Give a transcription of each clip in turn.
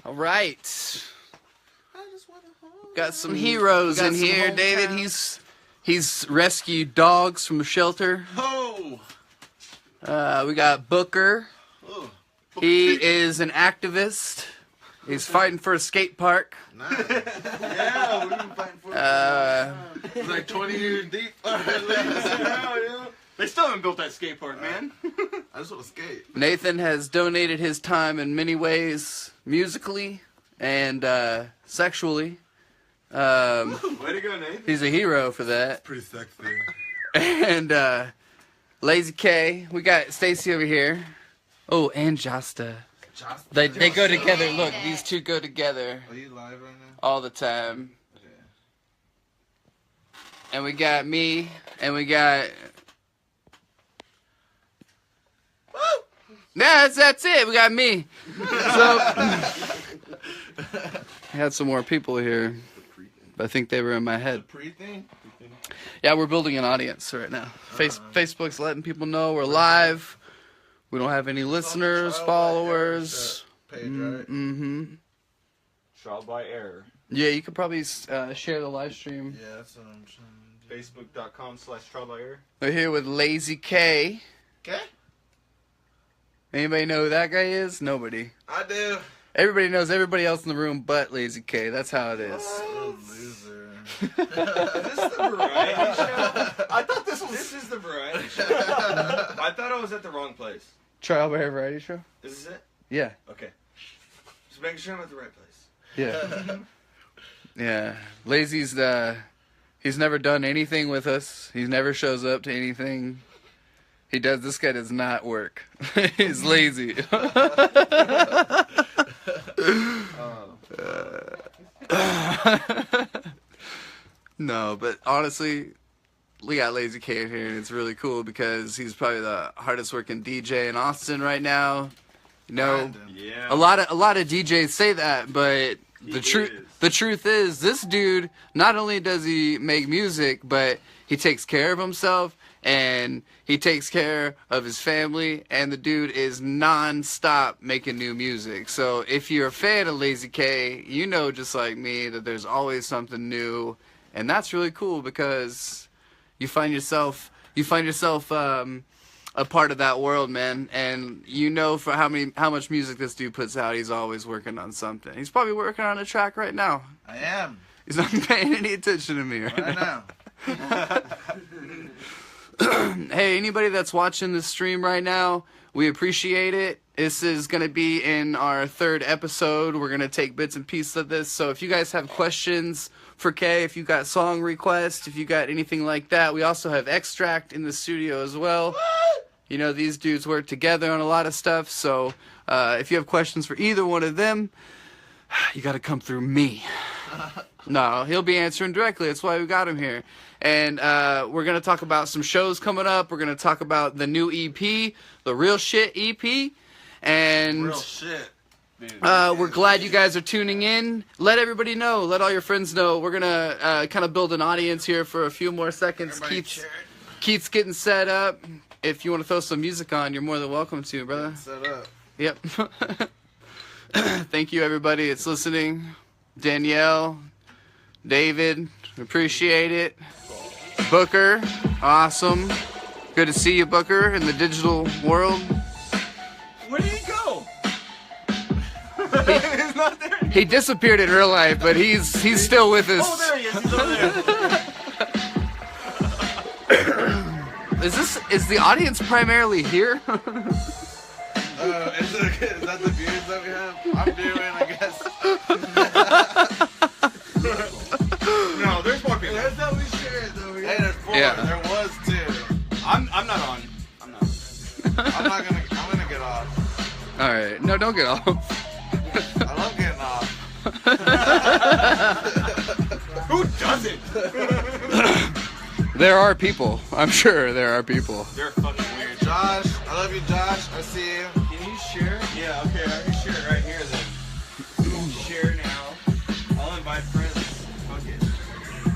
All right. Got some heroes in here. David, he's rescued dogs from a shelter. Oh. We got Booker. Oh. He is an activist. He's fighting for a skate park. Nice. Yeah, we've been fighting for it's like 20 years deep. They still haven't built that skate park, man. I just want to skate. Nathan has donated his time in many ways, musically and sexually. Way to go, Nathan. He's a hero for that. Pretty sexy. And Lazy K. We got Stacy over here. Oh, and Josta. They go together. Look, these two go together. Are you live right now? All the time. Okay. And we got me, and we got... Nah, that's it. We got me. So, I had some more people here. But I think they were in my head. Pre-thing? Yeah, we're building an audience right now. Facebook's letting people know we're live. We don't have any listeners, followers. Page, right? Mm-hmm. Trial by error. Yeah, you could probably share the live stream. Yeah, that's what I'm trying to do. Facebook.com/trial by error. We're here with Lazy K. Okay. Anybody know who that guy is? Nobody. I do. Everybody knows everybody else in the room but Lazy K. That's how it is. Loser. Is this the variety show? I thought this is the variety show. I thought I was at the wrong place. Trial by Error Variety Show? Is this it? Yeah. Okay. Just making sure I'm at the right place. Yeah. Yeah. Lazy's he's never done anything with us. He never shows up to anything. This guy does not work. He's lazy. No, but honestly, we got Lazy K in here, and it's really cool because he's probably the hardest working DJ in Austin right now. You know, Yeah. a lot of DJs say that, but the truth is this dude, not only does he make music, but he takes care of himself and he takes care of his family, and the dude is non-stop making new music. So if you're a fan of Lazy K, you know just like me that there's always something new, and that's really cool because you find yourself a part of that world, man. And you know for how much music this dude puts out, he's always working on something. He's probably working on a track right now. I am. He's not paying any attention to me right now. Hey, anybody that's watching this stream right now, we appreciate it. This is going to be in our 3rd episode. We're going to take bits and pieces of this. So if you guys have questions for Kay, if you got song requests, if you got anything like that, we also have Extract in the studio as well. You know, these dudes work together on a lot of stuff. So if you have questions for either one of them, you got to come through me. No, he'll be answering directly. That's why we got him here. And we're going to talk about some shows coming up. We're going to talk about the new EP, the Real Shit EP. And Real shit. we're glad you guys are tuning in. Let everybody know. Let all your friends know. We're going to kind of build an audience here for a few more seconds. Keith's getting set up. If you want to throw some music on, you're more than welcome to, brother. Set up. Yep. Thank you, everybody that's listening. Danielle, David, appreciate it. Booker, awesome. Good to see you, Booker, in the digital world. Where did he go? He's not there. He disappeared in real life, but he's still with us. Oh, there he is. He's over there. Is the audience primarily here? Is that the views that we have? I'm doing, I guess. No, there's more people. That's how we share it, though. Hey, there's 4. Yeah. There was 2. I'm not on. I'm not. I'm gonna get off. All right. No, don't get off. I love getting off. Who doesn't? There are people. I'm sure there are people. They're fucking weird. Josh, I love you, Josh. I see you. Can you share? Yeah, okay, I can share it right here then. Share now. I'll invite friends. Fuck it.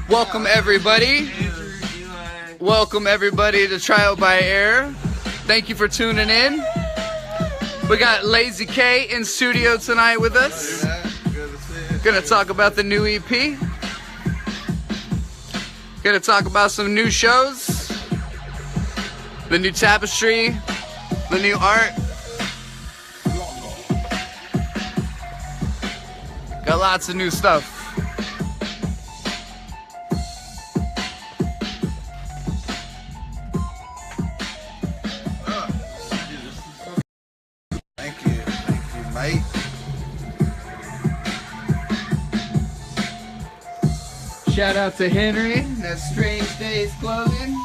Welcome, everybody. Andrew, Eli. Welcome, everybody, to Trial by Air. Thank you for tuning in. We got Lazy K in studio tonight with us. Gonna talk about the new EP. Gonna talk about some new shows. The new tapestry. The new art. Got lots of new stuff. Thank you, mate. Shout out to Henry, that Strange Days clothing.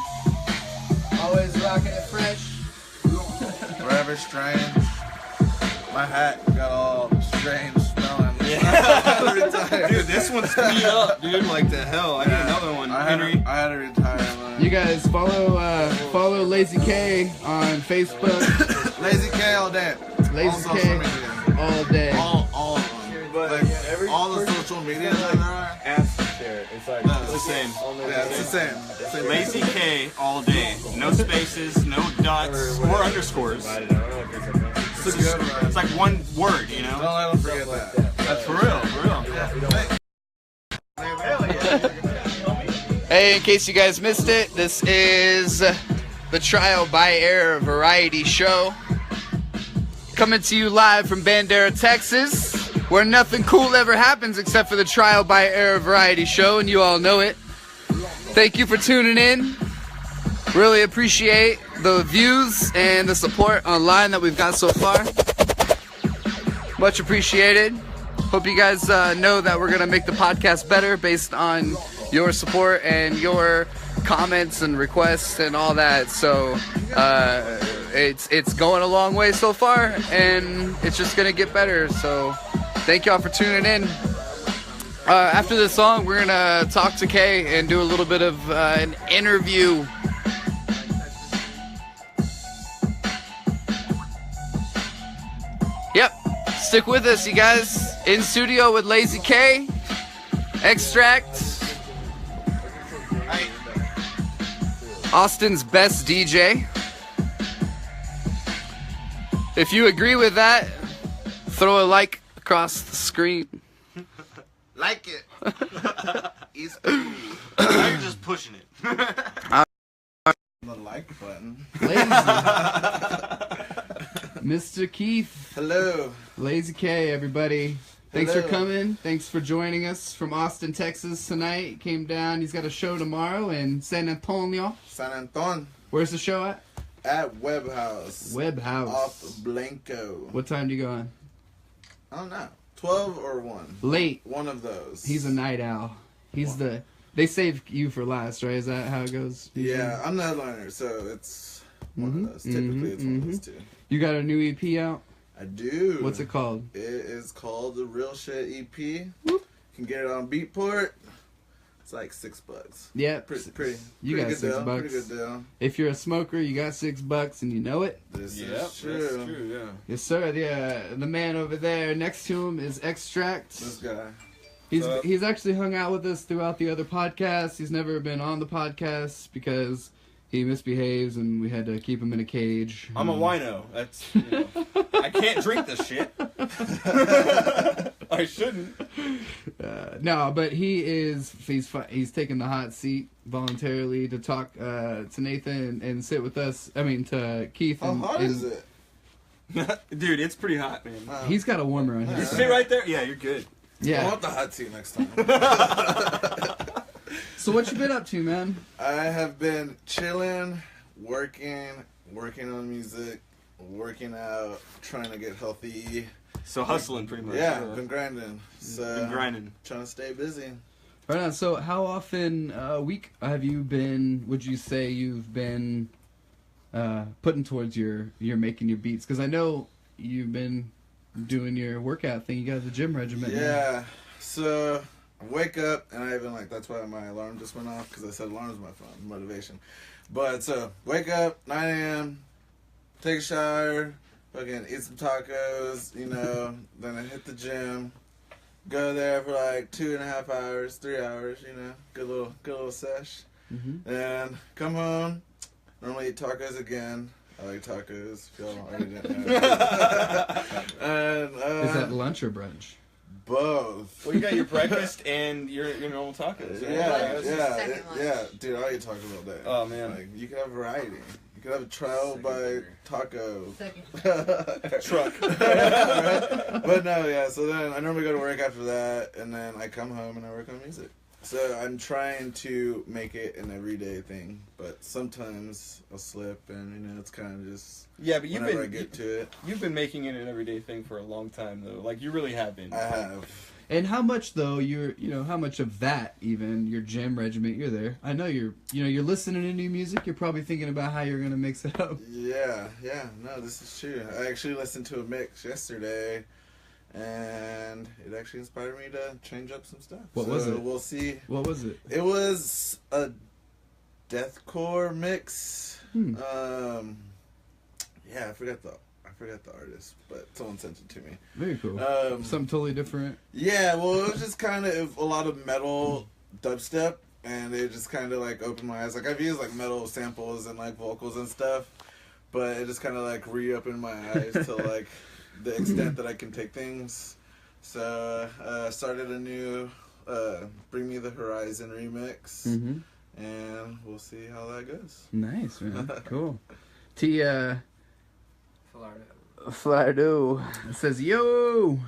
Always rocking it fresh. Forever strange. My hat got all strange smelling. Yeah. Every time. Dude, this one's beat up, dude. Like the hell. I need another one, Henry. I had to retire mine. You guys follow Lazy K on Facebook. Lazy K all day. Lazy all K social media. all day. All of them. But Like, all the social media that there are. Ask to share it. It's like It's the same. Yeah, it's the same. Same Lazy K all day. No spaces, no dots, or underscores. It's like one word, you know? Don't let them forget that. That's for real, for real. Hey, in case you guys missed it, this is the Trial by Error Variety Show. Coming to you live from Bandera, Texas, where nothing cool ever happens except for the Trial by Error Variety Show, and you all know it. Thank you for tuning in. Really appreciate the views and the support online that we've got so far. Much appreciated. Hope you guys know that we're going to make the podcast better based on your support and your comments and requests and all that. So it's going a long way so far, and it's just going to get better. So thank y'all for tuning in. After this song, we're going to talk to Kay and do a little bit of an interview. Yep, stick with us, you guys. In studio with Lazy K, Extract, Austin's best DJ. If you agree with that, throw a like across the screen. Like it. It's cool. Now you're just pushing it. The like button. Lazy. Mr. Keith. Hello. Lazy K, everybody. Thanks Hello. for coming. Thanks for joining us from Austin, Texas tonight. Came down. He's got a show tomorrow in San Antonio. San Anton Where's the show at? at Web House. Web House. Off Blanco. What time do you go on? I don't know. 12 or 1. Late. One of those. He's a night owl. He's the... They save you for last, right? Is that how it goes? Yeah, I'm the headliner, so it's one of those. Typically, it's one of those two. You got a new EP out? I do. What's it called? It is called the Real Shit EP. You can get it on Beatport. It's like $6. Yeah. Pretty. You got good $6. deal. Pretty good deal. If you're a smoker, you got $6 and you know it. This Yep, is true. that's true, yeah. Yes, sir. The man over there next to him is Extract. This guy. He's actually hung out with us throughout the other podcasts. He's never been on the podcast because he misbehaves and we had to keep him in a cage. I'm a wino. That's, I can't drink this shit. I shouldn't. No, but he's taken the hot seat voluntarily to talk to Nathan and sit with us. I mean, to Keith. How hot is it? Dude, it's pretty hot, man. He's got a warmer on You his sit right there? Yeah, you're good. I Yeah. want the hot seat next time. So what you been up to, man? I have been chilling, working on music, working out, trying to get healthy. So hustling, pretty much. Yeah, been grinding. So Been grinding. trying to stay busy. Right on. So how often a week have you been? Would you say you've been putting towards your making your beats? Because I know you've been doing your workout thing. You got the gym regimen. Yeah. So I wake up and I even that's why my alarm just went off because I said alarm's my phone motivation. But so wake up 9 a.m. Take a shower, fucking eat some tacos, then I hit the gym, go there for 2.5 hours, 3 hours, good little sesh. Mm-hmm. Then come home, normally eat tacos again, I like tacos. If y'all already didn't know. And, Is that lunch or brunch? both? Well, you got your breakfast and your normal tacos. Right? Yeah. Dude, I eat tacos all day. Oh man, Like, you can have variety. You can have a trial by taco truck. But no, yeah. So then I normally go to work after that, and then I come home and I work on music. So I'm trying to make it an everyday thing, but sometimes I'll slip, and it's kind of just Yeah, but whenever I get to it. You've been making it an everyday thing for a long time, though. Like you really have been. I have. And how much though how much of that even your jam regiment you're there? I know you're listening to new music. You're probably thinking about how you're gonna mix it up. Yeah. No, this is true. I actually listened to a mix yesterday, and it actually inspired me to change up some stuff. What was it? We'll see. What was it? It was a deathcore mix. Yeah, I forgot the artist, but someone sent it to me. Very cool. Something totally different. Yeah, well, it was just kind of a lot of metal dubstep, and it just kind of like opened my eyes. Like I've used like metal samples and like vocals and stuff, but it just kind of like reopened my eyes to like the extent that I can take things. So I started a new Bring Me the Horizon remix, and we'll see how that goes. Nice, man. Cool. Flordo says, yo.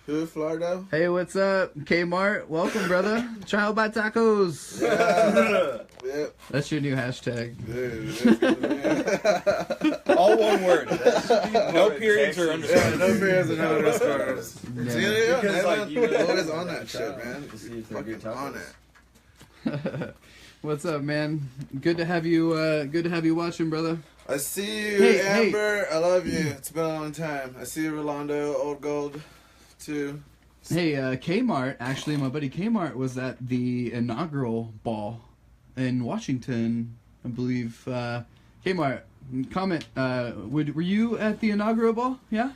Who, Flordo? Hey, what's up? Kmart, welcome, brother. Child by tacos. Yeah. Yep. That's your new hashtag. Dude, it's gonna All one word. No periods or underscores. yeah, no fears and no underscores. Yeah. See, Because, like, you really always want on that that shit, child man. to see if they're good Fucking on tacos. it. What's up, man? Good to have you. Good to have you watching, brother. I see you, Hey, Amber. I love you. It's been a long time. I see you, Rolando, Old Gold, too. Hey, Kmart. Actually, my buddy Kmart was at the inaugural ball in Washington, I believe. Kmart, comment. Were you at the inaugural ball? Yeah.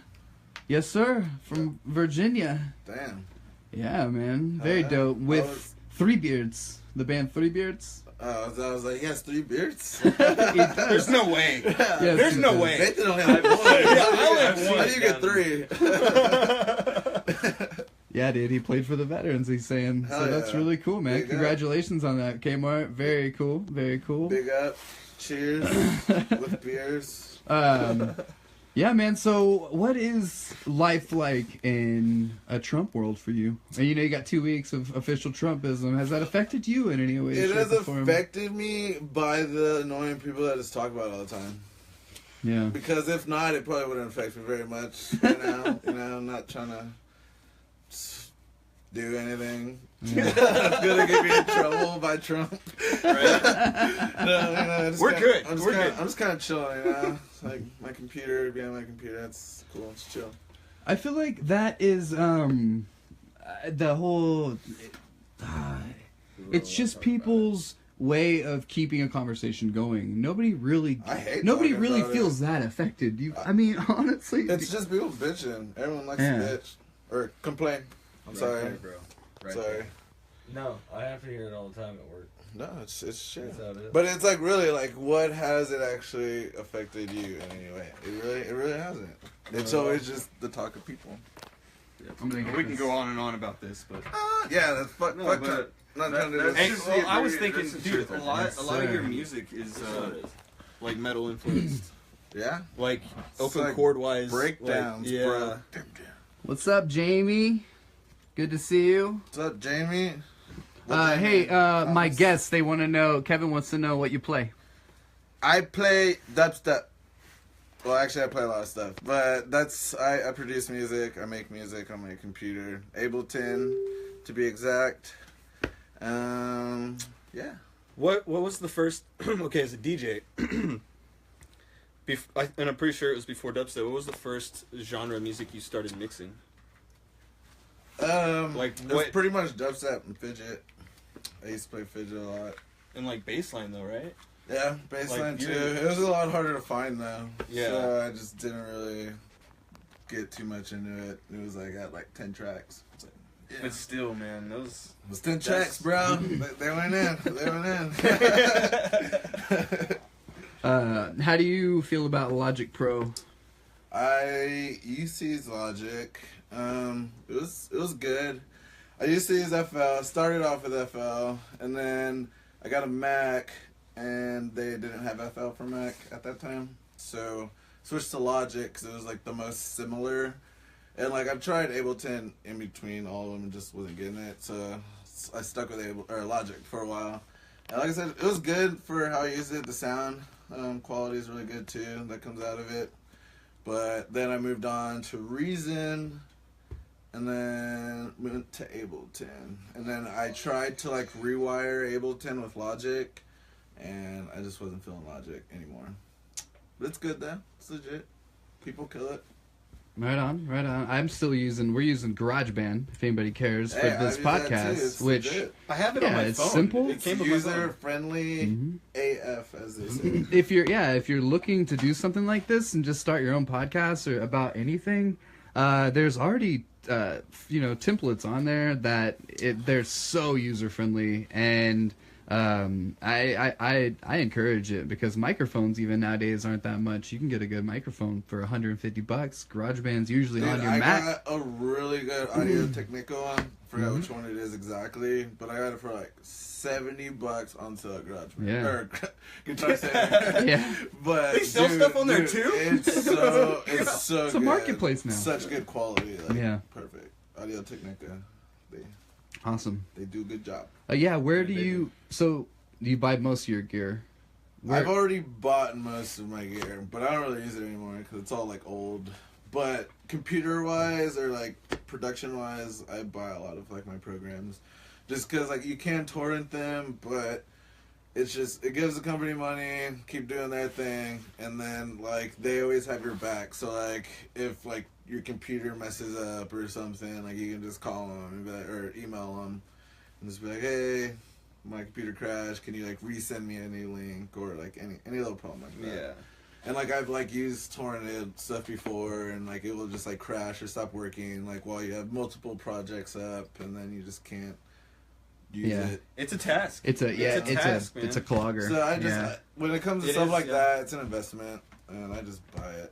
Yes, sir. From Virginia. Damn. Yeah, man. Very dope. With Three Beards, the band Three Beards. I was like, he has 3 beards? There's no way. Yes, There's no he way. Nathan only had 1. I only have How one. do you get 3? Yeah, dude, he played for the veterans, he's saying. Hell So that's yeah. really cool, man. Big up. Congratulations on that, Kmart. Very cool, very cool. Big up. Cheers. With beers. Yeah, man, so what is life like in a Trump world for you? And you got 2 weeks of official Trumpism. Has that affected you in any way? It shape, has or form? affected me by the annoying people that just talk about it all the time. Yeah. Because if not, it probably wouldn't affect me very much right now. I'm not trying to do anything. Yeah. That's gonna get me in trouble by Trump. Right? We're good. I'm just kind of chilling, It's like my computer, behind my computer, that's cool. It's chill. I feel like that is the whole it's just people's way of keeping a conversation going. Nobody really Nobody about feels that affected. I mean, honestly, It's just people bitching. Everyone likes to bitch or complain. I'm sorry. Bro. Sorry. No, I have to hear it all the time at work. No, it's shit. That's how it is. But it's like really like what has it actually affected you in any way? It really hasn't. It's always just the talk of people. We can go on and on about this, but Yeah, that's fuck No, fuck but Trump. Not trying to do Hey, this. well, I was thinking, that's the dude, truth, a lot of your sir. music is like metal influenced, Yeah. like open like chord wise, Breakdowns, yeah. bro. What's up, Jamie? Good to see you. What's up, Jamie? Hey, my guests, they want to know, Kevin wants to know what you play. I play dubstep. Well, actually, I play a lot of stuff, but I produce music. I make music on my computer, Ableton, to be exact. Yeah. What was the first? Okay, as a DJ, and I'm pretty sure it was before dubstep. What was the first genre of music you started mixing? Like it's what? pretty much dubstep and fidget. I used to play fidget a lot. And like bassline though, right? Yeah, bassline Like, too. you- It was a lot harder to find though. Yeah. So I just didn't really get too much into it. It was like I had like 10 tracks. It's like, yeah. But still, man, those. It was 10 tracks, bro. They went in. They went in. How do you feel about Logic Pro? I used to use Logic. It was good. I used to use FL. Started off with FL, and then I got a Mac, and they didn't have FL for Mac at that time, so switched to Logic because it was like the most similar. And like I've tried Ableton in between all of them and just wasn't getting it, so I stuck with Logic for a while. And like I said, it was good for how I used it. The sound quality is really good too. That comes out of it. But then I moved on to Reason, and then went to Ableton. And then I tried to like rewire Ableton with Logic, and I just wasn't feeling Logic anymore. But it's good though. It's legit. People kill it. Right on, right on. We're using GarageBand, if anybody cares, for this podcast, which legit. I have it on my it's phone. simple. It came with my User phone. friendly AF, as they say. if you're looking to do something like this and just start your own podcast or about anything, there's already templates on there that they're so user friendly, and I encourage it because microphones even nowadays aren't that much. You can get a good microphone for $150. GarageBand's usually on your Mac. I got a really good Audio Technica one. Forgot which one it is exactly, but I got it for like $70 on sale at GarageBand. Yeah. Or Guitar Center. Yeah. But They sell stuff on there too? It's so It's a good. marketplace now. Such good quality. Like, Yeah. Perfect. Audio Technica. Awesome. They do a good job. Where do you... So, do you buy most of your gear? I've already bought most of my gear, but I don't really use it anymore because it's all like old. But computer-wise or like production-wise, I buy a lot of like my programs, just because like you can torrent them, but it gives the company money, keep doing their thing, and then like they always have your back. So like if like your computer messes up or something, like you can just call them and be like, or email them and just be like, hey, my computer crashed, can you like resend me any link or like any little problem like that. Yeah. And like I've like used torrented stuff before, and like it will just like crash or stop working like while you have multiple projects up, and then you just can't use it. It's a task. It's a task, man. it's a clogger. So I just when it comes to It stuff is, like yeah. that, it's an investment, and I just buy it.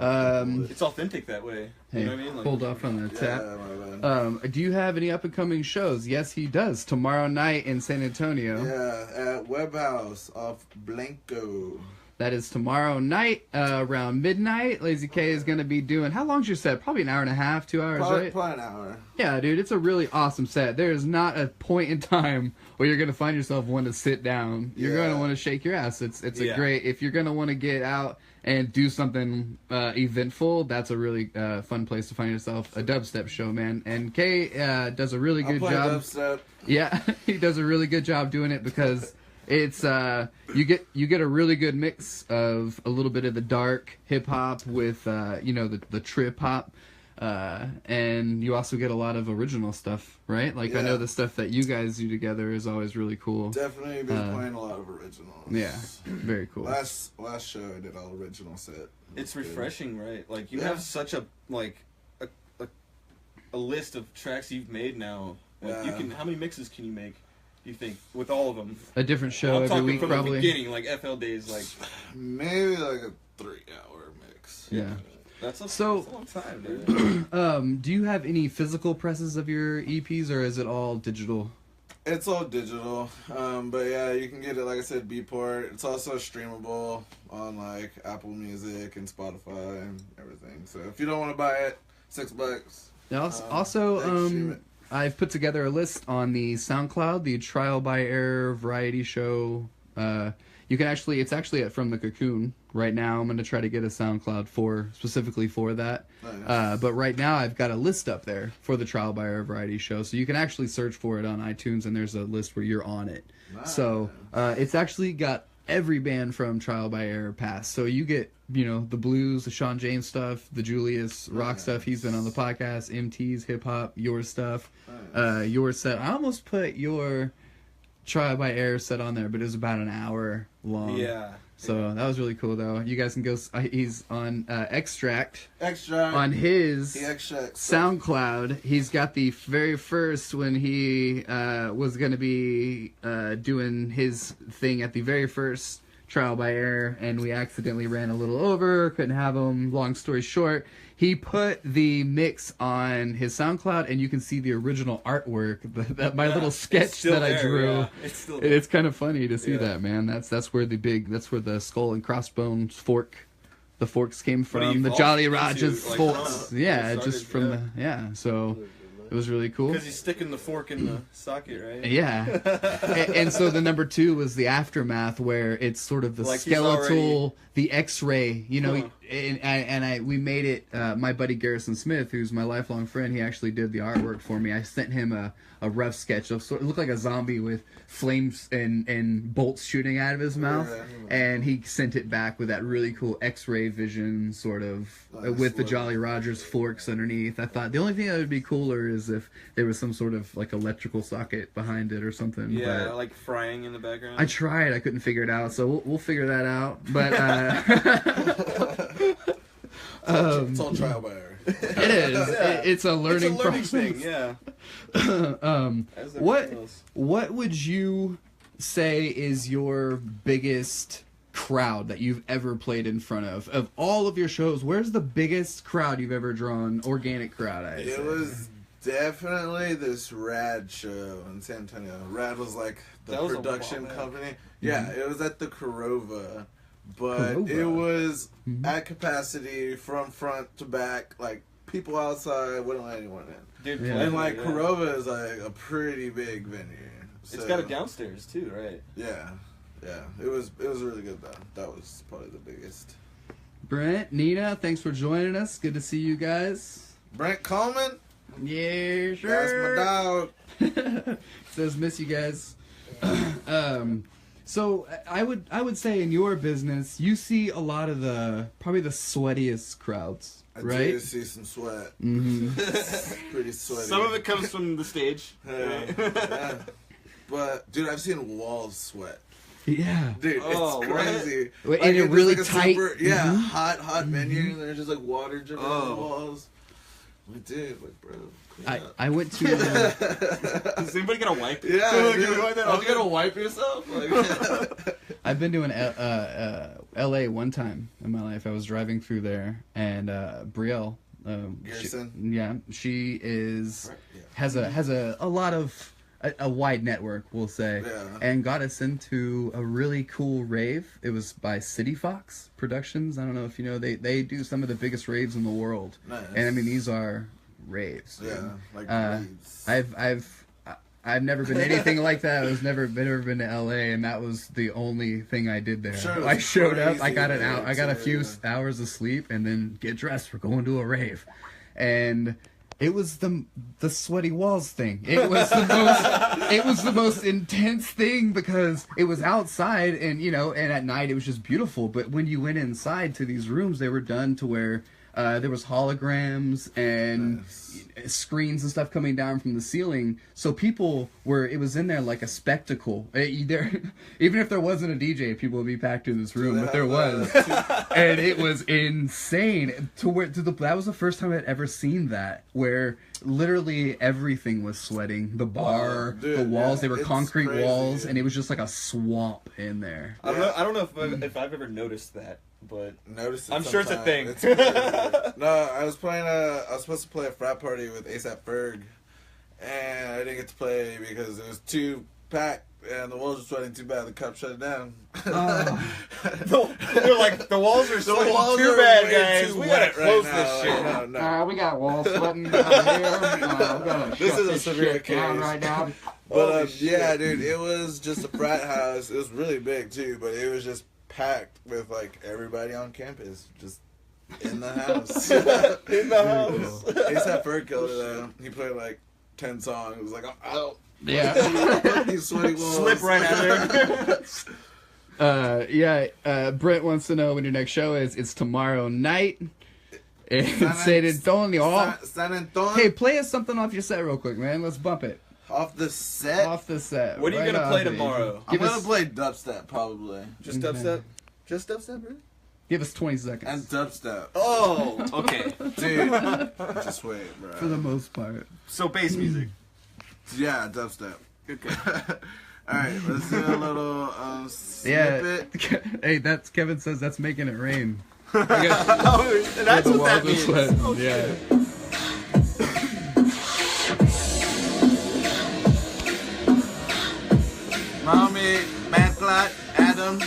It's authentic that way. Hey, You know what I mean? Like, hold off on the tap. Yeah, my bad. Do you have any up and coming shows? Yes, he does. Tomorrow night in San Antonio. Yeah, at Web House off Blanco. That is tomorrow night around midnight. Lazy K is going to be doing... How long's your set? Probably an hour and a half, 2 hours, right? Probably an hour. Yeah, dude, it's a really awesome set. There is not a point in time where you're going to find yourself wanting to sit down. You're going to want to shake your ass. It's a great... If you're going to want to get out and do something eventful, that's a really fun place to find yourself. A dubstep show, man. And Kay does a really good job. Dubstep. Yeah, he does a really good job doing it because it's you get a really good mix of a little bit of the dark hip hop with the trip hop. And you also get a lot of original stuff, right? Like I know the stuff that you guys do together is always really cool. Definitely been playing a lot of originals. Yeah, very cool. Last show I did all original set. It's refreshing, right? Like you have such a list of tracks you've made now. Like you can. How many mixes can you make? You think with all of them? A different show I'm every talking week, from probably. the beginning, like FL days, like maybe like a 3-hour mix. Yeah. That's a So- long time, dude. Do you have any physical presses of your EPs, or is it all digital? It's all digital, but yeah, you can get it, like I said, Beatport. It's also streamable on like Apple Music and Spotify and everything. So if you don't want to buy it, $6. Also, I've put together a list on the SoundCloud, the Trial by Error Variety Show. You can it's actually from the Cocoon right now. I'm going to try to get a SoundCloud specifically for that. Nice. But right now I've got a list up there for the Trial by Error Variety Show. So you can actually search for it on iTunes, and there's a list where you're on it. Nice. So it's actually got every band from Trial by Error past. So you get, the blues, the Sean James stuff, the Julius rock stuff. He's been on the podcast, MT's hip hop, your stuff, your set. I almost put your Trial by Error set on there, but it was about an hour long. Yeah. So that was really cool, though. You guys can go. He's on Extract. Extract. On his The Extract. SoundCloud, he's got the very first when he was going to be doing his thing at the very first trial by error, and we accidentally ran a little over, couldn't have him. Long story short, he put the mix on his SoundCloud, and you can see the original artwork, my little sketch that I drew. Yeah. It's still there. It's kind of funny to see that, man. That's where the skull and crossbones the forks came from. The Jolly Rogers forks. Yeah, just from so it was really cool. Because he's sticking the fork in the socket, right? Yeah. and so the number 2 was the aftermath, where it's sort of the Like skeletal, the X-ray, you know, we made it, my buddy Garrison Smith, who's my lifelong friend, he actually did the artwork for me. I it rough sketch of it looked like a zombie with flames and bolts shooting out of his mouth, and he sent it back with that really cool X-ray vision sort of with the Jolly Rogers forks underneath. I thought the only thing that would be cooler is if there was some sort of like electrical socket behind it or something. Yeah, but like frying in the background. I tried, I couldn't figure it out, so we'll figure that out. But it's all trial by error. it is. It's a learning process. thing. Yeah. What would you say is your biggest crowd that you've ever played in front of all of your shows? Where's the biggest crowd you've ever drawn? Organic crowd, It was definitely this Rad show in San Antonio. Rad was like the production company. Yeah, it was at the Corova. But it was at capacity from front to back. Like, people outside wouldn't let anyone in. Dude, and like Corova is like a pretty big venue. So, it's got a downstairs too, right? Yeah. It was really good though. That was probably the biggest. Brent, Nina, thanks for joining us. Good to see you guys. Brent Coleman? Yeah, sure. That's my dog. Says miss you guys. So I would say in your business you see a lot of probably the sweatiest crowds, right? I do see some sweat. Mm-hmm. Pretty sweaty. Some of it comes from the stage. Yeah. But dude, I've seen walls sweat. Yeah. Dude, it's crazy. Like, and it really like tight. Hot venue, and there's just like water dripping on the walls. Like, dude, like, bro. I went to. Does anybody get a wipe? Yeah, dude. You gotta wipe yourself. Like, I've been to L.A. one time in my life. I was driving through there, and Brielle, Garrison. she has a lot of a wide network, we'll say, and got us into a really cool rave. It was by City Fox Productions. I don't know if you know, they do some of the biggest raves in the world. Nice. And I mean, these are raves. Yeah, like raves. I've never been to anything like that. I've never been to LA, and that was the only thing I did there. Sure, I showed up, I got I got a few hours of sleep, and then get dressed. We're going to a rave, and it was the sweaty walls thing. It was the most intense thing because it was outside, and and at night it was just beautiful. But when you went inside to these rooms, they were done to where there was holograms and screens and stuff coming down from the ceiling. So it was in there like a spectacle. Even if there wasn't a DJ, people would be packed in this room, but there was. And it was insane. That was the first time I'd ever seen that, where literally everything was sweating. The bar, the walls, they were concrete walls, and it was just like a swamp in there. I don't know if I've ever noticed that. But I'm sure it's a thing. No, I was supposed to play a frat party with A$AP Ferg, and I didn't get to play because it was too packed and the walls were sweating too bad. The cop shut it down. They're like, the walls are sweating too bad, guys. We gotta close this shit. No. We got walls sweating here. This is a severe case right now. But yeah, dude, it was just a frat house. It was really big too, but it was just packed with like everybody on campus, just in the house. In the house. A$AP Ferg killed it though. He played like 10 songs. It was like, I'm out. Yeah. These sweaty walls. Slip right out there. Brent wants to know when your next show is. It's tomorrow night. In San Antonio. San Antonio. Hey, play us something off your set real quick, man. Let's bump it. Off the set? Off the set. What are you going to play tomorrow? I'm going to play dubstep, probably. Just dubstep? Just dubstep, bro? Give us 20 seconds. And dubstep. Oh, okay. Dude, just wait, bro. For the most part. So bass music. Yeah, dubstep. Okay. Alright, let's do a little snippet. Hey, that's Kevin says that's making it rain. Oh, that's what that means. Oh, yeah. Mommy, Matt Glot, Adam.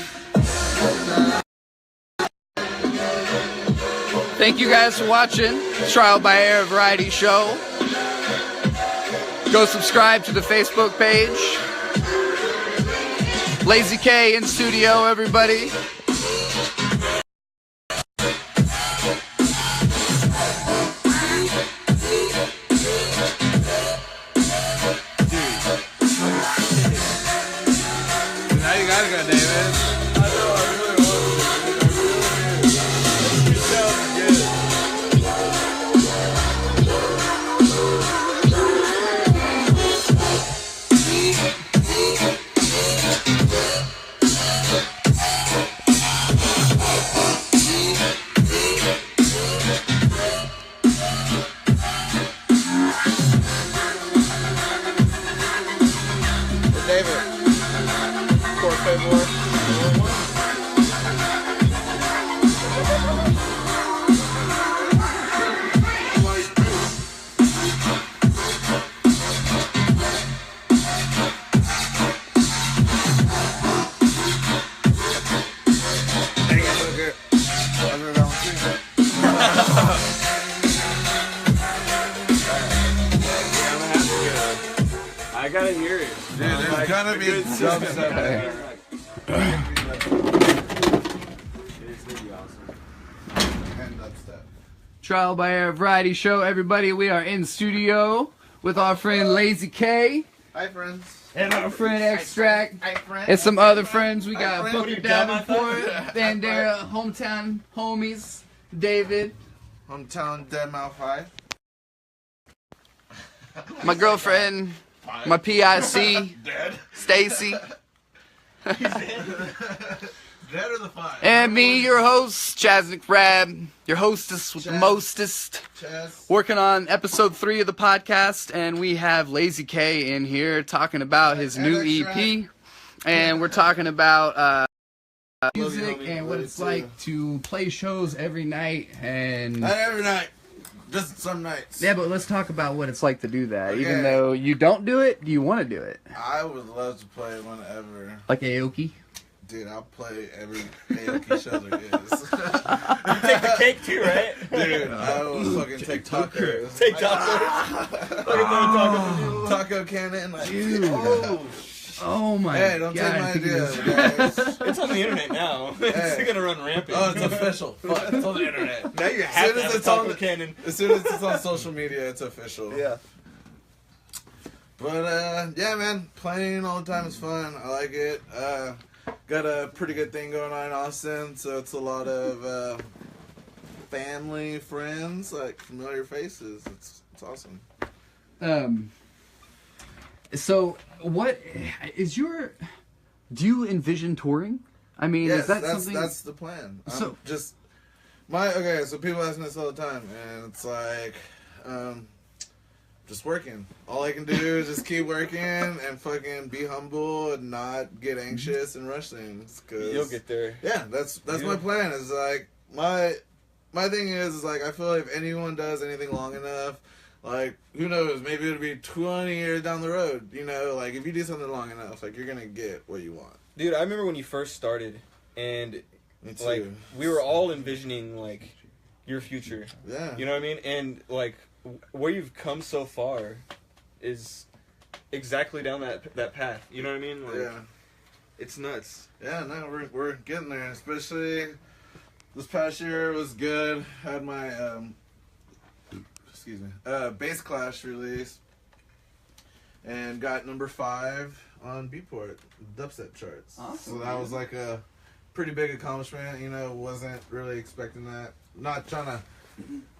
Thank you guys for watching Trial by Air Variety Show. Go subscribe to the Facebook page. Lazy K in studio, everybody. Now you gotta go, David. I know, I really want to. It sounds good. David. Poor February. Dang it, look at. I'm gonna round I gotta hear it. Dude, there's gonna be dubstep there. It's gonna be awesome. And dubstep. Trial by Air Variety Show, everybody. We are in studio with our friend Lazy K Hi, friends. and our friend Extract Hi, friends. and some other friends. We got friend. Booker You dumb, I Davenport, thought? Bandera, hometown homies, David, Hometown Dead Mouth High. my girlfriend, my PIC, Dead. Stacy, Dead or the five? and me, your host, Chaznik Rab, your hostess with the Chaz. mostest. Chaz. Working on episode 3 of the podcast, and we have Lazy K in here talking about his And new Extract. EP, and we're talking about Love you, music homie. and what Love you it's too. like to play shows every night, and Not every night. Just some nights. yeah, but let's talk about what it's like to do that. Okay. Even though you don't do it, you want to do it, I would love to play whenever. like Aoki. Dude, I'll play every Aoki show there is. Take the cake too, right? Dude, I will fucking take tacos. Take Like, tacos. Taco cannon. Like, Dude. oh, Oh my hey, don't god! take my I think ideas, it's- guys. It's on the internet now. It's Hey. gonna run rampant. Oh, it's official. Fuck, it's on the internet. Now you As have soon to as have a it's on taco the cannon. As soon as it's on social media, it's official. Yeah. But yeah, man, playing all the time is fun. I like it. Got a pretty good thing going on in Austin, so it's a lot of family, friends, like familiar faces. It's awesome. So, what is your? Do you envision touring? I mean, Yes, is that that's something? that's the plan. So- Just okay. So people ask me this all the time, and it's like, just working. All I can do is just keep working and fucking be humble and not get anxious and rush things. Cause You'll get there. yeah, that's my plan. Is like my thing is like I feel like if anyone does anything long enough, like who knows, maybe it'll be 20 years down the road. You know, like if you do something long enough, like you're gonna get what you want. Dude, I remember when you first started, and Me too. like we were all envisioning like your future. Yeah. You know what I mean? And like where you've come so far is exactly down that path. You know what I mean? Like, Yeah. It's nuts. Yeah, no, we're getting there. Especially this past year was good. Had my Bass Clash release and got number 5 on Beatport Dubstep charts. Awesome, So that was like a pretty big accomplishment. You know, wasn't really expecting that. Not trying to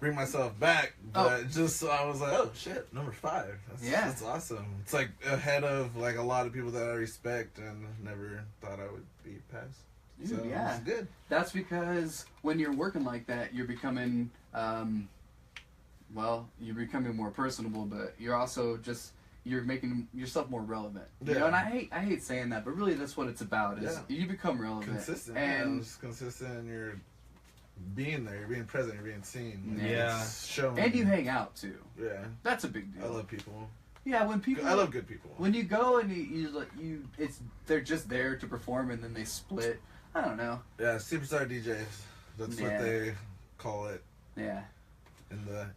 bring myself back, but just I was like, oh shit, number 5. That's awesome. It's like ahead of like a lot of people that I respect and never thought I would be past. Dude, So yeah. it's good. That's because when you're working like that, you're becoming, you're becoming more personable, but you're also just you're making yourself more relevant. You Yeah. know, and I hate saying that, but really that's what it's about. Is you become relevant, consistent, and just consistent. And you're being there, you're being present, you're being seen. Like, Yeah. it's showing. and you hang out too. Yeah, That's a big deal. I love people. Yeah, when people. I love good people. When you go and they're just there to perform and then they split. I don't know. Yeah, superstar DJs. That's what they call it Yeah. in the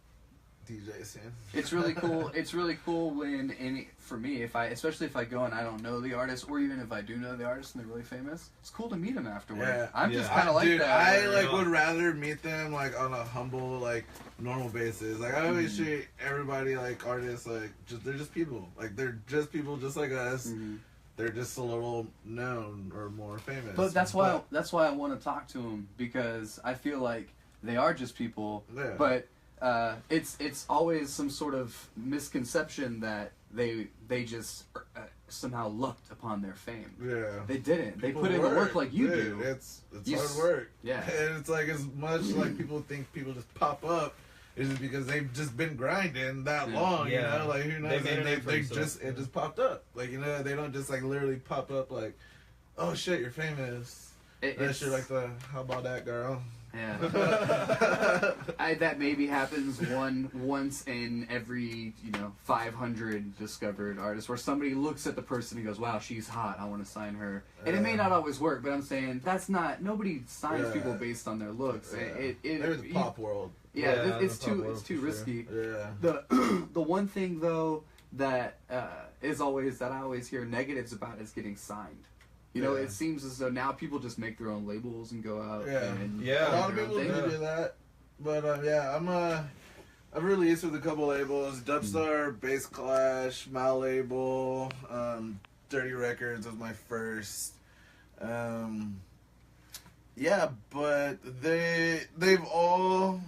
DJ scene. It's really cool. It's really cool when for me, especially if I go and I don't know the artist, or even if I do know the artist and they're really famous, it's cool to meet them afterward. Yeah. I'm just kind of like dude, that. I would rather meet them like on a humble, like normal basis. Like I always treat everybody like artists like they're just people. Like they're just people just like us. Mm-hmm. They're just a little known or more famous. But that's why I want to talk to them, because I feel like they are just people. Yeah. But it's always some sort of misconception that they just somehow lucked upon their fame. Yeah. They didn't. People they put in the work like you do. It's hard work. Yeah. And it's like as much like people think people just pop up. It's just because they've just been grinding that long, you know? Like, who knows? They just popped up. Like, you know, they don't just, like, literally pop up like, oh, shit, you're famous. That shit like how about that, girl? Yeah. That maybe happens once in every, 500 discovered artists, where somebody looks at the person and goes, wow, she's hot, I want to sign her. And it may not always work, but I'm saying nobody signs people based on their looks. Maybe the pop world. Yeah, it's too risky. Yeah. The one thing though that I always hear negatives about is getting signed. You know, it seems as though now people just make their own labels and go out. And a lot of people do that. But I've released with a couple labels: Dubstar, Bass Clash, my label, Dirty Records was my first. But they've all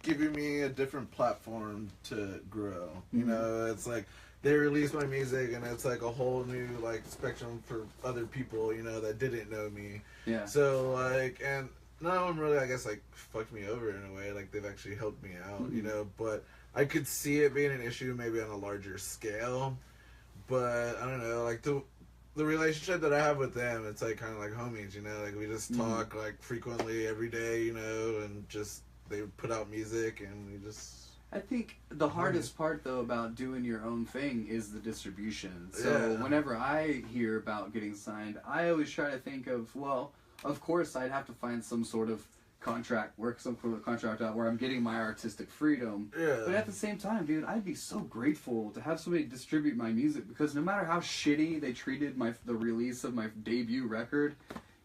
given me a different platform to grow. You know, it's like they release my music and it's like a whole new like spectrum for other people, you know, that didn't know me. Yeah. So like, and none of them really, I guess, like fucked me over in a way. Like they've actually helped me out, you know. But I could see it being an issue maybe on a larger scale. But I don't know, like the relationship that I have with them, it's like kind of like homies, you know. Like we just talk like frequently every day, you know, and just they put out music and we just. I think the hardest part, though, about doing your own thing is the distribution. So whenever I hear about getting signed, I always try to think of, well, of course I'd have to find some sort of contract, work some sort of contract out where I'm getting my artistic freedom. Yeah. But at the same time, dude, I'd be so grateful to have somebody distribute my music, because no matter how shitty they treated the release of my debut record,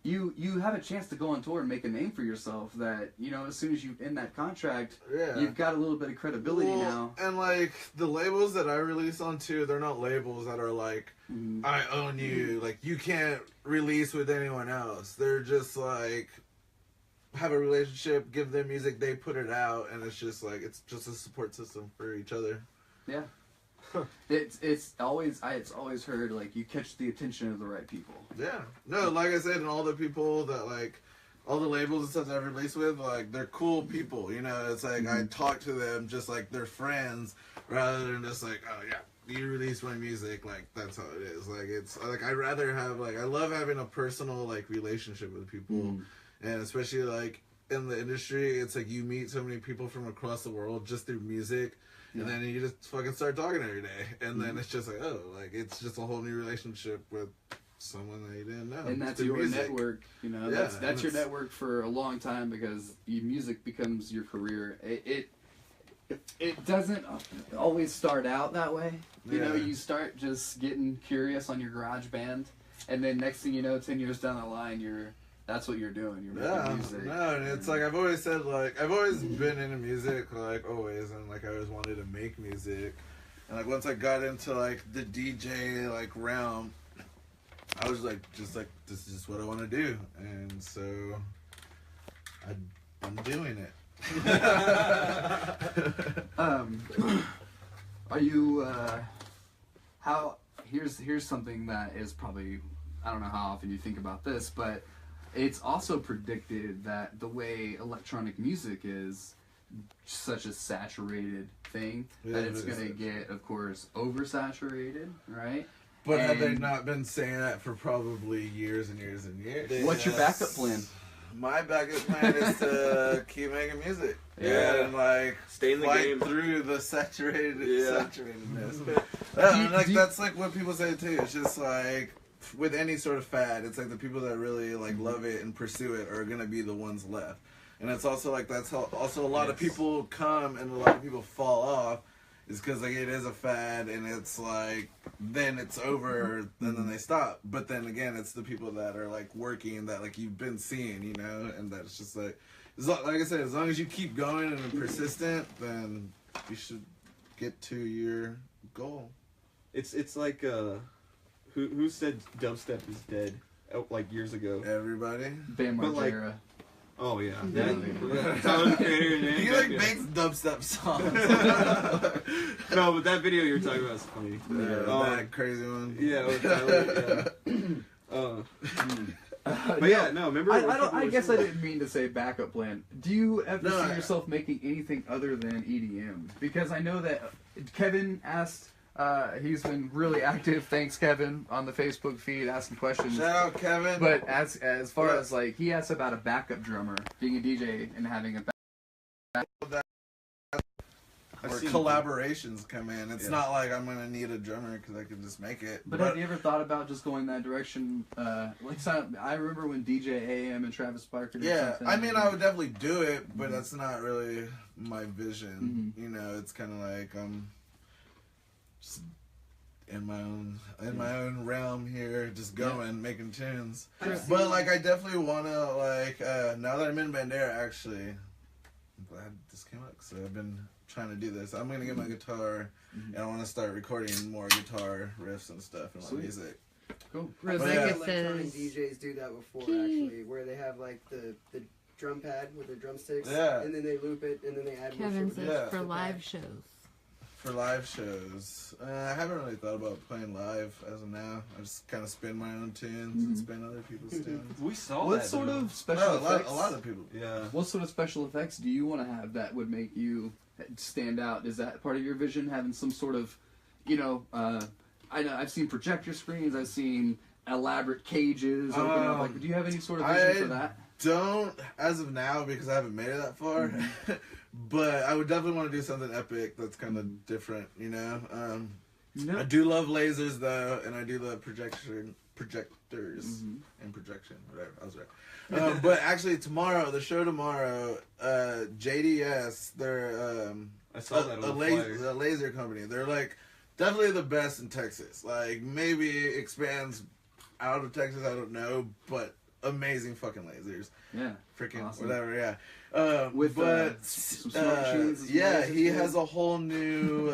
you have a chance to go on tour and make a name for yourself that, you know, as soon as you end that contract, you've got a little bit of credibility now. And, like, the labels that I release on, too, they're not labels that are like, I own you. Like, you can't release with anyone else. They're just, like, have a relationship, give them music, they put it out, and it's just, like, it's just a support system for each other. Yeah. It's always heard, like, you catch the attention of the right people. Yeah. No, like I said, and all the people that, like, all the labels and stuff that I've released with, like, they're cool people, you know? It's like, I talk to them just like they're friends, rather than just like, oh, yeah, you release my music, like, that's how it is. Like, it's, like, I'd rather have, like, I love having a personal, like, relationship with people, and especially, like, in the industry, it's like you meet so many people from across the world just through music. And then you just fucking start talking every day. And then it's just like, oh, like, it's just a whole new relationship with someone that you didn't know. And that's your network, you know. That's your network for a long time, because your music becomes your career. It doesn't always start out that way. You know, you start just getting curious on your garage band. And then next thing you know, 10 years down the line, that's what you're doing. You're making music. No, and it's like I've always said, like, I've always been into music, like, always, and like I always wanted to make music. And like once I got into like the DJ like realm, I was like, just like, this is just what I want to do, and so I'm doing it. Are you? Here's something that is probably, I don't know how often you think about this, but it's also predicted that the way electronic music is, such a saturated thing Yeah, that it's it is. gonna get, of course, oversaturated, right? But have they And- not been saying that for probably years and years and years? What's your backup plan? My backup plan is to keep making music. Yeah. And like Stay in the fight game. through the saturatedness. Do you- That's like what people say too. It's just like with any sort of fad, it's like the people that really like love it and pursue it are gonna be the ones left. And it's also like that's how also a lot of people come and a lot of people fall off is because like it is a fad and it's like then it's over and then they stop. But then again, it's the people that are like working that like you've been seeing, you know, and that's just like I said, as long as you keep going and are persistent, then you should get to your goal. It's like who said dubstep is dead? Like years ago. Everybody. Bam But, like, Margera. Oh yeah. Yeah. Tyler, the creator, and He then- like yeah. makes dubstep songs. No, but that video you're talking about is funny. That crazy one. Yeah, with Tyler, but yeah, no. Remember? when people I were guess I saying- didn't mean to say backup plan. Do you ever No, see yourself making anything other than EDM? Because I know that Kevin asked. He's been really active. Thanks, Kevin, on the Facebook feed asking questions. Shout out Kevin. But as far as like he asked about a backup drummer, being a DJ and having a Where I've seen- collaborations come in. It's Yeah. not like I'm gonna need a drummer because I can just make it. But have you ever thought about just going that direction? I remember when DJ AM and Travis Barker did yeah, something. I mean, I would definitely do it, but that's not really my vision. Mhm. You know, it's kind of like I'm just in my own realm here, just going, making tunes. But like, I definitely wanna like now that I'm in Bandera, actually, I'm glad this came up. So I've been trying to do this. I'm gonna get my guitar, and I want to start recording more guitar riffs and stuff in my Sweet. music. Cool. Rebecca Electronic says, DJs do that before, actually, where they have like the drum pad with the drumsticks, Yeah. and then they loop it, and then they add more Kevin shit with says, it. Yeah. for live shows. For live shows, I haven't really thought about playing live as of now. I just kind of spin my own tunes and spin other people's tunes. We saw What that. sort though. of special No, effects? a lot of people. Yeah. What sort of special effects do you want to have that would make you stand out? Is that part of your vision? Having some sort of, I know I've seen projector screens. I've seen elaborate cages. Open up. Like, do you have any sort of vision for that? Don't as of now because I haven't made it that far. But I would definitely want to do something epic that's kind of different, you know. No. I do love lasers though, and I do love projectors and projection. Whatever, I was right. But actually, the show tomorrow, JDS, they're I saw that on the flyer. a laser company. They're like definitely the best in Texas. Like maybe expands out of Texas, I don't know, but amazing fucking lasers. Yeah. Freaking Awesome. whatever, yeah. With, but some smart machines as yeah, well, he yeah. has a whole new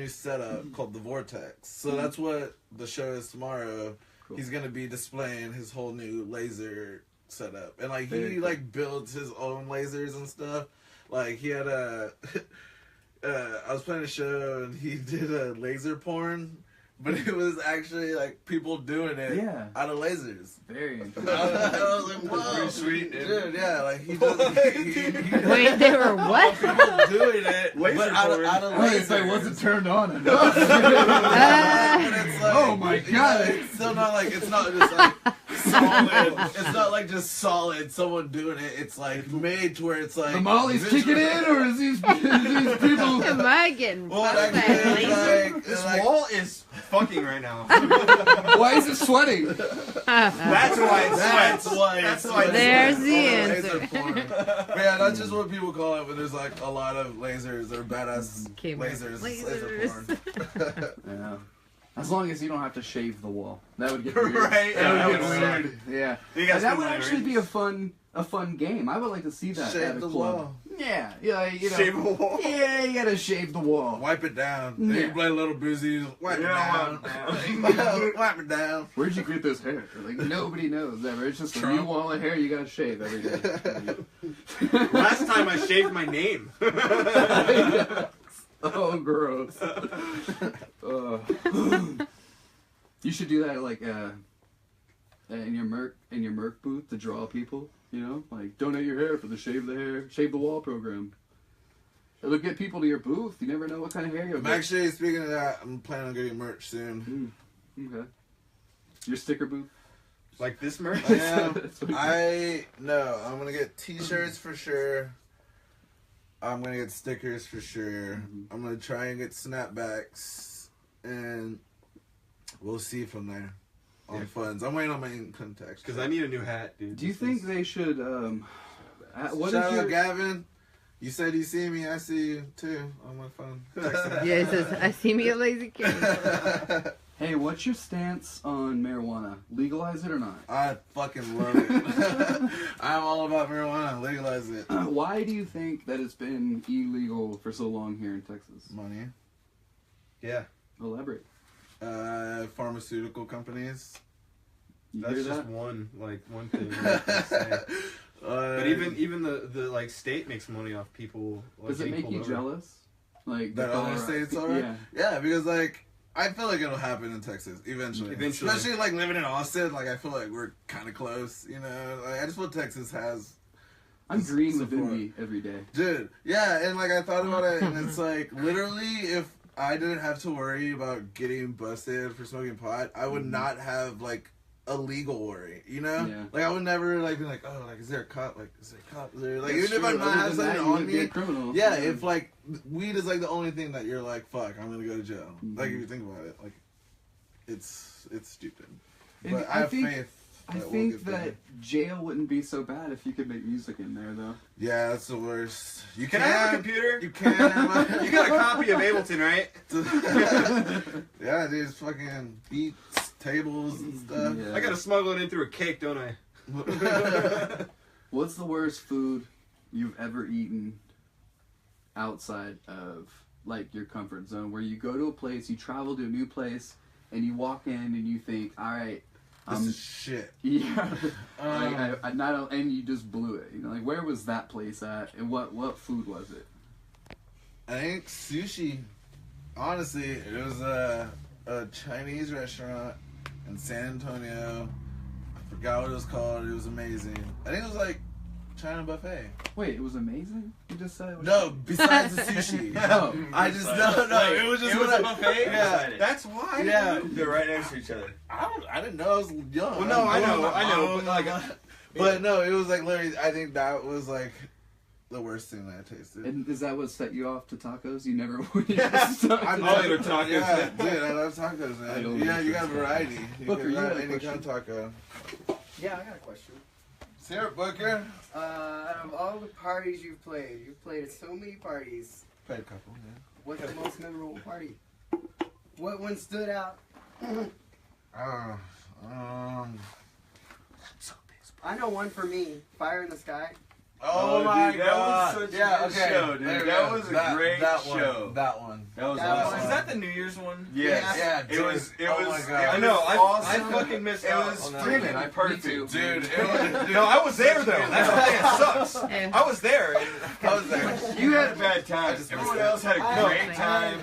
setup called the Vortex. So that's what the show is tomorrow. Cool. He's gonna be displaying his whole new laser setup, and like Very he cool. like builds his own lasers and stuff. Like he had a, I was playing a show and he did a laser porn. But it was actually like people doing it Yeah. out of lasers. Very interesting. I was like, whoa, pretty sweet, dude. Yeah, like he does. He Wait, they were what? people doing it, Laser but out porn. of Wait, so it lasers. wasn't turned on enough. But it's like, Oh my God. It's still not like it's not just like solid. It's not like just solid. Someone doing it. It's like made to where it's like The Molly's kicking in, or is these people? Am I getting Well, fucked by actually, a it's laser? like, This like, wall is fucking right now. Why is it sweating? That's why it That's sweats. why That's it's why it's There's all the laser answer. porn. But yeah, that's just what people call it when there's like a lot of lasers. They're badass Cameras. lasers. It's laser porn. Yeah. As long as you don't have to shave the wall, that would get weird. Right, yeah, That would that get would weird. Yeah. You guys that put would my actually be rings. a fun game. I would like to see that Shave at a the club. wall. Yeah, yeah, you know. Shave a wall. Yeah, you gotta shave the wall. Wipe it down. Yeah. Then you play a little boozy. Wipe it Yeah, down. Wipe it down. Where'd you get this hair? Like nobody knows ever. It's just a Trump. new wall of hair you gotta shave every day. Last time I shaved my name. Oh, gross. You should do that at in your Merc booth to draw people. You know, like donate your hair for the shave the wall program. It'll get people to your booth. You never know what kind of hair you'll I'm get. actually, speaking of that, I'm planning on getting merch soon. Okay. Your sticker booth. Like this merch? Yeah, That's what- I'm gonna get t-shirts for sure. I'm gonna get stickers for sure. I'm gonna try and get snapbacks, and we'll see from there on funds. I'm waiting on my income tax. Because I need a new hat, dude. Do you think they should? What Shout is out your? Gavin. You said you see me. I see you too on my phone. Text me. Yeah, it says, I see me a lazy kid. Hey, what's your stance on marijuana? Legalize it or not? I fucking love it. I'm all about marijuana. Legalize it. Why do you think that it's been illegal for so long here in Texas? Money. Yeah. Elaborate. Pharmaceutical companies. You That's hear just that? one thing. I can say. But even the like state makes money off people. Like, Does it getting make pulled you over. jealous? Like That the other Colorado- states are? Yeah. Yeah, because like I feel like it'll happen in Texas eventually. Eventually. Especially like living in Austin, like I feel like we're kind of close, you know. Like I just feel Texas has, I'm green within support. me every day. dude. Yeah, and like I thought about it, and it's like literally if I didn't have to worry about getting busted for smoking pot, I would not have like a legal worry, you know. Yeah. Like I would never like be like, oh, like is there a cop? Like is there a cop? Is there like That's even if true. I'm not Other have than that, something you on would be a me. criminal. Yeah, if like weed is like the only thing that you're like, fuck, I'm gonna go to jail. Mhm. Like if you think about it, like it's stupid. And But I I have think- faith. I that we'll think get that there. jail wouldn't be so bad if you could make music in there, though. Yeah, that's the worst. You Can I have a computer? You can. You got a copy of Ableton, right? Yeah, dude, it's fucking beats, tables, and stuff. Yeah. I gotta smuggle it in through a cake, don't I? What's the worst food you've ever eaten outside of like your comfort zone? Where you go to a place, you travel to a new place, and you walk in and you think, all right, This is shit. yeah, like, I not, and you just blew it. You know, like where was that place at, and what food was it? I think sushi. Honestly, it was a Chinese restaurant in San Antonio. I forgot what it was called. It was amazing. I think it was like China buffet. Wait, it was amazing. You just said it was No, besides the sushi. Oh. I just no. It was just It was what a I- buffet? Yeah, That's why. Yeah. They're right next to each other. I didn't know I was young. Well, no, I know, but like, but no, it was like literally. I think that was like the worst thing that I tasted. And is that what set you off to tacos? You never would. I'm Oh, they're tacos. Yeah, dude, I love tacos, I don't man. Yeah, like you got tacos. variety. You Booker, can you have had a any kind of taco. Yeah, I got a question. Sarah Booker. Out of all the parties you've played at so many parties. Played a couple, yeah. What's the most memorable party? What one stood out? I know one for me. Fire in the Sky. Oh, my dude, that god. was such a yeah, good okay. show, dude. There we That go. was a great that show. One, that one. That was That awesome. was- Is that the New Year's one? Yes. Yeah, It dude. was. It Oh was. my it God. I know. I awesome. fucking missed It out was on that. screaming. Me Perfect. too. Dude, it was, No, I was there though. That's the thing. It sucks. Yeah. I was there. I was there. You had a bad time. just Everyone missed else had a it. great time.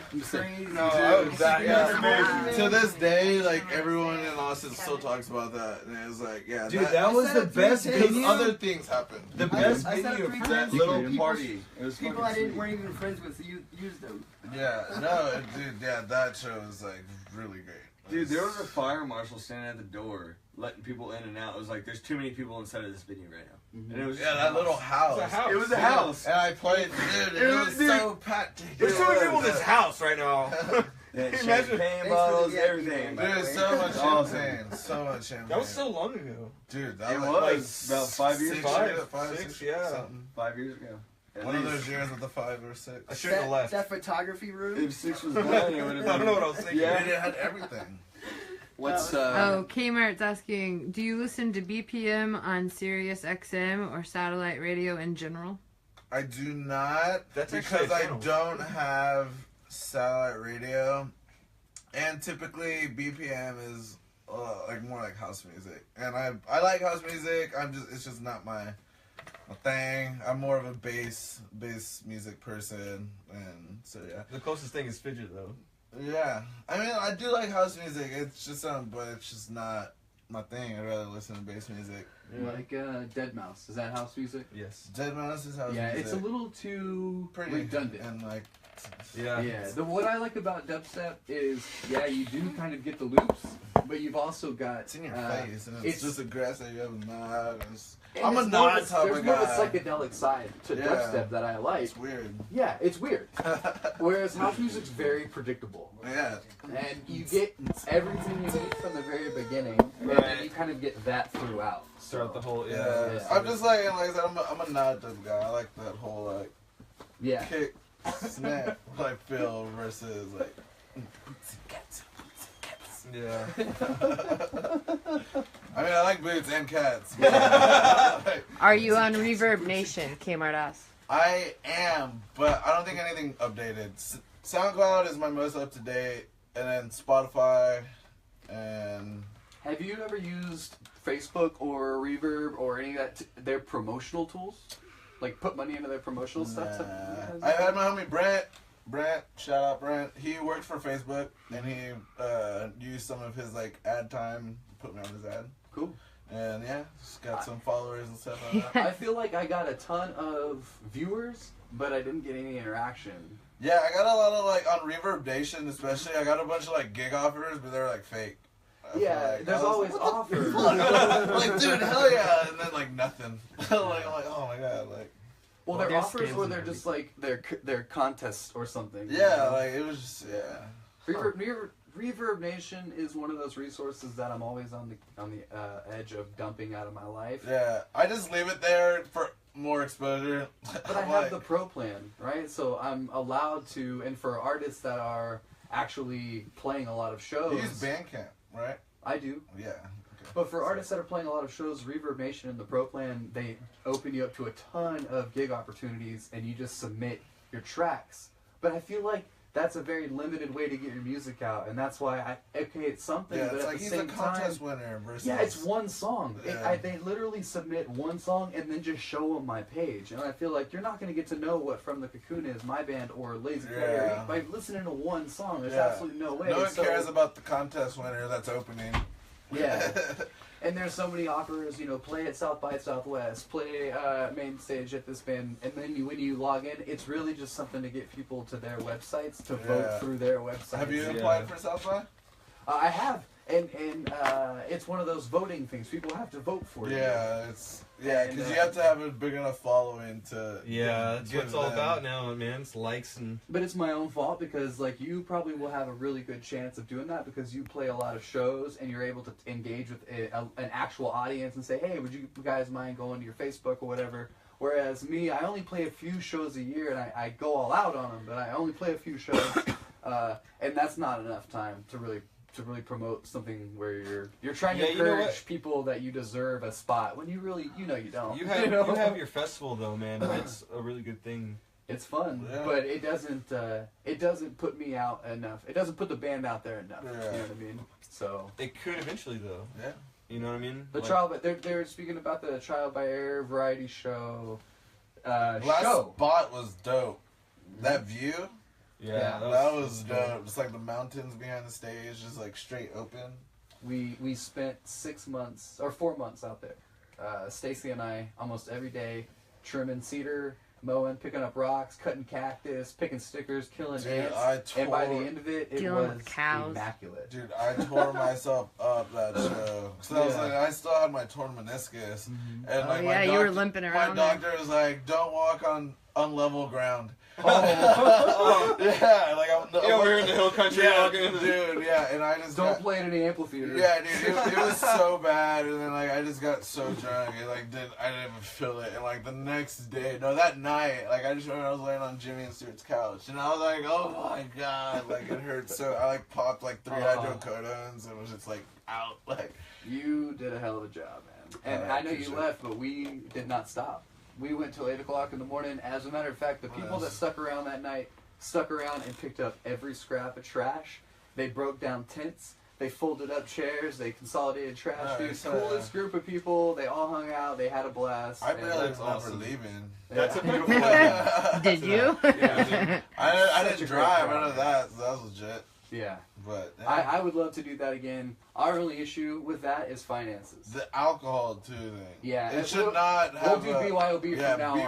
No, I was That, Yeah. yeah. To this day, like everyone in Austin still talks about that, and it was like, yeah, Dude, that was I the said best it because venue. other things happened. The best I said venue it for that 3 little times. party. It was People fucking I didn't sweet. weren't even friends with used them. Yeah, no, dude, yeah, that show was like really great. Dude, there was a fire marshal standing at the door, letting people in and out. It was like, there's too many people inside of this venue right now. And it was Yeah, that little house. It was a house. And I played, dude, it was so packed. There's so many people in this house right now. They had Imagine- champagne Thanks for bottles, the VIP, everything. man. Dude, so much Awesome. champagne. So much champagne. That was so long ago. Dude, that It was was about 5 years. 6, yeah. Something. 5 years ago. At One of least. those years with the 5 or 6. I shouldn't have left. That photography room. If 6 was done, it would have been. I don't know what I was thinking. Yeah. Yeah. It had everything. What's Oh, Kmart's asking, do you listen to BPM on Sirius XM or satellite radio in general? I do not, That's actually because a I channel. don't have satellite radio, and typically BPM is like more like house music, and I like house music. It's just not my thing. I'm more of a bass music person, and so yeah. The closest thing is fidget though. Yeah, I mean, I do like house music. It's just but it's just not my thing. I'd rather listen to bass music. Like Dead Mouse. Is that house music? Yes. Dead Mouse is house Yeah, music. it's a little too pretty redundant. and like. Yeah. Yeah, what I like about dubstep is, yeah, you do kind of get the loops, but you've also got... It's in your face, and it's just aggressive. You have a nod. and I'm a it's more nod of type There's of more of a guy. psychedelic side to dubstep that I like. It's weird. Yeah, it's weird. Whereas house music's very predictable. Yeah. And you get everything you need from the very beginning, and then you kind of get that throughout. Throughout the whole, Yeah. I'm just like I said, I'm a nod type of guy. I like that whole like Yeah. kick, snap, like feel versus like. Yeah. I mean, I like boots and cats. Are you on Reverb Nation, Kmart asked? I am, but I don't think anything updated. SoundCloud is my most up to date, and then Spotify, and Have you ever used Facebook or Reverb or any of that, their promotional tools? Like put money into their promotional stuff? nah. I had my homie Brent, shout out Brent. He worked for Facebook, and he used some of his like ad time, put me on his ad, Cool. and yeah, just got some followers and stuff like that. I feel like I got a ton of viewers, but I didn't get any interaction. Yeah, I got a lot of like on Reverb Nation, especially. I got a bunch of like gig offers, but they're like fake. I feel Yeah, like, there's I was always like, what offers. the fuck? Like, dude, hell yeah, and then like nothing. I'm like, oh my god, like. Well, Well, they're there's offers scams where and they're just like they're contests or something. you Yeah, know? like it was just Reverb Nation is one of those resources that I'm always on the edge of dumping out of my life. yeah. I just leave it there for more exposure. But I have the pro plan, right? So I'm allowed to, and for artists that are actually playing a lot of shows, You use Bandcamp, right? I do. Yeah. Okay. But for artists that are playing a lot of shows, Reverb Nation and the Pro Plan, they open you up to a ton of gig opportunities, and you just submit your tracks. But I feel like that's a very limited way to get your music out, and that's why it's something, Yeah, but it's at like the he's a same contest time, winner versus. yeah, it's one song. Yeah. They literally submit one song and then just show them my page, and I feel like you're not going to get to know what From the Cocoon is, my band, or Lazy Player Yeah. by listening to one song. There's Yeah. absolutely no way. No one So- cares about the contest winner that's opening. Yeah. And there's so many offers, play at South by Southwest, play main stage at this band, and then when you log in, it's really just something to get people to their websites, to vote through their websites. Have you Yeah. applied for South by? I have, and it's one of those voting things. People have to vote for you. Yeah, And, because you have to have a big enough following to. Yeah, that's what give it's all them- about now, man. It's likes and... But it's my own fault because, you probably will have a really good chance of doing that because you play a lot of shows and you're able to engage with an actual audience and say, hey, would you guys mind going to your Facebook or whatever? Whereas me, I only play a few shows a year and I go all out on them, but I only play a few shows, and that's not enough time to really promote something where you're trying to Yeah, you know encourage what? people that you deserve a spot when you really you don't. You have your festival, though, man. That's a really good thing. It's fun, Yeah. but it doesn't put me out enough. It doesn't put the band out there enough. Yeah. You know what I mean? So It could eventually, though. Yeah. You know what I mean? the Like- trial, but they're speaking about the Trial by Air variety show. Last show. spot was dope. That view, Yeah, that was dope. Just like the mountains behind the stage, just like straight open. We spent 4 months out there. Stacy and I almost every day trimming cedar, mowing, picking up rocks, cutting cactus, picking stickers, killing Dude, ants. And by the end of it, it Dealing was with cows. immaculate. Dude, I tore myself up that show. So I was Yeah. like, I still had my torn meniscus, and Oh, like yeah, my you were doctor- limping My around there. doctor was like, "Don't walk on unlevel ground." Oh. Yeah, like I'm. Yeah, we're in the hill country Yeah, walking into the... dude. Yeah, and I just Don't got, play it in the amphitheater. Yeah, dude, it was so bad, and then like I just got so drunk, and I didn't even feel it, and like the next day, no, that night, like I just remember I was laying on Jimmy and Stuart's couch, and I was like, oh my god, like it hurt so. I like popped like 3 hydrocodones and was just like out, like. You did a hell of a job, man. And I know you appreciate left, but we did not stop. We went till 8 o'clock in the morning. As a matter of fact, the people that stuck around that night stuck around and picked up every scrap of trash. They broke down tents. They folded up chairs. They consolidated trash. Dude, Nice. coolest group of people. They all hung out. They had a blast. I and barely that's remember awesome. leaving. That's a Yeah. beautiful thing. Did you? Yeah, I Such a didn't great drive. crowd, I know that. So that was legit. Yeah. but I would love to do that again. Our only issue with that is finances. the alcohol too. Then Yeah, it should not have. We'll do BYOB from now on.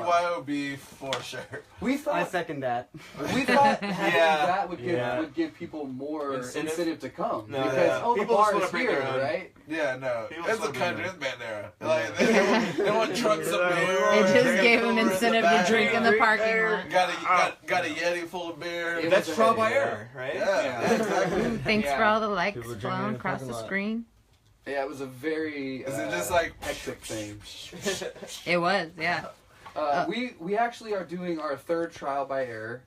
BYOB for sure. We I thought second that. having that would give Yeah. would give people more Incentive? incentive to come No, because yeah. the People bar just wanna is bring here, their own. right? Yeah, no, People it's a still country, do it's Bandera. Like they want trucks of beer. It just Beer gave him cooler in the incentive to back. drink in the parking lot. Got a Yeti full of beer. It That's was trial a- by error, right? Yeah, exactly. Thanks Yeah. for all the likes People drinking in flowing the across parking the lot. screen. Yeah, it was a very Is it just like hectic thing. It was, yeah. We actually are doing our third trial by error.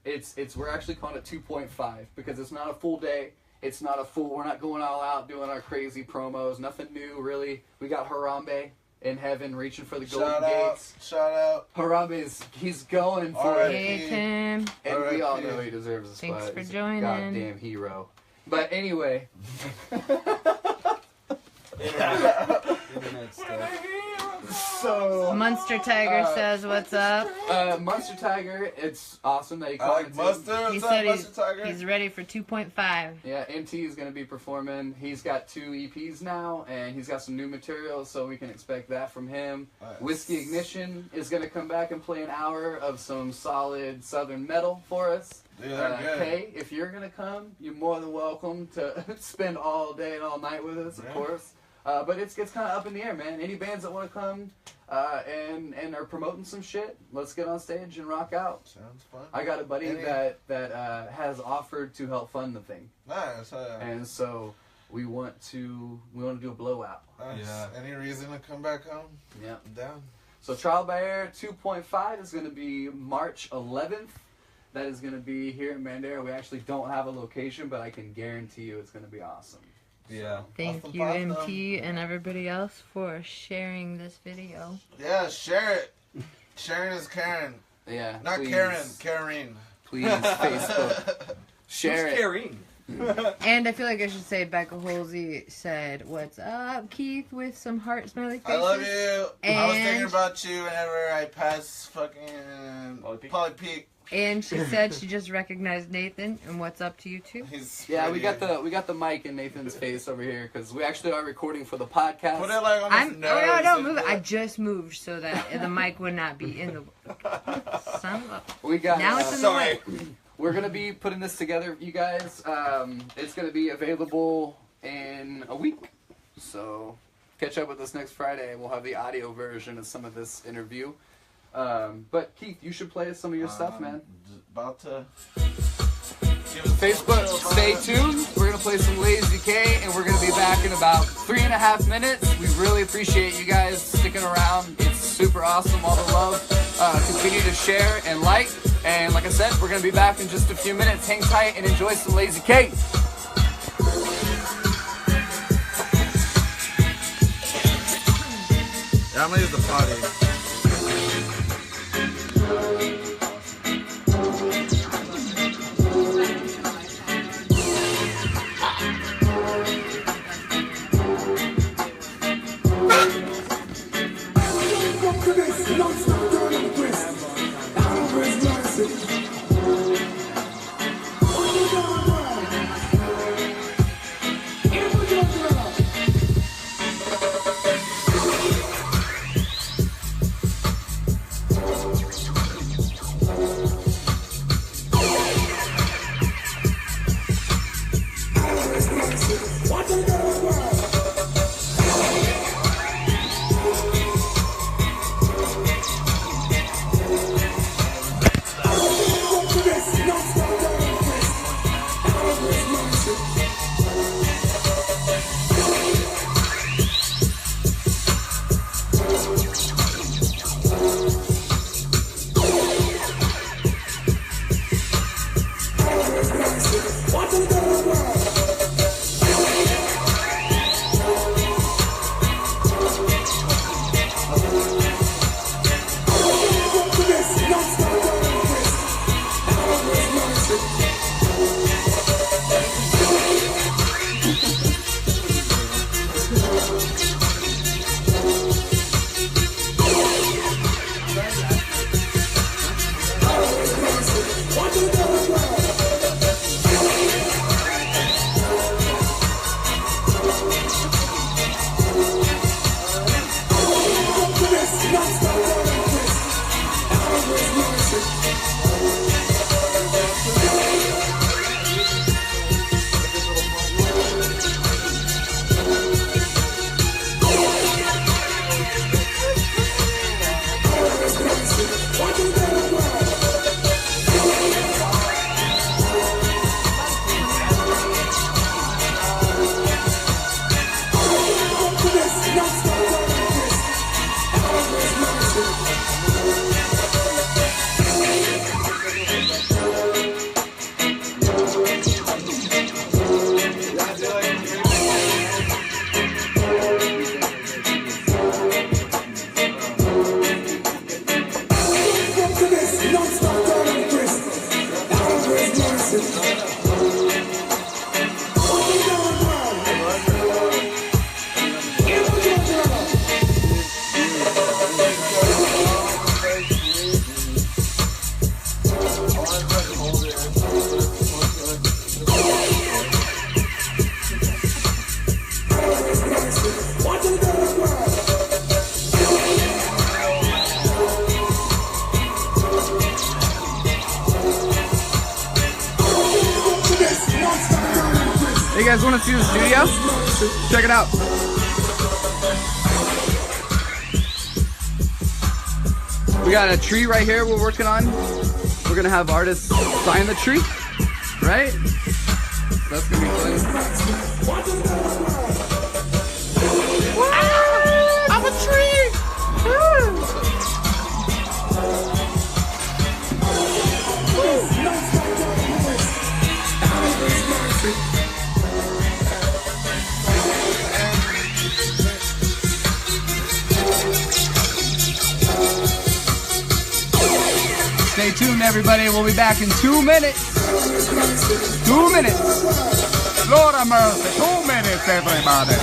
We're actually calling it 2.5 because it's not a full day. It's not a full. We're not going all out doing our crazy promos. Nothing new really. We got Harambe in heaven reaching for the golden gates. Shout out. Harambe's he's going for Alright. it, Hey, Tim. and we all R.I.P. know he deserves a spot. Thanks for He's a joining. goddamn hero. But anyway. Internet stuff. So Munster Tiger says, "What's up?" Monster Tiger, it's awesome that you I like commented. mustard. He What's up, said Mustard Tiger? he's ready for 2.5. Yeah, MT is going to be performing. He's got 2 EPs now, and he's got some new material, so we can expect that from him. Nice. Whiskey Ignition is going to come back and play an hour of some solid Southern metal for us. Dude, they're good. Kay, if you're going to come, you're more than welcome to spend all day and all night with us, of Yeah. course. But it's kind of up in the air, man. Any bands that want to come and are promoting some shit, let's get on stage and rock out. Sounds fun. I got a buddy Any- that has offered to help fund the thing. Nice. And so we want to do a blowout. Nice. Yeah. Any reason to come back home? Yeah. I'm down. So Trial by Air 2.5 is going to be March 11th. That is going to be here in Bandera. We actually don't have a location, but I can guarantee you it's going to be awesome. Yeah. Thank Awesome, you, awesome. MT, and everybody else for sharing this video. Yeah, share it. Sharing is Karen. Yeah. Not please, Karen. Karen. Please, Facebook. Share Who's it. carrying? And I feel like I should say Becca Halsey said, "What's up, Keith?" with some heart smiley faces. I love you. I was thinking And- about you whenever I pass fucking Polly Peak. And she said she just recognized Nathan, and what's up to you too? He's Yeah, we pretty- got the mic in Nathan's face over here because we actually are recording for the podcast. Put it like on his I'm. nose. Oh no, don't and move it. put- I just moved so that the mic would not be in the. Son of a. We got. Now it's in the Sorry. way. We're gonna be putting this together, you guys. It's gonna be available in a week, so catch up with us next Friday. We'll have the audio version of some of this interview. But Keith, you should play us some of your stuff, man. About to. Facebook, stay tuned. We're gonna play some Lazy K, and we're gonna be back in about 3.5 minutes. We really appreciate you guys sticking around. It's super awesome, all the love. Continue to share and like. And like I said, we're gonna be back in just a few minutes. Hang tight and enjoy some Lazy K. Yeah, I'm gonna use the potty. Hey, you guys want to see the studio? Check it out. We got a tree right here we're working on. We're gonna have artists sign the tree, right? That's gonna be fun. I'm a tree! Stay tuned, everybody. We'll be back in 2 minutes. 2 minutes. Lord have mercy. 2 minutes, everybody.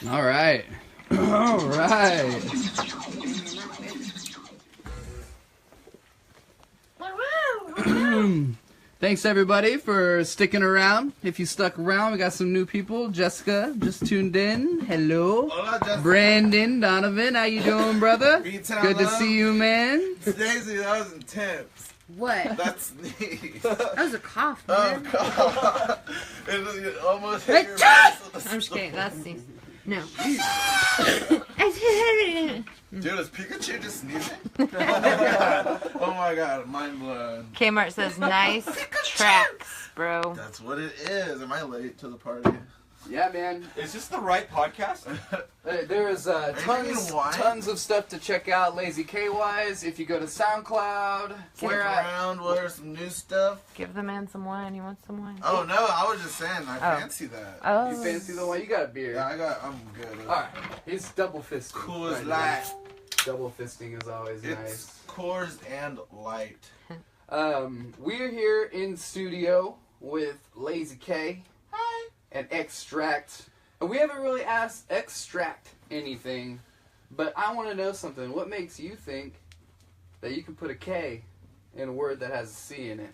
All right. All right. Thanks everybody for sticking around. If you stuck around, we got some new people. Jessica just tuned in. Hello. Hola, Jessica. Brandon Donovan, how you doing, brother? B-Town Good to love. see you, man. Daisy, that was intense. What? That's sneeze. That was a cough, Oh man. god. It almost hit your Hey, face with the I'm just kidding. That's sneeze. No. Dude, is Pikachu just sneezing? Oh my god, mind blown. Kmart says nice tracks, bro. That's what it is. Am I late to the party? Yeah, man. Is this the right podcast? There is drinking wine? tons of stuff to check out. Lazy K-Wise. If you go to SoundCloud, Look where at? around, what are some new stuff? Give the man some wine. You want some wine? Oh no, I was just saying, I fancy that. Oh. You fancy the one? You got a beer. Yeah, I'm good. All right. He's double fisting. Cool as right light. now. Double fisting is always It's nice. Coors and light. We're here in studio with Lazy K. Hi. And Extract. And we haven't really asked Extract anything, but I want to know something. What makes you think that you can put a K in a word that has a C in it?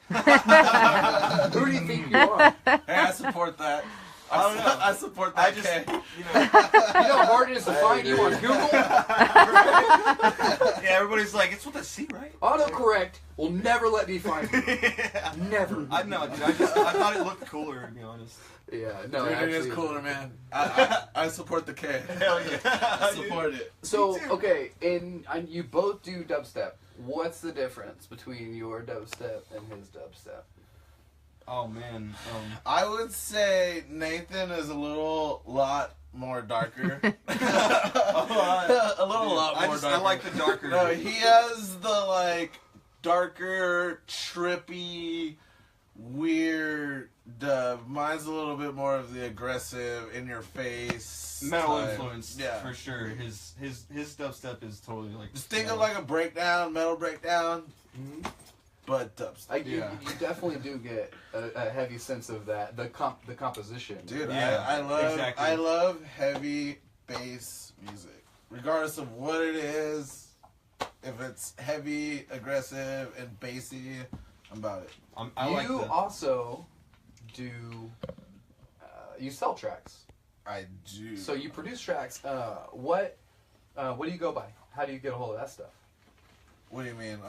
Who do you think you are? Hey, I support that. I don't know. I support that. You know, You know how hard it is to find you on Google? yeah, everybody's like, it's with a C, right? Autocorrect will never let me find you. Never. I know, dude. I thought it looked cooler, to be honest. Yeah, no, Dude, actually. it is cooler, man. I support the K. Hell yeah. I support it. So, okay, and you both do dubstep. What's the difference between your dubstep and his dubstep? Oh man. I would say Nathan is a lot more darker. a lot more darker. I like the darker. No, he has the like darker, trippy, weird dub. Mine's a little bit more of the aggressive, in your face metal type. influence, Yeah, for sure. His dubstep is totally like. Just think of like a breakdown, metal breakdown, but dubstep. You definitely do get a heavy sense of that, the composition. Dude, Yeah, I love heavy bass music, regardless of what it is. If it's heavy, aggressive, and bassy, I'm about it. I like you the, also do, you sell tracks. I do. So you produce tracks. What do you go by? How do you get a hold of that stuff? What do you mean?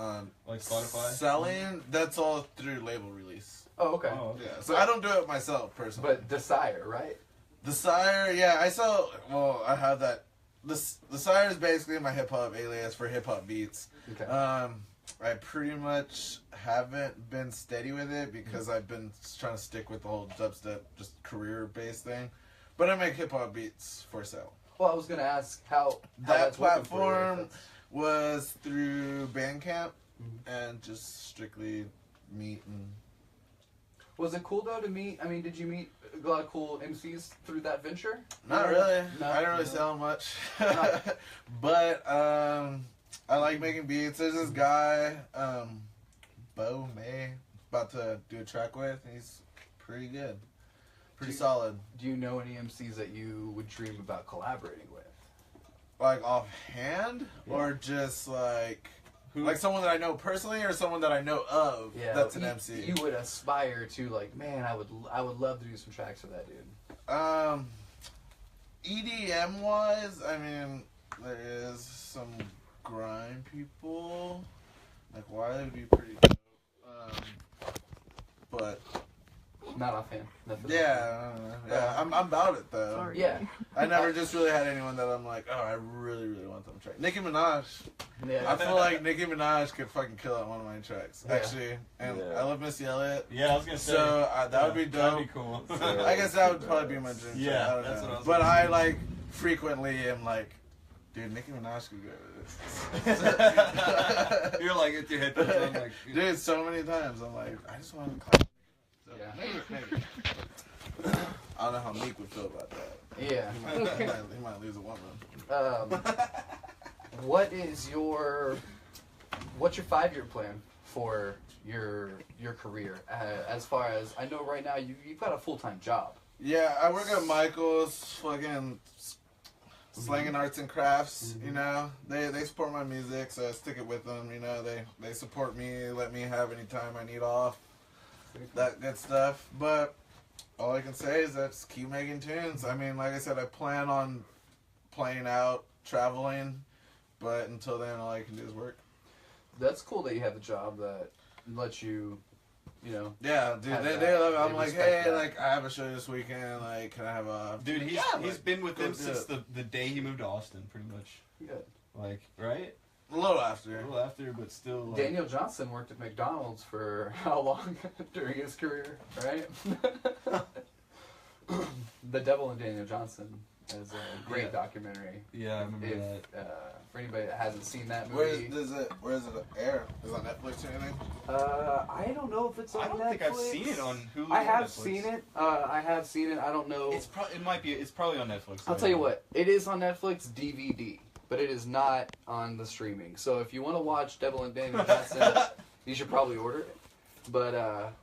like Spotify. Selling? That's all through label release. Oh, okay. Oh, okay. Yeah, so I don't do it myself personally. But Desire, right? The Sire, yeah, I sell. Well, I have that. The Sire is basically my hip hop alias for hip hop beats. Okay. I pretty much haven't been steady with it because I've been trying to stick with the whole dubstep, just career based thing. But I make hip hop beats for sale. Well, I was gonna ask how That that's working for you, if platform that's- was through Bandcamp and just strictly meet and Was it cool though to meet? I mean, did you meet a lot of cool MCs through that venture? Not really. No, I didn't really no. sell much. No. But I like making beats. There's this guy, Bo May, about to do a track with. He's pretty good. Pretty solid. Do you know any MCs that you would dream about collaborating with? Like offhand? Or just like... Like someone that I know personally, or someone that I know of that's an MC. You would aspire to, like, man, I would love to do some tracks for that dude. EDM wise, I mean, there is some grime people. Like Wiley would be pretty dope. But Not offhand. Nothing. yeah, I'm about it though. Sorry. Yeah. I never just really had anyone that I'm like, oh, I really, really want them to try. Nicki Minaj. Yeah. I feel like Nicki Minaj could fucking kill on one of my tracks, Yeah. actually. And Yeah. I love Missy Elliott. Yeah, I was gonna say. So that would be dope. That'd be cool. I guess that would probably be my dream. Yeah, track. I don't that's know. what I was But gonna I say. like frequently am like, dude, Nicki Minaj could go with this. You're like at your headphones on, like. Dude, so many times I'm like, I just want to clap. So, Yeah. maybe. I don't know how Meek would feel about that. Yeah. He might lose a woman. What's your 5-year plan for your career? As far as I know, right now you've got a full-time job. Yeah, I work at Michael's, fucking slanging arts and crafts. You know, they support my music, so I stick it with them. You know, they support me, let me have any time I need off, that good stuff. But all I can say is that just keep making tunes. I mean, like I said, I plan on playing out, traveling, but until then, all I can do is work. That's cool that you have a job that lets you, you know. Yeah, dude, Have they that. love it. I'm They like, respect hey, that. like, I have a show this weekend, like, can I have a... Dude, he's like, been with go them do since it. the day he moved to Austin, pretty much. Good. Like, right? A little A after. little after, but still. Like, Daniel Johnson worked at McDonald's for how long during his career, right? The Devil and Daniel Johnson is a great Yeah. documentary. Yeah, I remember If for anybody that hasn't seen that Where movie, does it air? Is it on Netflix or anything? I don't know if it's on I don't Netflix. think I've seen it on Hulu. I or have Netflix. seen it. I have seen it. I don't know. It's it's probably on Netflix. I'll tell you what. It is on Netflix DVD, but it is not on the streaming. So if you want to watch Devil and Daniel Johnson, you should probably order it. But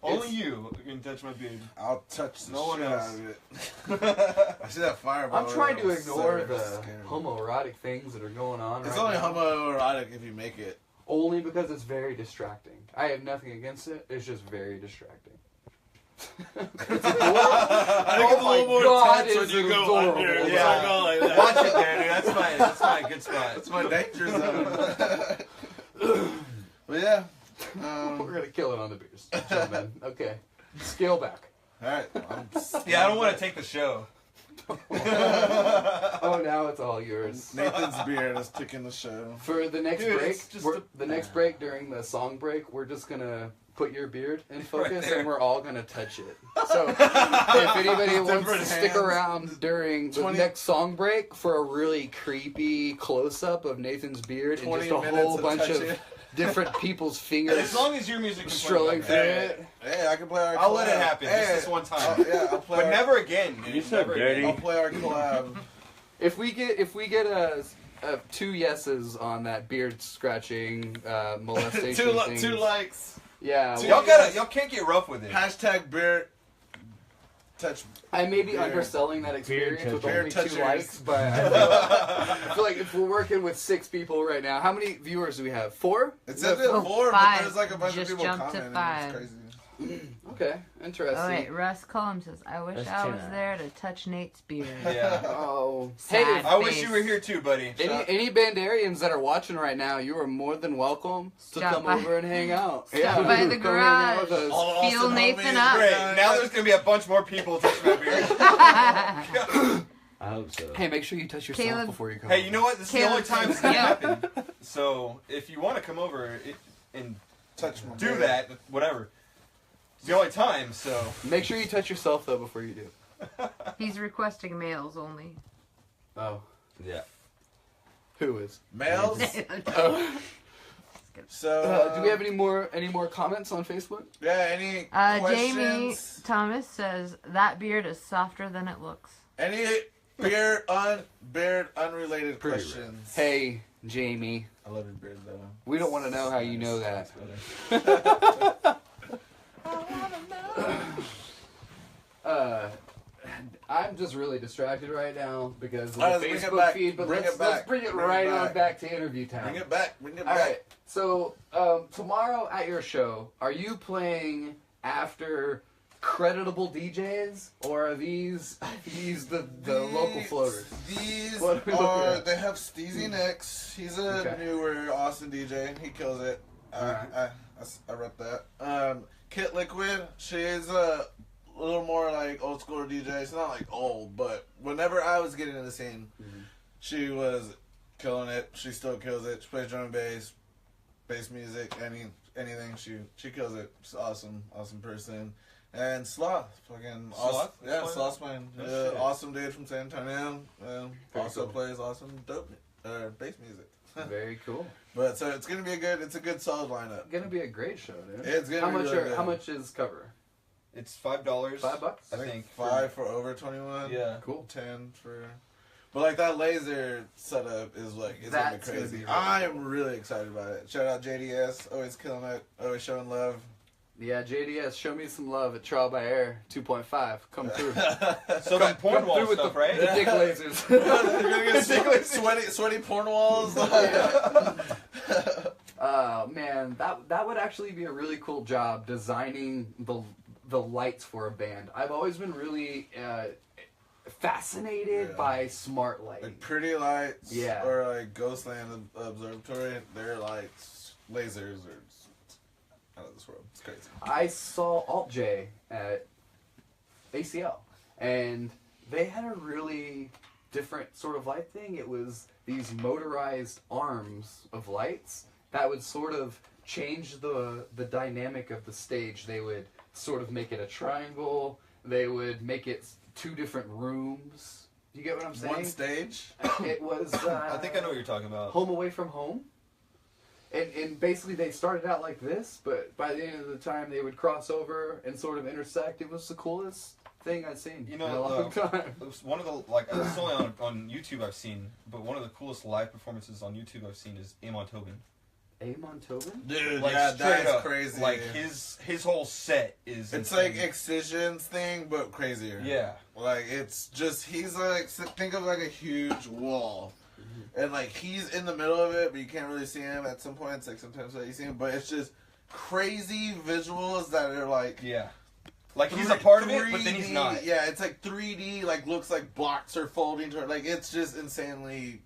Only it's- you can touch my beard. I'll touch the No one shit else. out of it. I see that fireball. I'm trying to over there. ignore So the scary. homoerotic things that are going on. It's right only now. homoerotic if you make it. Only because it's very distracting. I have nothing against it. It's just very distracting. I think it's a little more God, intense when it's you go adorable. under. It's Yeah. like all like that. Watch it there, dude. That's my good spot. That's my danger zone. But yeah. We're gonna kill it on the beers, gentlemen. Okay, scale back. Alright. Yeah, I don't want to take the show. Oh, now it's all yours. Nathan's beard is taking the show. For the next Dude, break, it's just the next break during the song break, we're just gonna put your beard in focus, there. and we're all gonna touch it. So, if anybody wants to Different stick hands. around during the 20 next song break for a really creepy close-up of Nathan's beard and 20 just a minutes whole of bunch of touching. different people's fingers As long as your music is strolling through it. Hey, I can play our collab. I'll let it happen. Hey, Just this one time. yeah, I'll play But our, never again, dude. You so Never dirty. again. I'll play our collab. If we get a 2 yeses on that beard scratching molestation thing, two likes. yeah, two- well, Y'all can't get rough with it. Hashtag beard touch. I may be Beard. underselling that experience with Beard only 2 touchers. likes, but I feel like if we're working with 6 people right now, how many viewers do we have? 4? It says it 4, but 5. there's like a bunch Just of people jumped to commenting. 5. It's crazy. Okay, interesting. Oh wait, Russ Cullum says, I wish That's I 10 was now. there to touch Nate's beard. Yeah. Oh, Sad. hey, I wish face. you were here too, buddy. any Bandarians that are watching right now, you are more than welcome to Stop come by- over and hang out. Stop by the come hang out with garage. us. All Feel Austin Nathan homies, up. Great. guys. Now there's gonna be a bunch more people touching my beard. I hope so. Hey, make sure you touch yourself Caleb- before you come. Hey, you know what? This is the only Caleb time says it's gonna no. happen. So if you want to come over and Touch my do beard. that, whatever. It's the only time. So Make sure you touch yourself though before you do. He's requesting males only. Oh, yeah. who is? Males? Oh, good. So, do we have any more comments on Facebook? Yeah, any Jamie questions? Thomas says that beard is softer than it looks. Any beard unrelated questions? Hey, Jamie. I love your beard though. We don't want to know how you know that. I'm just really distracted right now because of the Alright, let's bring it Facebook back. feed, but Bring let's it back. bring it Bring it right back. on back to interview time. Bring it back. Bring it All back. right. So tomorrow at your show, are you playing after creditable DJs, or are these the local floaters? These What are we looking are, at? they have Steezy Nicks. He's a Okay. newer Austin DJ. He kills it. I rep that. Kit Liquid, she's a little more like old school DJ. She's not like old, but whenever I was getting in the scene, she was killing it. She still kills it. She plays drum and bass music, anything. She kills it. She's awesome person. And Sloth, fucking Sloth? awesome. Yeah, Sloth? Sloth's playing. Oh, shit. Awesome dude from San Antonio. Also cool. plays awesome dope bass music. Very cool. But so it's gonna be it's a good solid lineup. Gonna be a great show, dude. It's gonna be really good. How much is cover? It's $5. $5? I think. $5 for over 21. Yeah. Cool. 10 for. But like that laser setup is like it's That's gonna gonna be be crazy. really I'm really excited about it. Shout out JDS, always killing it, always showing love. Yeah, JDS, show me some love at Trial by Air 2.5. Come through. So that porn Come wall through with stuff, the right? the dick lasers. You're gonna get sweaty porn walls. Man, that would actually be a really cool job designing the lights for a band. I've always been really fascinated by smart lighting. Like Pretty Lights, Yeah. or like Ghostland Observatory. Their lights, lasers are out of this world. It's crazy. I saw Alt J at ACL, and they had a really different sort of light thing. It was these motorized arms of lights that would sort of change the dynamic of the stage. They would sort of make it a triangle. They would make it two different rooms. Do you get what I'm saying? One stage. It was. I think I know what you're talking about. Home Away from Home. And basically they started out like this, but by the end of the time they would cross over and sort of intersect. It was the coolest thing I'd seen You in a know, long time. it was one of the, like, it's only on YouTube I've seen, but one of the coolest live performances on YouTube I've seen is Amon Tobin. Amon Tobin? Dude, Like, yeah, straight that's up, crazy. Like, his whole set is It's insane. like Excision's thing, but crazier. Yeah. Like, it's just, he's like, think of like a huge wall. And like, he's in the middle of it, but you can't really see him at some points. Like, sometimes you see him, but it's just crazy visuals that are like. Yeah. Like, he's a part of it, but then 3D, he's not. Yeah, it's like 3D, like, looks like blocks are folding toward, like, it's just insanely.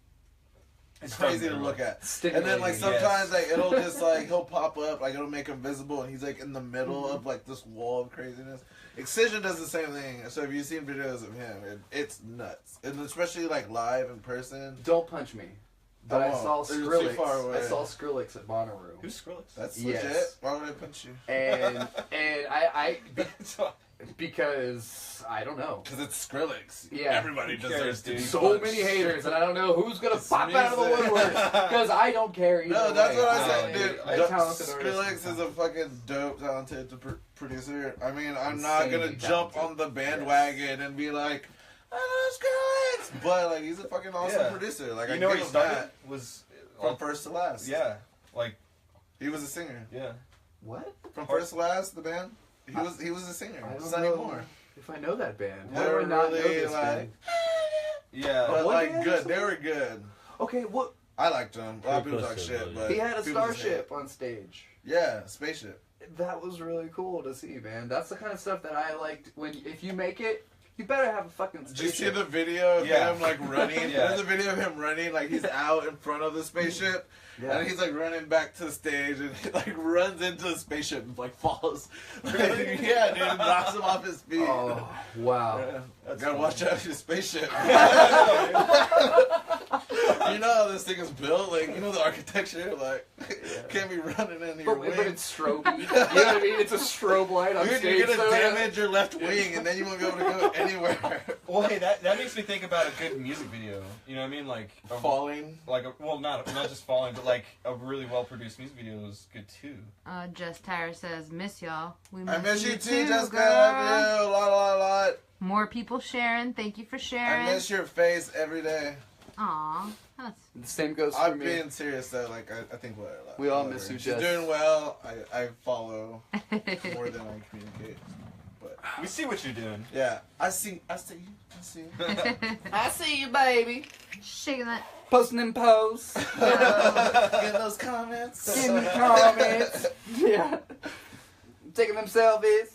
It's crazy to look at. And then, like, sometimes, like, it'll just, like, he'll pop up, like, it'll make him visible, and he's, like, in the middle of, like, this wall of craziness. Excision does the same thing, so if you've seen videos of him, it's nuts. And especially, like, live in person. Don't punch me. But I saw You're too Skrillex. far away. I saw Skrillex at Bonnaroo. Who's Skrillex? That's Yes. legit. Why would I punch you? And I because I don't know. Because it's Skrillex. Yeah. Everybody deserves to be So punched. many haters, and I don't know who's gonna It's pop out of the music. woodwork because I don't care either No, that's way. what I No, said, dude, dude. a talented Skrillex artist. is a fucking dope, talented producer. I mean, I'm not gonna Insanely jump talented. on the bandwagon and be like, I love Skrillex, but like, he's a fucking awesome Yeah. producer. Like, You I know where give he him started? that Was from first to last. Yeah. Like, he was a singer. yeah. What? From first to last, the band. He was a singer. I don't Sonny know Moore. if I know that band. How They do were I not know really this like, band? Yeah. but what like band good. is They it? were good. Okay, what? I liked them. A lot of people Pretty talk close to shit, it, but He had a people just hate starship on stage. it. Yeah, spaceship. That was really cool to see, man. That's the kind of stuff that I liked. If you make it, you better have a fucking Did you see spaceship. the video of Yeah. him like running? Yeah. There's a video of him running, like he's out in front of the spaceship, Yeah. and he's like running back to the stage, and he like runs into the spaceship and like falls. Yeah, dude, it knocks him off his feet. Oh, wow. Yeah. Gotta watch out for your spaceship. You know how this thing is built. Like, you know the architecture. Like, can't be running into your wing. But it's strobe. You know what I mean? It's a strobe light on Dude, stage. you're gonna so- damage your left wing, and then you won't be able to go anywhere. Well, hey, that makes me think about a good music video. You know what I mean? Like Falling. Like not just falling, but like a really well produced music video is good too. Just Tyra says, miss y'all. We I miss you too, Jessica. girl. I love you. Lot. More people sharing. Thank you for I sharing. miss your face every day. Aw. That's... The same goes for I'm me. being serious though. Like I think what We all miss you, She's Jess. doing well. I follow more than I communicate. But We see what you're doing. yeah, I see you. I see you. I see you, baby. Shaking that. Posting them posts. Get those comments. Give me comments. Yeah. Taking them selfies.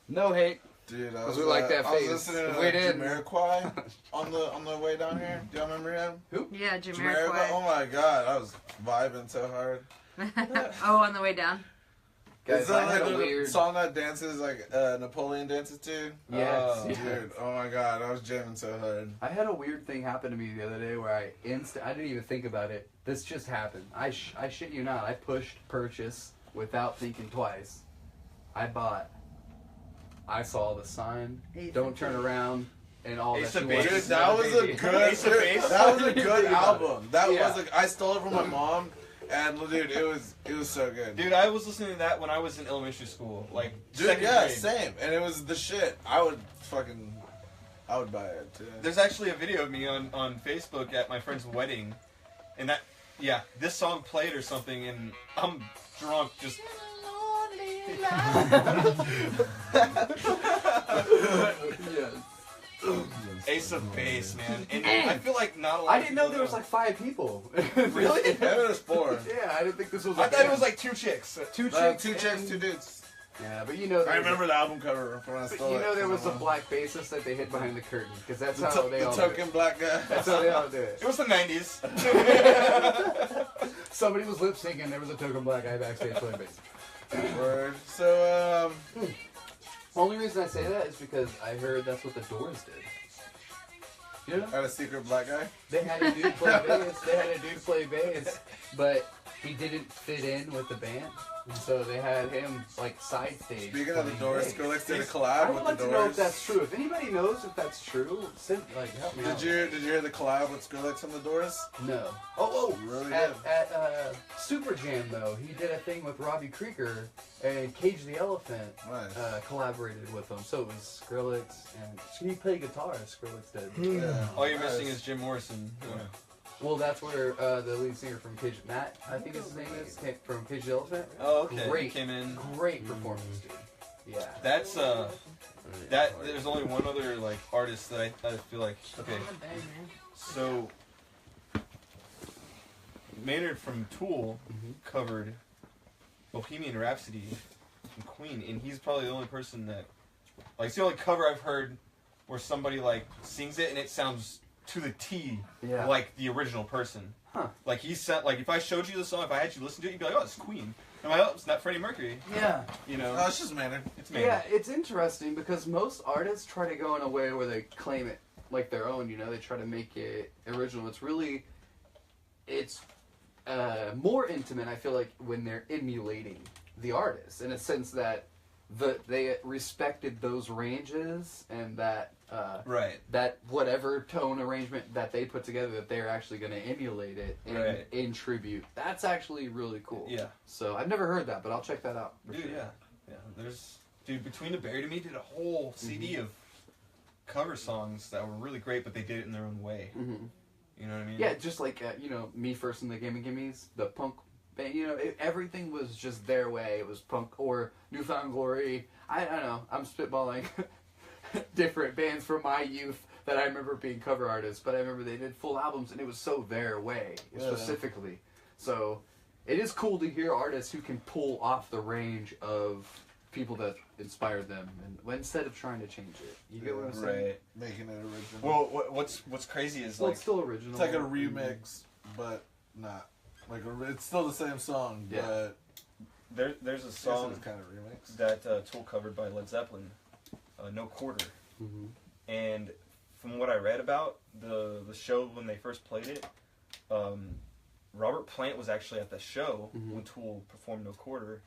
No hate. Dude, I 'Cause was, we like that I was face. listening to Wait in. Jamiroquai on the way down here. Do y'all remember him? Yeah, Jamiroquai. Jamiroquai. Oh my god, I was vibing so hard. Oh, on the way down. Guys, Is that I had like a the weird... song that dances like Napoleon dances to? Yes, yes. Dude, oh my god, I was jamming so hard. I had a weird thing happen to me the other day where I didn't even think about it. This just happened. I shit you not. I pushed purchase without thinking twice. I saw the sign. Don't turn around and all Ace that. of you want. Base. Dude, that was a good. Ace of Base. That was a good album. That Yeah. was I stole it from my mom, and dude, it was so good. Dude, I was listening to that when I was in elementary school, like Dude, second yeah, grade. same, and it was the shit. I would buy it too. There's actually a video of me on Facebook at my friend's wedding, and this song played or something, and I'm drunk, just. Ace of Base, man, and I feel like not a lot. I of didn't know people there was like 5 people. Really? Maybe there's 4. Yeah, I didn't think this was. I thought it was like 2 chicks. 2 Two chicks. chicks, and- 2 dudes. Yeah, but you know. I remember the album cover from when I But stole you it. know there from was my a mom. black bassist that they hid behind the curtain because that's The, how they the all do token it. black guy. That's how they all do it. It was the 90s. Somebody was lip syncing. There was a token black guy backstage playing bass. Word. So Only reason I say that is because I heard that's what the Doors did. You know? had a secret black guy. They had a dude play bass. They had a dude play bass, but he didn't fit in with the band. And so they had him like side stage. Speaking of the playing Doors, bass. Skrillex did a I collab would with like the to Doors. know if that's true. If anybody knows if that's true, send, help me out. Did you hear the collab with Skrillex and the Doors? No. Oh, Really at good. Super Jam though, he did a thing with Robbie Krieger and Cage the Elephant Nice. collaborated with him. So it was Skrillex and he played guitar. Skrillex did. Yeah. All you're missing Nice. is Jim Morrison. Well, that's where the lead singer from Cage, Matt, I think his name is, from Cage the Elephant. Oh, okay. Great. Came in. Great performance, dude. Yeah. That's there's only one other like artist that I feel like okay. So Maynard from Tool covered Bohemian Rhapsody from Queen, and he's probably the only person that like it's the only cover I've heard where somebody like sings it and it sounds to the T Yeah. like the original person. Huh. Like he said, like if I showed you the song, if I had you listen to it, you'd be like, oh, it's Queen. I'm like, oh, it's not Freddie Mercury. Yeah. You know, No, it's just Maynard. it's Maynard. Yeah, it's interesting because most artists try to go in a way where they claim it like their own, you know, they try to make it original. It's more intimate, I feel like, when they're emulating the artist in a sense that they respected those ranges and that Right. that whatever tone arrangement that they put together, that they're actually going to emulate it in tribute. That's actually really cool. Yeah. So I've never heard that, but I'll check that out. for Dude, sure. yeah. Dude, Between the Buried and Me did a whole CD of cover songs that were really great, but they did it in their own way. Mm-hmm. You know what I mean? Yeah, just like, Me First and the Gimme Gimmes, the punk band, everything was just their way. It was punk or Newfound Glory. I don't know. I'm spitballing different bands from my youth that I remember being cover artists, but I remember they did full albums and it was so their way, specifically. So it is cool to hear artists who can pull off the range of people that inspired them, and instead of trying to change it. You get what I'm saying? Right. Making it original. Well, what's crazy is Well, like it's still original. It's like a remix, but not. Like it's still the same song, Yeah. but there's a it's song kind of remix. that Tool covered by Led Zeppelin, No Quarter, Mhm. and from what I read about the show when they first played it, Robert Plant was actually at the show when Tool performed No Quarter,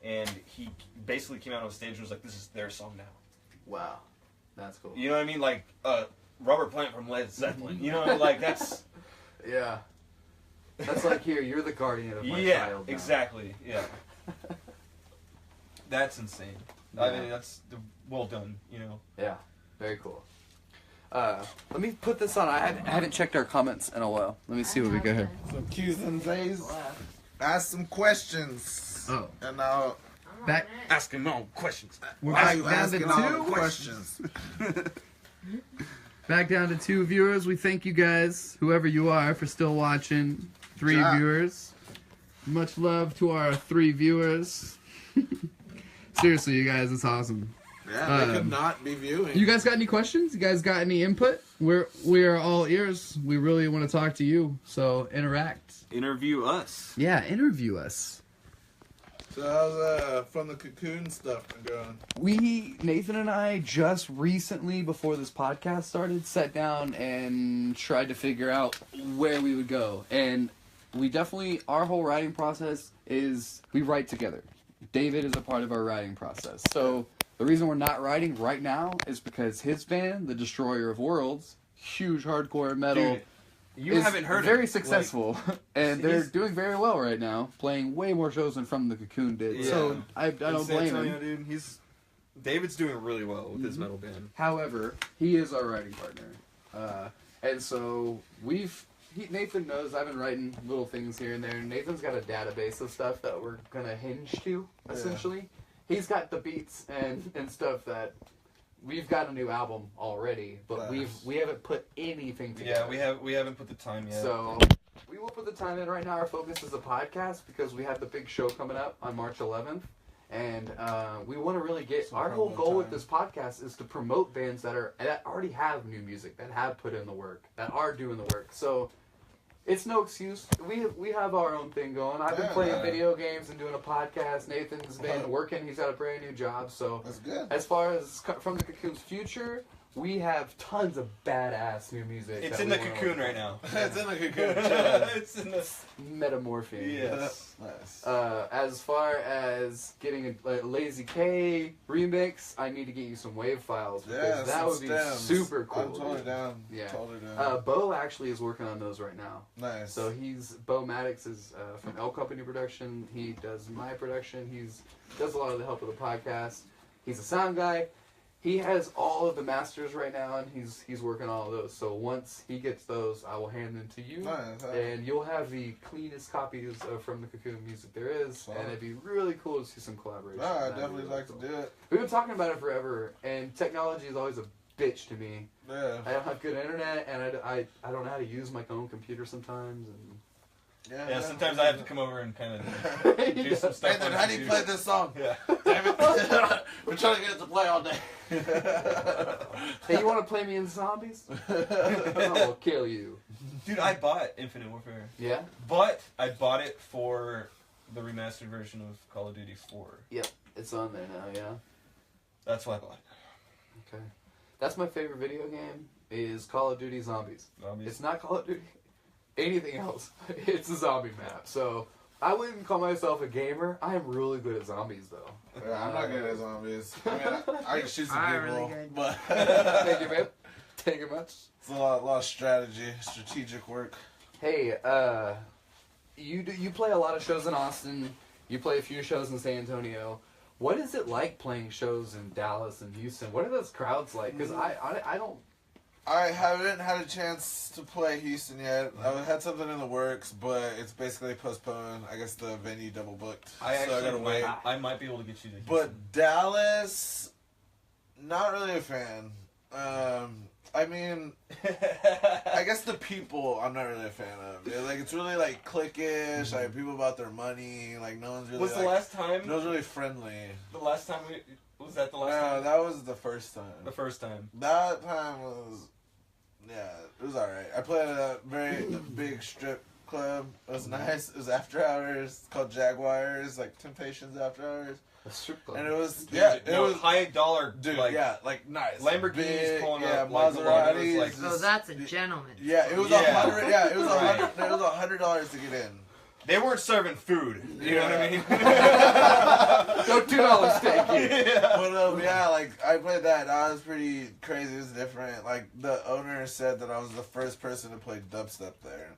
and he basically came out on stage and was like, "This is their song now." Wow, that's cool. You know what I mean? Like Robert Plant from Led Zeppelin. You know, like that's Yeah. That's like here, you're the guardian of my child now. Exactly. Yeah. That's insane. I mean, that's well done. You know. Yeah, very cool. Let me put this on. I haven't checked our comments in a while. Let me see what we got here. Some Q's and Z's. Ask some questions. Oh. And I'll Back. Asking no questions. We're why back you down to asking all two the questions. Back down to 2 viewers. We thank you guys, whoever you are, for still watching. 3 viewers. Much love to our 3 viewers. Seriously, you guys, it's awesome. Yeah, they could not be viewing. You guys got any questions? You guys got any input? We are all ears. We really want to talk to you, so interact. Interview us. Yeah, interview us. So how's from the Cocoon stuff been going? Nathan and I just recently, before this podcast started, sat down and tried to figure out where we would go. And we definitely, our whole writing process is, we write together. David is a part of our writing process. So the reason we're not writing right now is because his band, The Destroyer of Worlds, huge hardcore metal, Dude, you haven't heard very him. successful, and they're doing very well right now, playing way more shows than From the Cocoon did. Yeah. So I don't blame him. Dude, David's doing really well with his metal band. However, he is our writing partner, and so Nathan knows I've been writing little things here and there. Nathan's got a database of stuff that we're gonna hinge to, essentially. He's got the beats and stuff that we've got a new album already, but we haven't put anything together. Yeah, we haven't put the time yet. So we will put the time in. Right now our focus is the podcast because we have the big show coming up on March 11th. And we want to really get our whole goal with this podcast is to promote bands that already have new music, that have put in the work, that are doing the work. So it's no excuse. We have our own thing going. I've been playing video games and doing a podcast. Nathan's been working. He's got a brand new job. So that's good. As far as From the Cocoon's future, we have tons of badass new music. It's in the cocoon right now. It's in the cocoon. It's in the metamorphing. Yes. Nice. As far as getting a Lazy K remix, I need to get you some wave files because that would be super cool. I'm totally down. Yeah. Totally down. Bo actually is working on those right now. Nice. So Bo Maddox is from L Company Production. He does my production. Does a lot of the help with the podcast. He's a sound guy. He has all of the masters right now, and he's working all of those. So once he gets those, I will hand them to you, and you'll have the cleanest copies of From the Cocoon music there is, and it'd be really cool to see some collaboration. I'd definitely like to do it. We've been talking about it forever, and technology is always a bitch to me. Yeah. I don't have good internet, and I don't know how to use my own computer sometimes, and... Yeah, sometimes I have to come over and kind of do some stuff. Hey, then how do you play this song? Yeah. Damn it. We're trying to get it to play all day. Hey, you want to play me in Zombies? I will kill you. Dude, I bought Infinite Warfare. Yeah? But I bought it for the remastered version of Call of Duty 4. Yep, it's on there now, yeah. That's why I bought it. Okay. That's my favorite video game, is Call of Duty Zombies. It's not Call of Duty anything else. It's a zombie map. So I wouldn't call myself a gamer. I am really good at zombies, though. Yeah, I'm not good at zombies. I mean, I can shoot some people, really good. but Thank you, man. Thank you much. It's a lot of strategic work. Hey, you play a lot of shows in Austin. You play a few shows in San Antonio. What is it like playing shows in Dallas and Houston? What are those crowds like? Because I don't. I haven't had a chance to play Houston yet. I had something in the works, but it's basically postponed. I guess the venue double booked. I gotta wait. I might be able to get you to Houston. But Dallas, not really a fan. I mean, I guess the people I'm not really a fan of. Like it's really like cliquish, like people about their money. Like no one's really. Was the last time? No one's really friendly. The last time was that the last No, time? that was the first time. The first time. That time was, yeah, it was alright. I played at a very big strip club. It was nice. It was after hours. It's called Jaguars, like Temptations After Hours. A strip club. And it was Dude, it was high dollar, dude, like, like nice Lamborghinis big, pulling yeah, up, like, Maseratis. like, Oh, that's a gentleman. Yeah, it was Yeah. $100. Yeah, it was Right. $100. It was $100 to get in. they weren't serving food. You know what I mean? No $2 thank you. But yeah, like I played that. That was pretty crazy. It was different. Like the owner said that I was the first person to play dubstep there.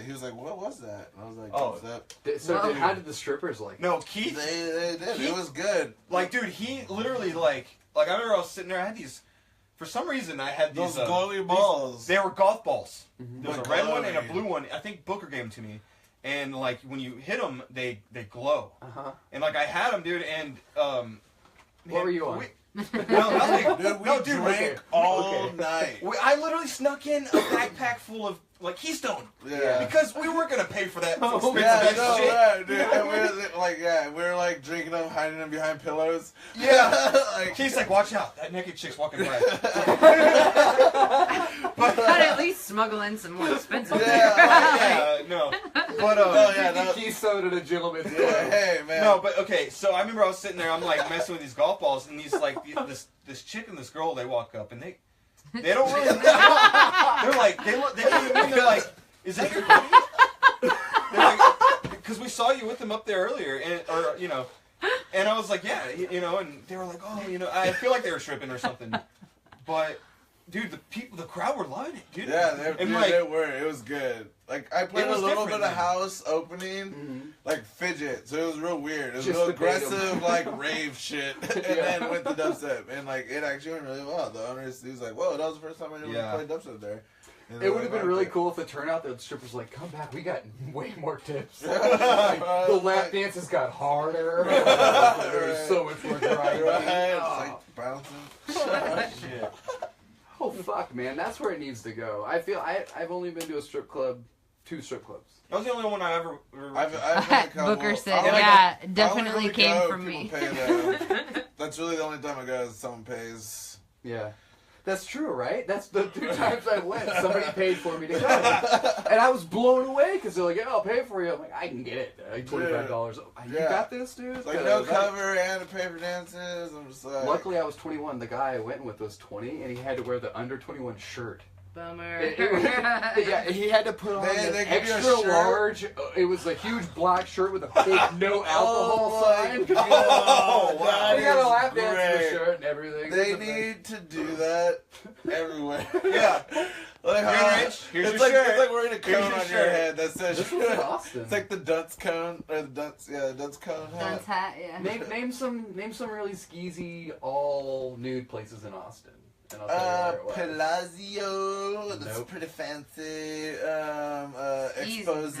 He was like, what was that? And I was like, Oh. dubstep. So Well- how did the strippers like? No, Keith. They did. He- It was good. Like, dude, he literally like I remember I was sitting there. I had these. For some reason, I had these Those glowy balls. They were golf balls. Mhm. There was a Like red one and a glowing. blue one. I think Booker gave them to me. And like when you hit them, they glow. And like I had them, dude. And What were you on? No, nothing. Dude, we No, dude, drank okay. all Okay. night. I literally snuck in a backpack full of like Keystone Yeah. because we weren't gonna pay for that Oh, expensive Yeah, ass no, shit. yeah, dude. And we were like drinking them, hiding them behind pillows. Yeah. like, Keith's like, watch out, that naked chick's walking by. But at least smuggle in some more expensive Yeah, beer. No. But no, yeah, no, Keystone at a gentleman's yeah, hey, man. No, but okay. So I remember I was sitting there. I'm like messing with these golf balls, and these like this chick and this girl. They walk up, and they don't really. They're like they look. They look at me. And they're like, "Is that your buddy?" They're like, because we saw you with them up there earlier, or you know. And I was like, "Yeah, you know." And they were like, "Oh, you know." I feel like they were stripping or something. But dude, the crowd were loving it, dude. Yeah, and they were. It was good. Like I played It a was little different bit of then. house opening, like fidget. So it was real weird. It was Just real to bait 'em. aggressive, like rave shit, and then went to dubstep, and like it actually went really well. The owner, he was like, "Whoa, that was the first time I ever Yeah. played dubstep there." And It would have like, been really liked cool if it turned out that the strippers were like, come back, we got way more tips. it. Like, the lap Like, dances got harder. There was so much more variety. right? It's Oh. like bouncing. Shit. Oh fuck, man, that's where it needs to go. I've only been to a strip club, 2 strip clubs. That was the only one I ever. I've been a couple. Booker said, I only yeah, go- definitely I only came go if from people me. pay them. That's really the only time I go is someone pays. Yeah. That's true, right? That's the 2 times I went. Somebody paid for me to go. And I was blown away because they're like, yeah, I'll pay for you. I'm like, I can get it. Like $25. You Yeah. got this, dude? It's like no cover and to pay for dances. I'm just like. Luckily, I was 21. The guy I went with was 20, and he had to wear the under 21 shirt. Bummer. Yeah, he had to put on They an give you a extra shirt? large. It was a huge black shirt with a big no alcohol Oh my sign. God, wow. We got a that lap is dance with the great. shirt and everything. They It's a thing. need to do that everywhere. Yeah. Like, You're rich. Here's it's your like shirt. it's like wearing a Here's cone your on your shirt. head that says. This was in Austin. It's like the dunce cone or the dunce cone hat. Dunce hat, yeah. Name some really skeezy all nude places in Austin. And I'll tell you where it was. Palazzo. That's Nope. pretty fancy. Skeezy. Expose.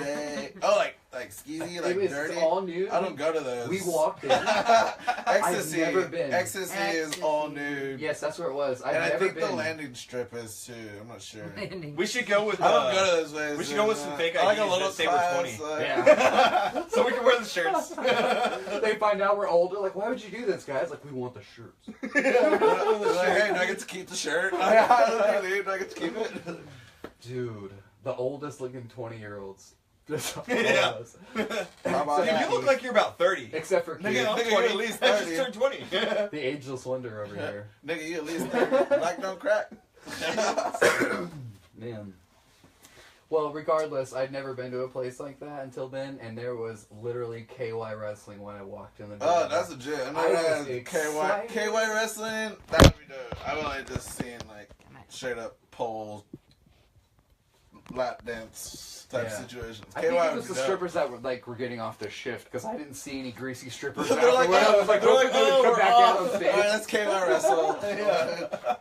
Oh, like skeezy, like It's dirty. all nude. I don't go to those. We walked in. Ecstasy. I've never been. Ecstasy is Ecstasy. all nude. Yes, that's where it was. I've And I never think been. the landing strip is too. I'm not sure. We should go with. I don't go to those places. we should go with some fake I like a IDs little that say we're class, 20. Yeah. So we can wear the shirts. They find out we're older. Like, why would you do this, guys? Like, we want the shirts. Like, hey, do I get to keep the shirt? Do I get to keep it? Dude, the oldest looking 20-year-olds. Just Yeah. all of us. How about Dude, that? you look like you're about 30. Except for Nigga, Keith, I'm nigga, 20. you at least I just 30. turned 20. the ageless wonder over here. Nigga, you at least 30. Black don't crack. Man. Well, regardless, I'd never been to a place like that until then, and there was literally KY wrestling when I walked in the door. Oh, that's legit. I I never was had excited. KY wrestling. That would be dope. I've only just seen like straight up pole lap dance type Yeah. situations. I KY think it would was be the dope. strippers that were getting off their shift because I didn't see any greasy strippers. They're like, afterward. I was like, they're like, hoping they would oh, come we're back out off. on stage. Alright, that's KY wrestle.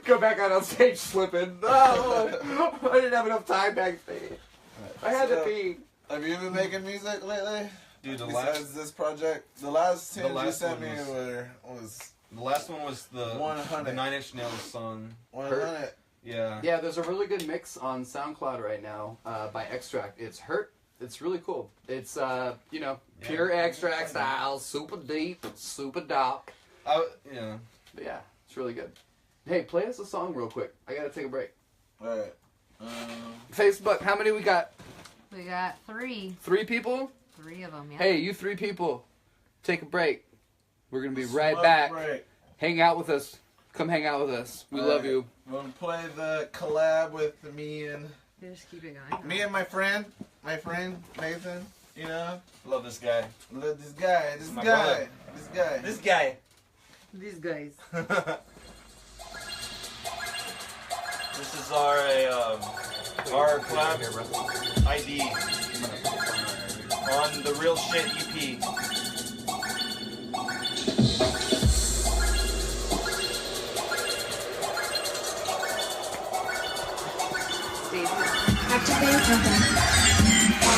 Go back out on stage slipping. Oh, I didn't have enough time backstage. I had to pee. Have you been making music lately? Dude, the Besides last, this project, the last tunes you last sent one me was- was the last one was the 100. 9 Inch Nails song. 100. Yeah. Yeah, there's a really good mix on SoundCloud right now by Extract. It's Hurt. It's really cool. It's, pure Extract style, super deep, super dark. Yeah. But yeah, it's really good. Hey, play us a song real quick. I gotta take a break. Alright. Facebook, how many we got? We got 3. 3 people? 3 of them, yeah. Hey, you 3 people, take a break. We're gonna be right Smoke back. break. Hang out with us. Come hang out with us. We love you. We're gonna play the collab with me and Just keep it going. my friend Nathan. You know, Love this guy. love this guy, My brother. this guy. This guy. These guys. This is our collab ID on the Real Shit EP. Activate weapon.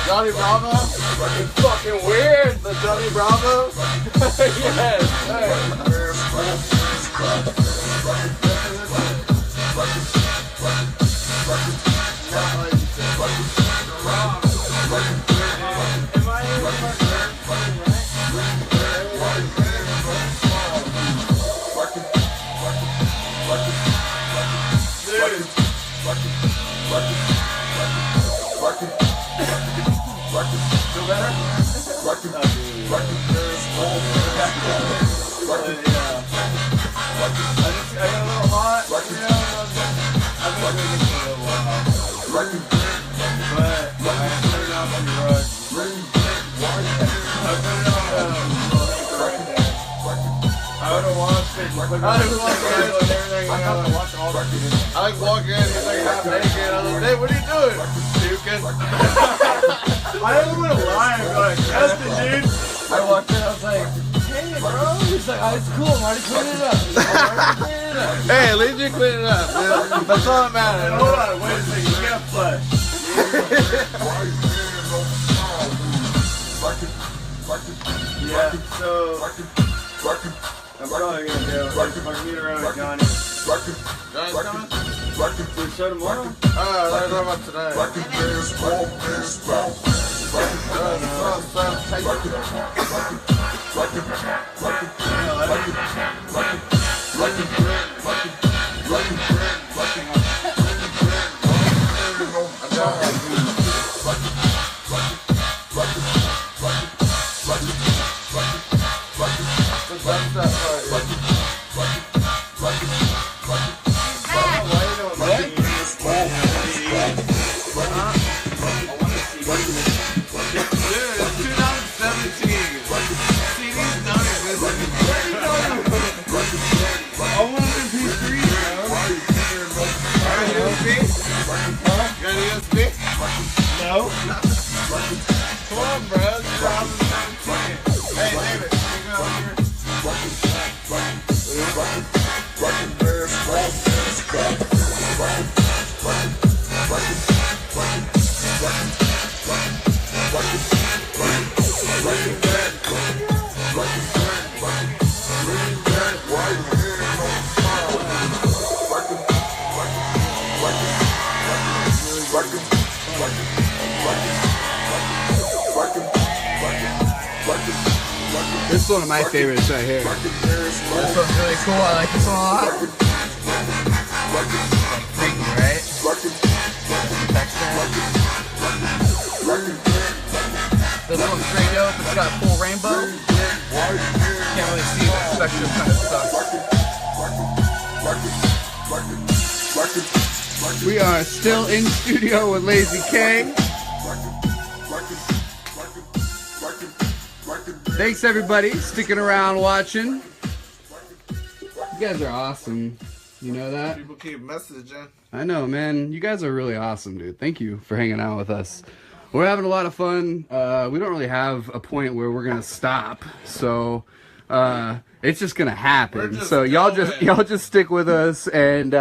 Johnny Bravo? It's fucking weird, the Johnny Bravo? Yes. I like walking in, he's like half naked. I was like, hey, what are you doing? Puking. I don't want to lie and be like, Justin, dude. I walked in, I was like, hey, bro. He's like, oh, it's cool. I'm already cleaning it up. Hey, at least you clean it up. Dude. That's all that matters. Hold on, wait a second. You got flush. Yeah, so I'm probably gonna go. I'll meet around with Johnny. Johnny's coming? To the show tomorrow? Oh, they're talking about tonight. No. Come on, bro. Hey, David, you go over here. This is one of my favorites right here. This one's really cool. I like this one a lot. Like freaky, right? Texture. This one's straight dope. It's got a full rainbow. Can't really see the spectrum kind of stuff. We are still in studio with Lazy K. Thanks everybody sticking around watching. You guys are awesome. You know that? People keep messaging. I know, man. You guys are really awesome, dude. Thank you for hanging out with us. We're having a lot of fun. We don't really have a point where we're gonna stop, so it's just gonna happen. So y'all just stick with us, and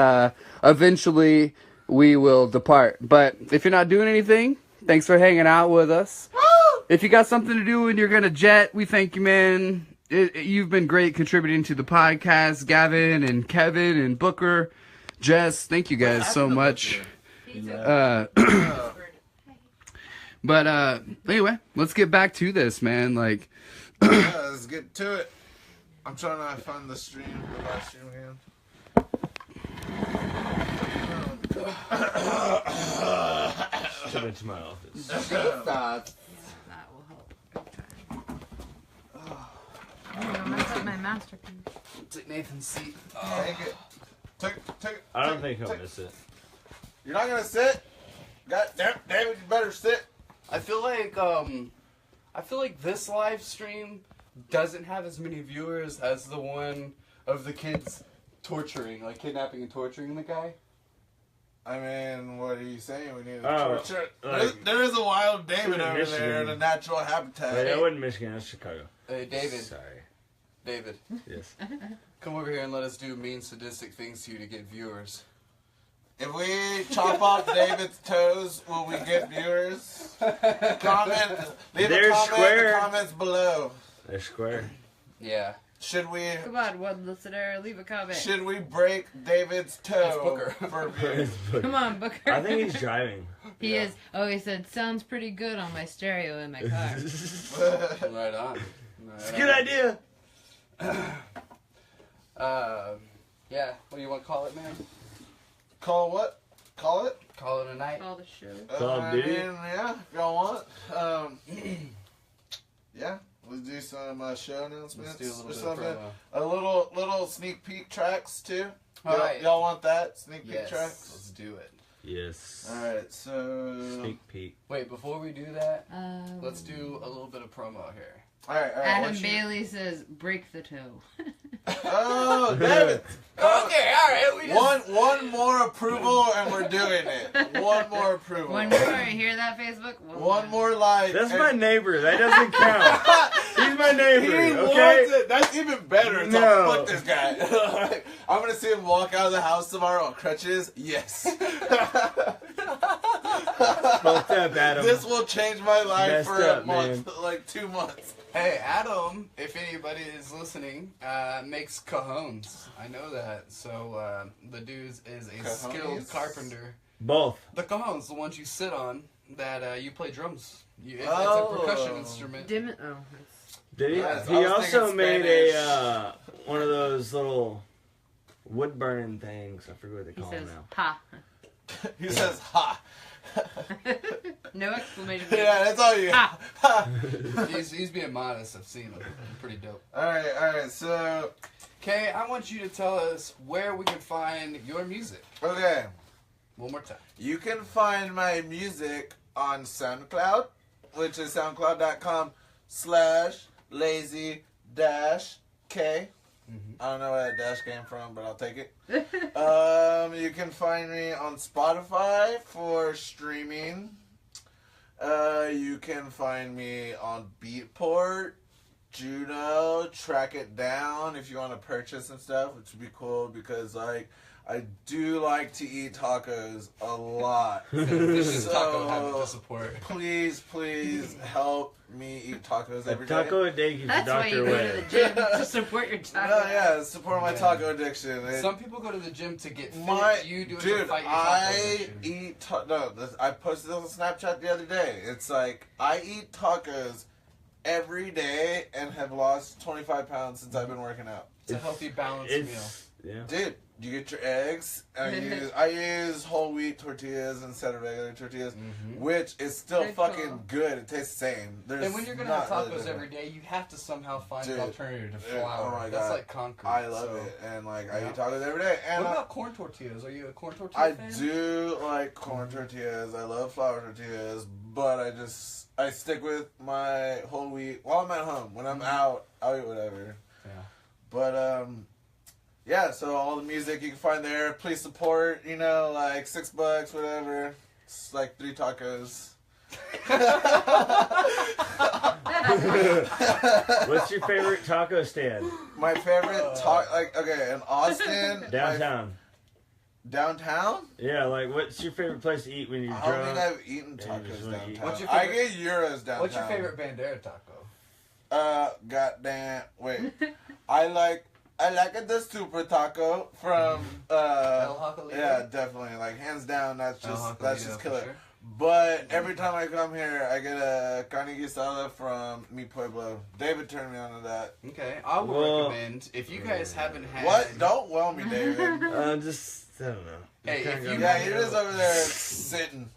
eventually we will depart. But if you're not doing anything, thanks for hanging out with us. If you got something to do and you're gonna jet, we thank you, man. You've been great contributing to the podcast, Gavin and Kevin and Booker, Jess. Thank you guys so much. But anyway, let's get back to this, man. Like, Yeah, let's get to it. I'm trying to find the live stream again. Come into my office. That will help. I'm gonna mess up my masterpiece. take Nathan's seat. Take it. Take it. I don't think he'll miss it. You're not gonna sit? God damn, David, you better sit. I feel like this live stream doesn't have as many viewers as the one of the kids torturing, like kidnapping and torturing the guy. I mean, what are you saying? We need to Oh, torture. like- There is a wild David in over Michigan. there in a natural habitat. Wait, that wasn't Michigan, that's Chicago. Hey, David. Sorry. David, Yes. come over here and let us do mean, sadistic things to you to get viewers. If we chop off David's toes, will we get viewers? Comment. Leave They're a comment square. in the comments below. They're square. Yeah. Should we Come on, one listener, leave a comment. break David's toe Booker. for views? Come on, Booker. I think he's driving. He is. Oh, he said, sounds pretty good on my stereo in my car. Right on. It's a good idea. Yeah. What do you want to call it, man? Call what? Call it? Call it a night. Call the show. Call of I Duty? mean, yeah, if y'all want. Yeah, let's do some show announcements. Let's do a little or bit something. of promo. A little sneak peek tracks too. All right. Y'all want that sneak peek Yes. tracks? Let's do it. Yes. All right, so Sneak peek. Wait, before we do that, Um, let's do a little bit of promo here. all right. Adam what you- Bailey says, break the toe. Oh, David. Okay, all right. We One more approval and we're doing it. One more approval. One more. Hear that, Facebook? One more like. That's and- my neighbor. That doesn't count. He's my He neighbor, wants okay? it. That's even better. It's No. like, fuck this guy. Like, I'm gonna see him walk out of the house tomorrow on crutches. Yes. Fucked up, Adam. This will change my life Messed for up, a month, like 2 months. Hey, Adam, if anybody is listening, makes cajones. I know that. So the dude is a skilled Cajones? carpenter. Both. The cajones, the ones you sit on, that you play drums. It's Oh. a percussion instrument. Dim it. Oh, it's... Did he? Yes, I He was also thinking made Spanish. a one of those little wood burning things. I forget what they He call says, them now. ha. He says, ha. No exclamation point. Yeah, that's all you Ha. He's being modest. I've seen him. Pretty dope. Alright, so, Okay, I want you to tell us where we can find your music. okay. One more time. You can find my music on SoundCloud, which is soundcloud.com/lazy-k. I don't know where that dash came from, but I'll take it. You can find me on Spotify for streaming. You can find me on Beatport, Juno, Track It Down if you want to purchase some stuff, which would be cool because I do like to eat tacos a lot. This is So, Taco having to support. Please help me eat tacos A every day. taco a day keeps the That's why you doctor go to away. the gym to support your taco. No, yeah, support my taco addiction. Some people go to the gym to get fit. You do it to Dude, fight your taco I addiction. eat I posted this on Snapchat the other day. It's like I eat tacos every day and have lost 25 pounds since I've been working out. It's a healthy, balanced meal. Yeah. Dude, you get your eggs. I use whole wheat tortillas instead of regular tortillas, which is still Good fucking call. good. It tastes the same. There's And when you're gonna not have really tacos every day, you have to somehow find Dude, an alternative to yeah, flour. oh my That's God. like concrete. I love so. it, and like I Yeah. eat tacos every day. And What about corn tortillas? Are you a corn tortilla I fan? do like corn tortillas. I love flour tortillas, but I stick with my whole wheat while I'm at home. When I'm out, I'll eat whatever. Yeah. But yeah. So all the music you can find there. Please support. You know, like $6, whatever. It's like 3 tacos. What's your favorite taco stand? My favorite okay, in Austin, Downtown. Downtown. Yeah, like what's your favorite place to eat when you're I don't drunk? think I've eaten Yeah, you just tacos wanna downtown. eat. What's your I favorite- get euros downtown. What's your favorite Bandera taco? Goddamn. Wait. I like it the super taco from El Jacalito? yeah, definitely. Like hands down, that's El just Jacalito, for killer. sure. But every time I come here, I get a carne guisada from Mi Pueblo. David turned me on to that. Okay, I would Well- recommend if you guys haven't had. What? Don't well me, David. Just I don't know. Hey, Kinda if got you- me Yeah, there. you're just over there sitting.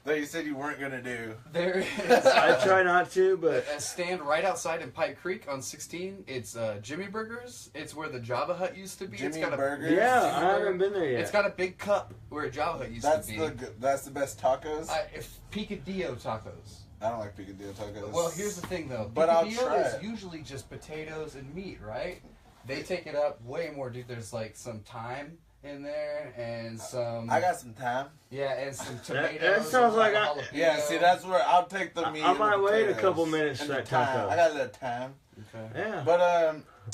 That you said you weren't gonna do. There is I try not to, but a stand right outside in Pike Creek on 16. It's Jimmy Burgers. It's where the Java Hut used to be. Jimmy It's got a, Burgers? yeah, Jimmy I Burger. haven't been there yet. It's got a big cup where Java Hut used That's to be. that's the best tacos. If Picadillo tacos. I don't like picadillo tacos. Well, here's the thing though. But I'll Picadillo try is it. usually just potatoes and meat, right? They take it up way more, dude. There's like some thyme in there and some. I got some time. Yeah, and some That tomatoes. sounds and like a I- jalapeno. Yeah, see, that's where I'll take the meat. I and might the wait a potatoes couple minutes and for the that thyme. taco. I got a little time. Okay. yeah. But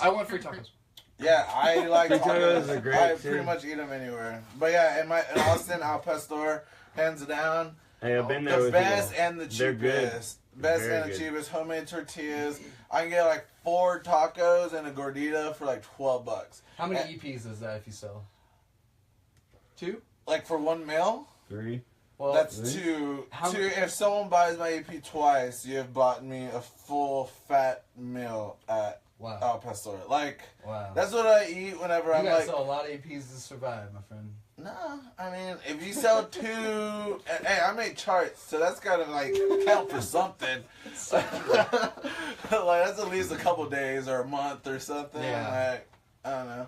I want free tacos. yeah, I like Tacos tacos. are great, I too. pretty much eat them anywhere. But yeah, in Austin, Al Pastor, hands down, Hey, I've been there the with best you. and the They're good. cheapest. Best Very and the good. cheapest. Homemade tortillas. I can get like 4 tacos and a gordita for like $12. How many EPs is that if you sell? 2? Like for 1 meal? 3. Well, That's really? two. How Two. many- If someone buys my EP twice, you have bought me a full fat meal at wow. Al Pastor. Like Wow. that's what I eat whenever you I'm gotta like. sell a lot of EPs to survive, my friend. No, I mean if you sell 2, hey, I make charts, so that's gotta like count for something. Like that's at least a couple days or a month or something. Yeah. Like I don't know,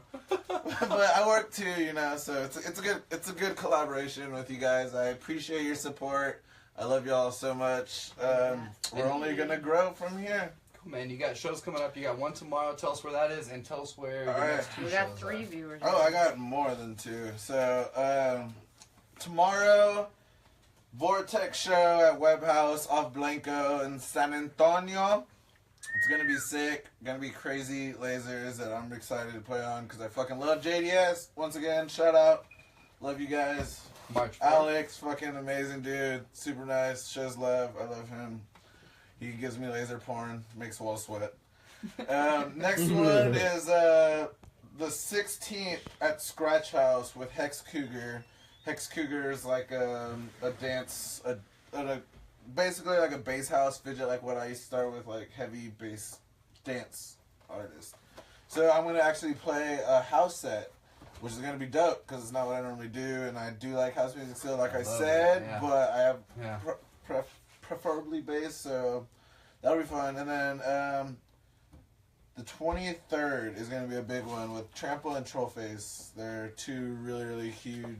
but I work too, you know. So it's a good collaboration with you guys. I appreciate your support. I love y'all so much. We're only gonna grow from here. Cool, man. You got shows coming up. You got one tomorrow. Tell us where that is, and tell us where All the right. next 2 We shows got 3 are. viewers. Oh, I got more than 2. So tomorrow, Vortex show at Web House off Blanco in San Antonio. It's gonna be sick. Gonna be crazy lasers that I'm excited to play on because I fucking love JDS. Once again, shout out. Love you guys. March 4th. Alex, fucking amazing dude. Super nice. Shows love. I love him. He gives me laser porn. Makes walls sweat. Next one is the 16th at Scratch House with Hex Cougar. Hex Cougar is like a dance, basically like a bass house fidget, like what I used to start with, like heavy bass dance artist. So I'm gonna actually play a house set, which is gonna be dope because it's not what I normally do, and I do like house music still, like I love said, it, yeah. but I have Yeah. preferably bass, so that'll be fun. And then the 23rd is gonna be a big one with Trample and Trollface. They're 2 really, really huge,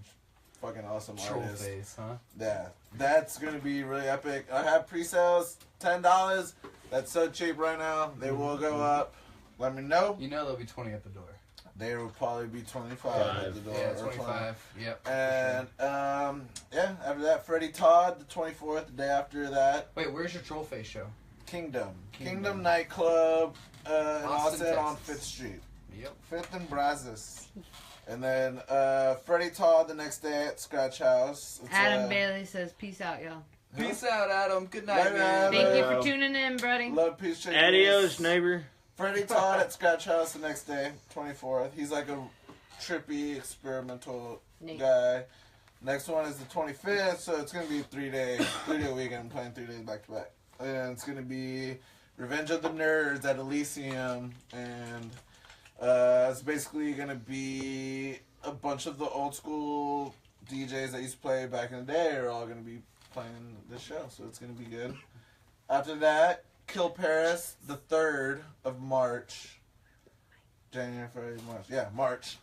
fucking awesome Troll artists. face, huh? Yeah, that's gonna be really epic. I have pre-sales, $10. That's so cheap right now. They will go up. Let me know. You know there'll be 20 at the door. They will probably be 25 at the door. Yeah, or 20. 25. Yep. And yeah, after that, Freddie Todd, the 24th, the day after that, Wait, where's your troll face show? Kingdom nightclub in Austin, Austin on Texas. 5th Street. Yep. 5th and Brazos. And then Freddie Todd the next day at Scratch House. It's, Adam Bailey says, "Peace out, y'all." Peace out, Adam. Good night, Bye, man. man. Thank you for tuning in, buddy. Love, peace, chicken Adios, wings. neighbor. Freddie Todd at Scratch House the next day, 24th. He's like a trippy, experimental Neat. guy. Next one is the 25th, so it's going to be a 3-day weekend. I'm playing 3 days back to back. And it's going to be Revenge of the Nerds at Elysium. And It's basically gonna be a bunch of the old school DJs that used to play back in the day are all gonna be playing this show, so it's gonna be good. After that, Kill Paris, the 3rd of March. January, February, March. Yeah, March.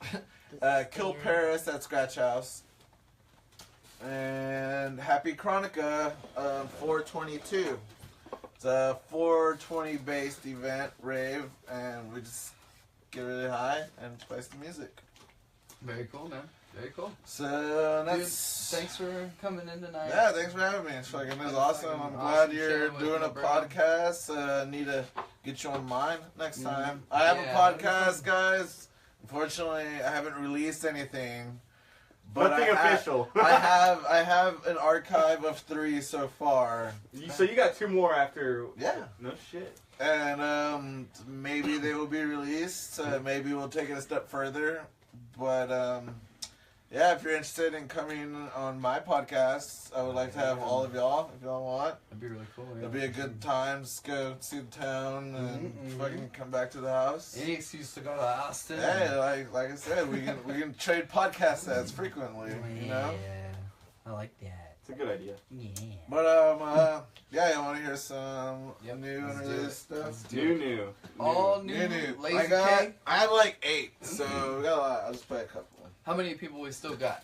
Kill Paris at Scratch House. And Happy Chronica, 422. It's a 420 based event, rave, and we just get really high and play some music. Very cool, man. Very cool. So Dude, that's. thanks for coming in tonight. Yeah, thanks for having me. It's fucking It's awesome. fucking I'm glad awesome you're chatting with doing you, a bro. podcast. Need to get you on mine next time. I have Yeah, a podcast, guys. Unfortunately, I haven't released anything. But Nothing official. I have an archive of 3 so far. So you got 2 more after. Yeah. No shit. And maybe they will be released. Maybe we'll take it a step further. But yeah, if you're interested in coming on my podcast, I would like to have all of y'all, if y'all want. That'd be really cool. Yeah. It'll be a good time. Just go see the town and fucking come back to the house. Any excuse to go to Austin. Hey, like I said, we can trade podcast sets frequently. You know. I like that. It's a good idea. Yeah. But yeah, you want to hear some Yep, new let's and do released it. stuff? Let's do it. New. All new. New. Lazy I K. had like 8, so we got a lot. I'll just play a couple. How many people we still got?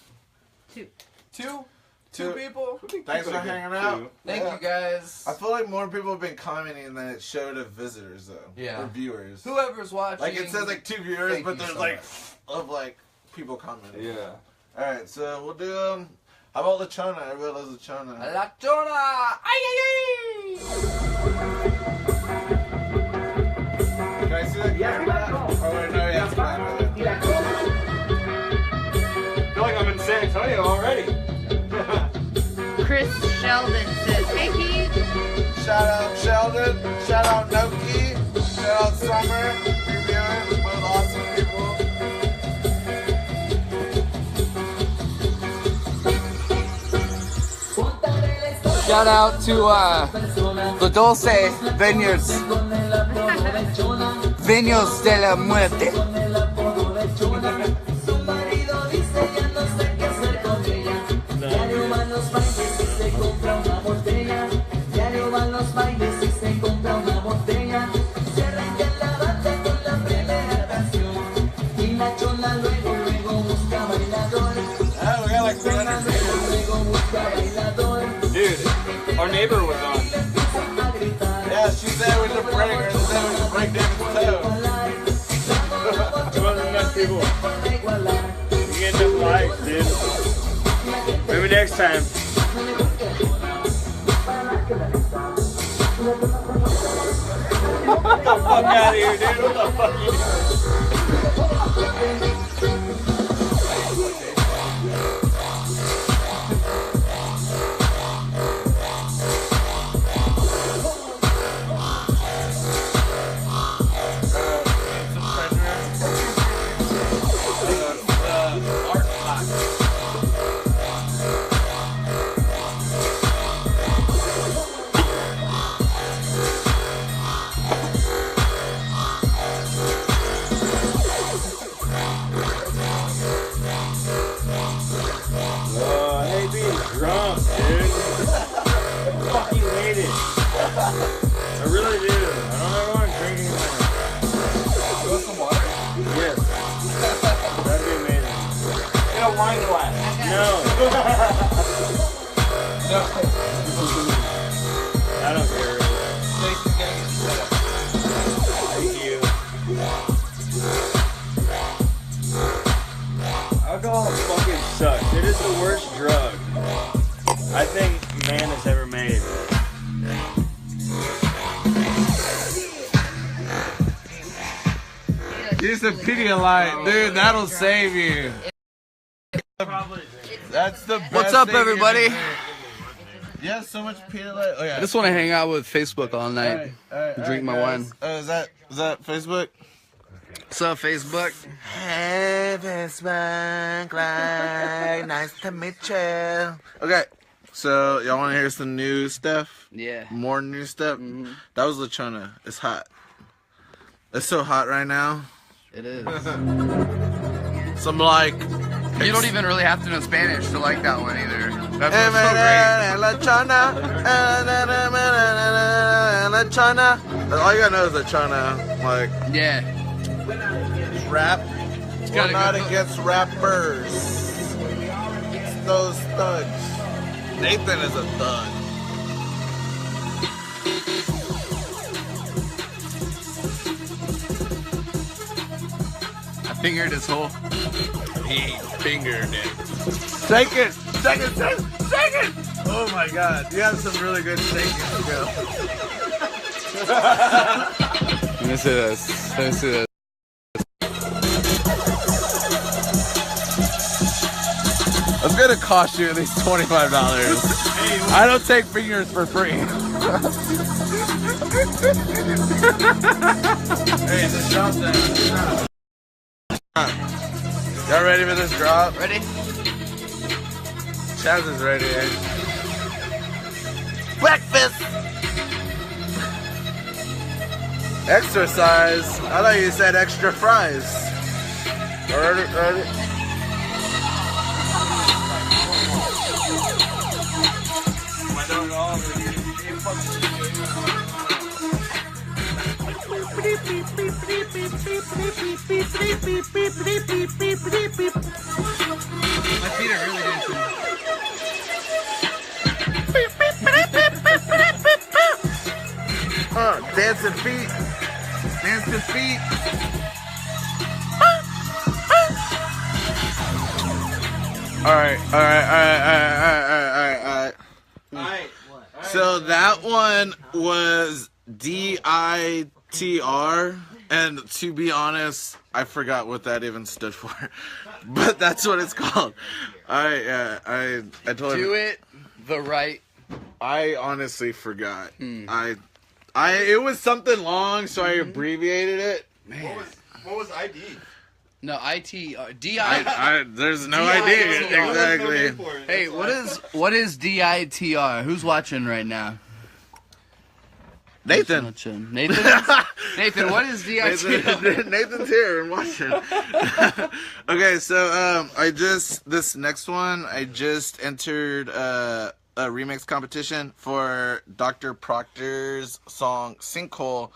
2. 2? Two. 2 people? Thanks for hanging out. Thank you guys. I feel like more people have been commenting than it showed of visitors though. Yeah. Or viewers. Whoever's watching. Like it says like 2 viewers, Thank but you there's so like much. of like people commenting. Yeah. All right, so we'll do how about Lachona? Everybody loves Lachona. La Chona! Ay, ay, ay! Can I see that? Yeah. Oh wait, no, yeah. I feel like I'm in San Antonio already. Chris Sheldon says, "Hey Keith." Shout out Sheldon. Shout out Noki. Shout out Summer. Reviewing. Both awesome people. Shout out to the Dulce Vineyards. Viños de la Muerte. We got like 300 people. Dude, our neighbor was on. Yeah, she's there with the breaker. She's there with the break David's toe. It wasn't enough people. You get enough likes, dude. Maybe next time. Get the fuck out of here, dude. What the fuck you doing? I hate being drunk, dude. I fucking hate it. I really do. I don't ever want to drink anymore. You want some water? Yes. That'd be amazing. In a wine glass. No. No. I don't care. Stacy's gonna get set up. Thank you. Alcohol fucking sucks. It is the worst drug I think man has ever made. Use the Pedialyte, dude. That'll save you. That's the best. What's up, thing you everybody? can do. You have so much Pedialyte. Oh yeah. I just want to hang out with Facebook all night. Drink my wine. Is that Facebook? What's up, Facebook? Hey, Facebook, like, nice to meet you. Okay, so y'all want to hear some new stuff? Yeah. More new stuff? That was Lachona. It's hot. It's so hot right now. It is. Some like. You don't even really have to know Spanish to like that one either. That's La what's China. All you gotta know is the China. Like, so great. Yeah. rap. We're gotta not go- against rappers. It's those thugs. Nathan is a thug. I fingered his hole. He fingered it. Take it! Take it! Take it! Take it! Oh my god, you have some really good shaking to go. Let me see this. Let me see this. It's gonna cost you at least $25. I don't take fingers for free. Hey, just drop that. Y'all ready for this drop? Ready? Chaz is ready. Breakfast! Exercise? I thought you said extra fries. Ready? My feet are really dancing. Dancing feet. Dancing feet. Alright. So that one was DITR, and to be honest, I forgot what that even stood for. But that's what it's called. I told him. Do it the right. I honestly forgot. It was something long, so I abbreviated it. Man. What was ID? No, DI. There's no idea exactly. Hey, what is DITR? Who's watching right now? Nathan. Nathan? Nathan, what is DITR? Nathan's here and watching. Okay, so this next one, I just entered a remix competition for Dr. Proctor's song Sinkhole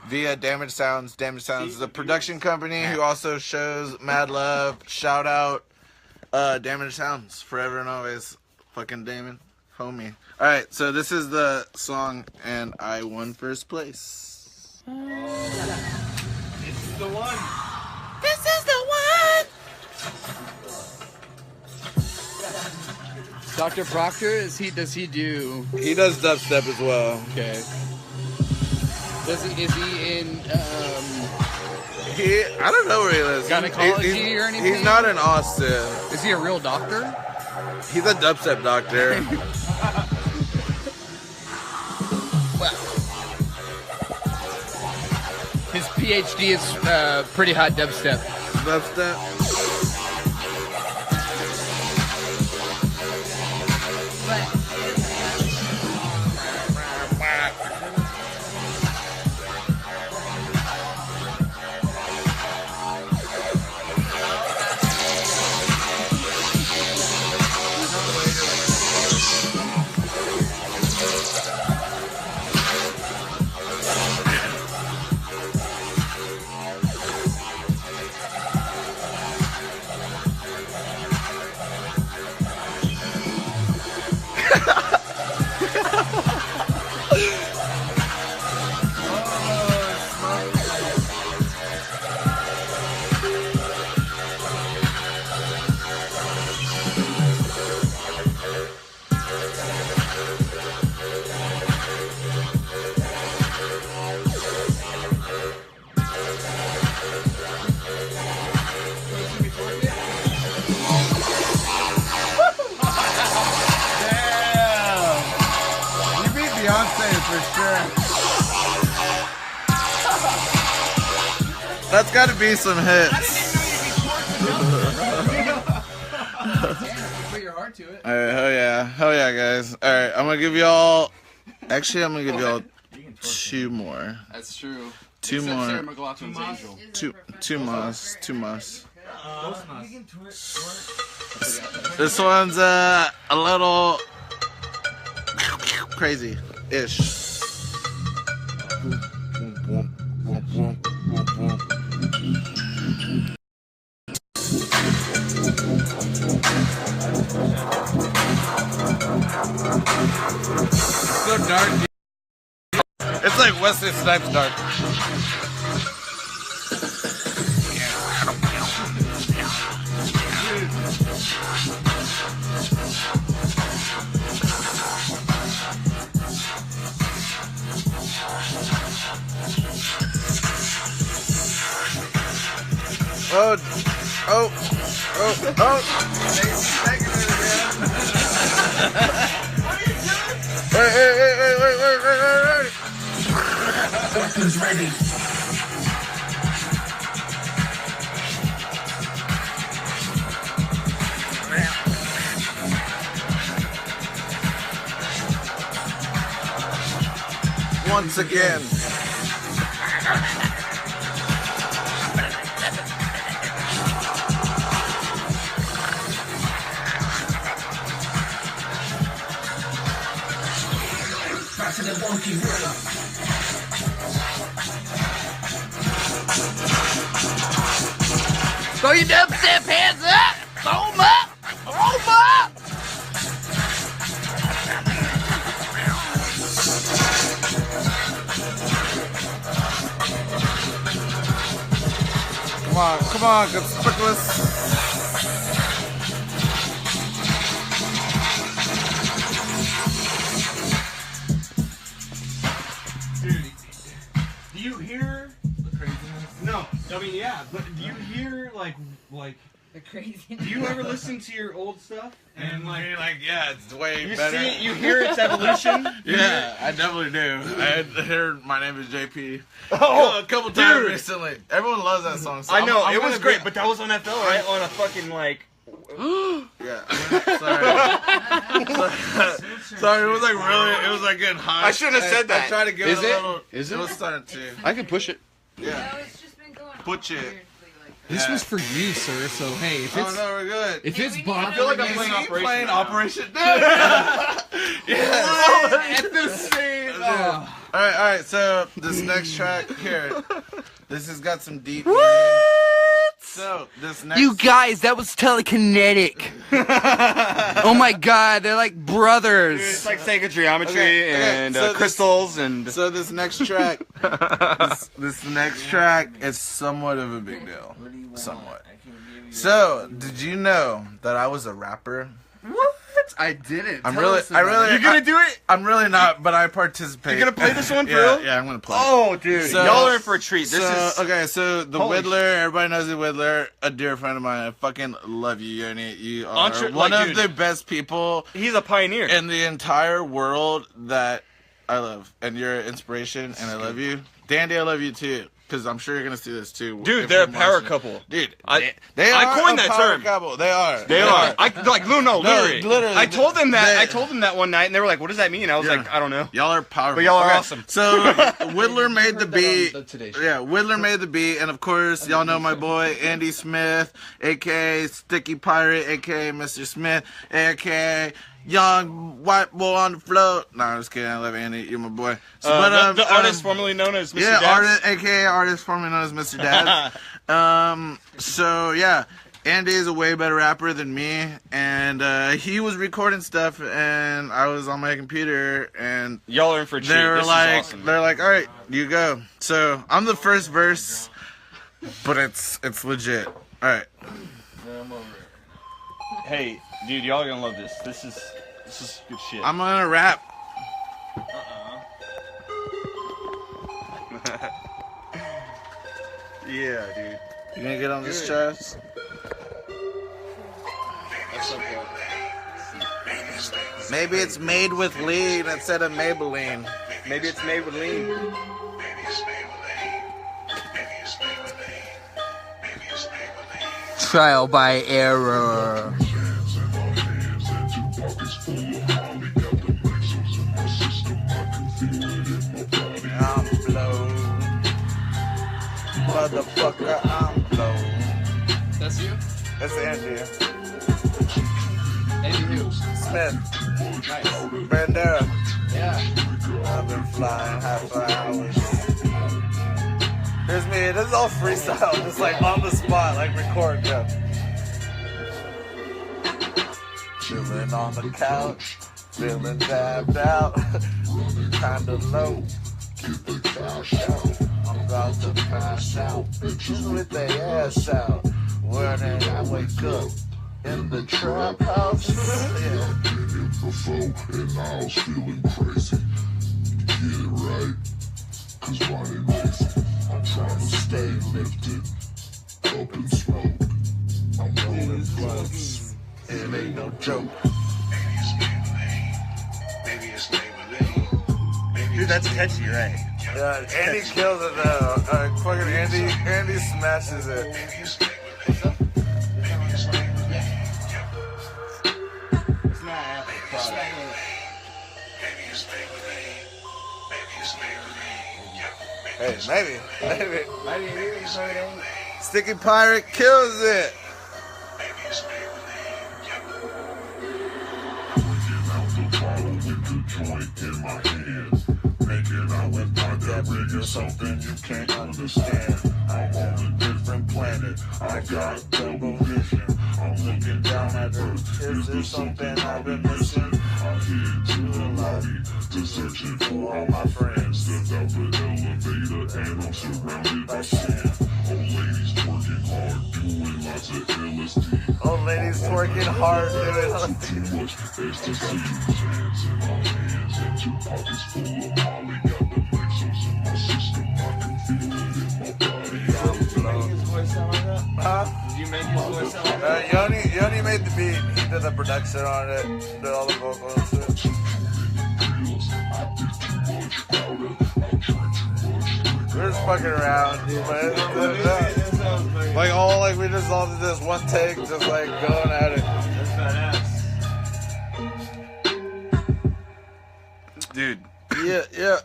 via Damage Sounds. Damage Sounds is a production company who also shows Mad Love. Shout out Damage Sounds forever and always. Fucking Damon, homie. Alright, so this is the song and I won first place. This is the one. This is the one! Dr. Proctor, does he do? He does dubstep as well. Okay. Is he in I don't know where he lives. Gynecology or anything? He's not in Austin. Is he a real doctor? He's a dubstep doctor. His PhD is pretty hot dubstep. Dubstep. That's got to be some hits. Put your heart to it. All right, hell yeah, guys. All right, I'm gonna give y'all. Actually, I'm gonna give y'all two more. That's true. Two Except Sarah more. McLachlan's Angel. Two must. This one's a little crazy-ish. It's so dark. It's like Wesley Snipes dark. Oh. Wait. Weapons ready. Once again. Throw your dubstep hands up! Throw 'em up! Throw 'em up! Come on, conspicuous. Dude, do you hear the craziness? No, I mean, yeah, but do you hear like The crazy. do you ever listen to your old stuff and like Yeah, it's way you better. see it, you hear its evolution? Yeah, I definitely do. I heard My Name is JP Oh, a couple times dude. recently. Everyone loves that song. So I know I'm it was gonna great, be- but that was on FL, right? On a fucking like. Yeah. Sorry, it was like really, it was like getting hot. I shouldn't have said that. I tried to give Is it a it? little. Is It it? was starting to. I can push it. Yeah. it's just been going Put it. weirdly like This Yeah. was for you, sir. So hey, if Oh it's no, we're good. if Hey, it's we need bothering I feel like I'm you, playing Is he Operation. playing now. Operation? Yes. at the same. Oh. All right. So this next track here, this has got some deep. So this next. You guys, that was telekinetic. Oh my god, they're like brothers. It's like sacred geometry Okay, and so this- crystals and. So this next track, this next track is somewhat of a big deal. Somewhat. So did you know that I was a rapper? What? I didn't. I'm Tell really, us I about really. it. You gonna do it? I'm really not, but I participate. You gonna play this one for yeah, real? Yeah, I'm gonna play. Oh, dude, So- y'all are in for a treat. This so, is okay. So the Holy Whittler, everybody knows the Whittler, a dear friend of mine. I fucking love you, Yoni. You are Entre- one like, of dude. the best people he's a pioneer. in the entire world that I love, and you're an inspiration, and I love you. Dandy, I love you too, because I'm sure you're gonna see this too. Dude, if they're a you're power watching. couple. Dude, I they are coined a that power term. couple. They are. They are. Literally. literally. I told them that. They- I told them that one night, and they were like, "What does that mean?" I was Yeah. like, "I don't know." Y'all are powerful. But y'all are Okay, awesome. So Whittler made the beat. The Today Show. Yeah, Whittler made the beat, and of course, y'all know my boy Andy Smith, aka Sticky Pirate, aka Mr. Smith, aka Young White Boy on the Float. No, I'm just kidding. I love Andy. You're my boy. So, The artist formerly known as Mr. yeah, Dabs. artist, aka artist formerly known as Mr. Dad. So yeah, Andy is a way better rapper than me, and he was recording stuff, and I was on my computer, and Y'all are in for a treat. they were This like, is awesome. all right, you go. So I'm the first verse, but it's legit. All right. Hey, dude, y'all are gonna love this. This is good shit. I'm gonna rap. Yeah, dude. You gonna get on this chest? Maybe it's made with lean instead of Maybelline. Maybe it's made with lean. Trial by error. motherfucker, I'm low. That's you? That's Andy. Andy who? Smith. Nice. Bandera. Yeah. I've been flying high for hours. Here's me. This is all freestyle, just like on the spot, like record. Yeah. Chilling on the couch, feeling dabbed out, kinda low. Get the cash out. I'm about to pass out. Bitches with their ass out. When I wake up in the trap house. Yeah. In the flow, and I was feeling crazy. Get it right, cause mine ain't lazy. I'm trying to stay lifted, up in smoke. I'm rolling blunts, it ain't no joke. Dude, that's catchy, right? Yeah, Andy kills it though. Fucking Andy smashes it. It's not Apple product. Hey, maybe. Sticky Pirate kills it. Joint in my hand, making out with my that rig or something you can't understand. I'm on a different planet, I got double vision. I'm looking down at Earth, is there something I've been missing? I head to the lobby, to searching for all my friends. Stepped out the elevator and I'm surrounded by sand. Old ladies twerking hard, doing lots of LSD. Old ladies twerking hard, doing too much ecstasy. Hands in my hands and 2 pockets full of Molly. Got the Lexus in my system, I can feel it in my body. Huh? Did you make his voice sound like that? Yoni made the beat. He did the production on it. Did all the vocals and shit. We're just fucking around, dude. Like all we just all did this one take, just like going at it. That's badass. Dude, Yeah. I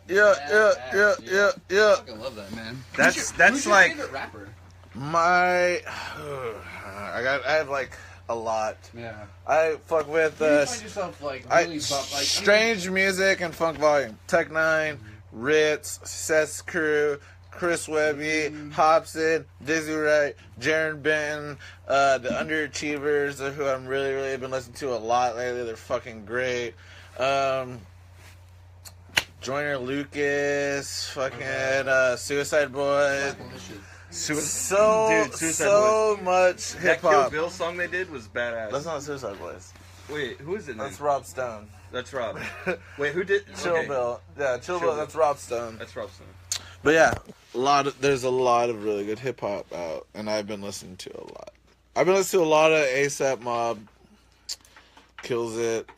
fucking love that, man. that's Who's your like favorite rapper? I have like a lot. Yeah. I fuck with You find yourself like really Strange Music and Funk Volume. Tech Nine, Ritz, Seth's Crew, Chris Webby, Hobson, Dizzy Wright, Jaron Benton, the Underachievers, who I'm really been listening to a lot lately. They're fucking great. Joyner Lucas, fucking Suicide Boys. Suicide So much that hip Kill hop. Bill song they did was badass. That's not Suicide Boys. Wait, who is it? That's Rob Stone. That's Rob. Wait, who did? Chill okay. Bill. Yeah, Chill Bill. That's Rob Stone. That's Rob Stone. But yeah, there's a lot of really good hip hop out, and I've been listening to a lot. I've been listening to a lot of ASAP Mob. Kills it.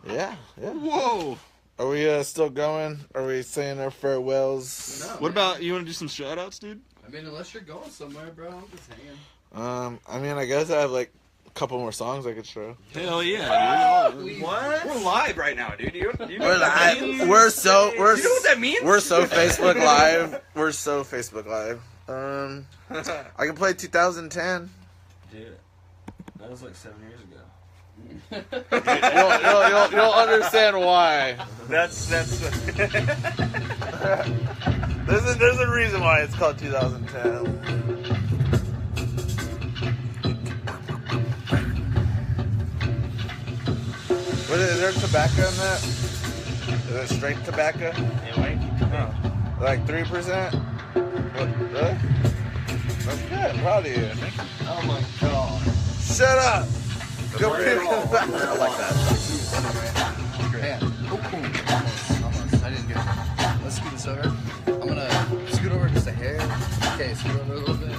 Yeah. Whoa. Are we still going? Are we saying our farewells? No, What about, you want to do some shout outs, dude? I mean, unless you're going somewhere, bro, I'm just hanging. I mean, I guess I have like a couple more songs I could show. Hell yeah, Please. What? We're live right now, dude. You know We're what that live. means? We're so Do you know what that means? We're so Facebook Live. We're so Facebook Live. I can play 2010. Dude, that was like 7 years ago. You'll understand why. That's There's a reason why it's called 2010. What is there tobacco in that? Is it straight tobacco? Like 3%? What? Really? That's good. I'm proud of you. Oh my god. Shut up. Go pick it up. I like that. Man. Oh, cool. Almost. I didn't get it. Let's scoot this over. I'm gonna scoot over just a hair. Okay, scoot over a little bit.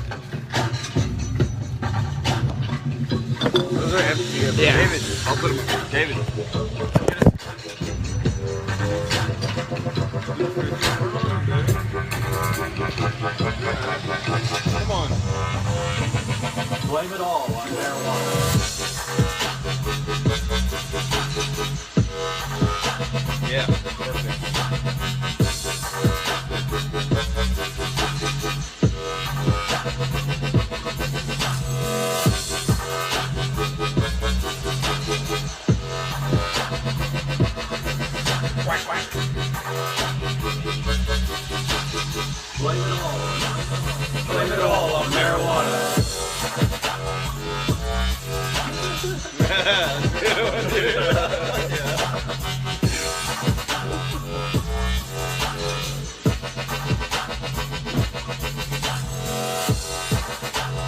Those are empty. Yeah. David. I'll put him. David. Come on. Blame it all on marijuana. Yeah. Perfect. Blame it all on marijuana.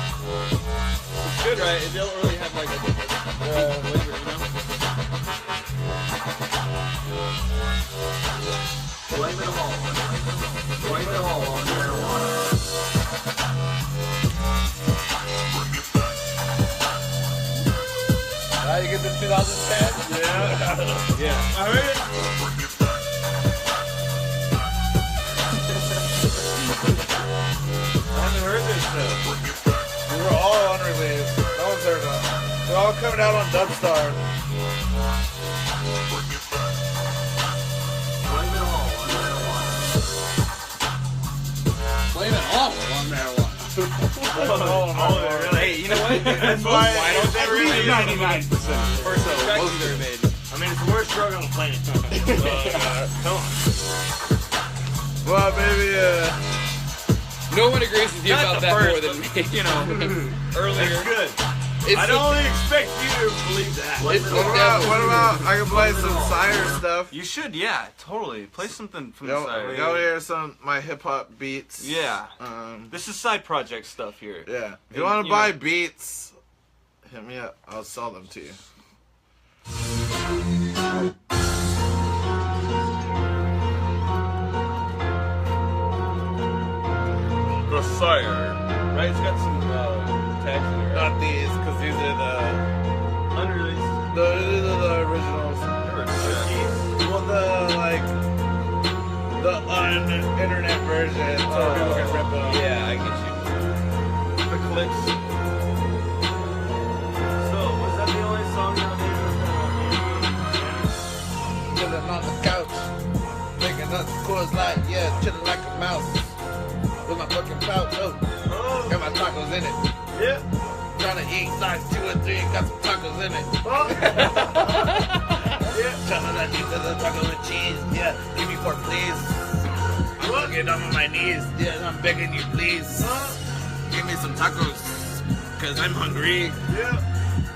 It's good, right? It don't really have like a flavor, you know? Blame it all. Blame it all on marijuana. Now you get the 2010? Yeah. Yeah. I heard it. I haven't heard this stuff. We were all unreleased. No one's heard of. They're all coming out on Dubstar. Blame it all on marijuana. Blame it all on marijuana. Oh, really? Hey, you know what? That's why don't they really 99%. first tracks they're made. I mean, it's the worst drug on the planet. Come on. Well, maybe, No one agrees with you Not about the that first, more than me. You know, earlier. That's good. It's I don't expect you to believe that. what about, I can play some Sire stuff? You should, yeah, totally. Play something from the Y'all side. hear some my hip hop beats? Yeah. Um, This is side project stuff here. yeah. If And, you want to you buy know- beats, hit me up. I'll sell them to you. The Sire. Right? It's got some tags in it, right? Not these, because these are Unreleased. these are the originals. Well, the internet version, so people can rip them. Yeah, I get you. The clips. So, was that the only song you made? Chilling on the couch, making up chords like, yeah, chilling like a mouse. With my fucking pouch, oh, got my tacos in it. Yeah. Trying to eat size 2 or 3, got some tacos in it. Yeah. Trying to eat the taco with cheese, yeah, give me 4 please. I'm gonna get down on my knees, yeah, I'm begging you please. Give me some tacos, cause I'm hungry. Yeah.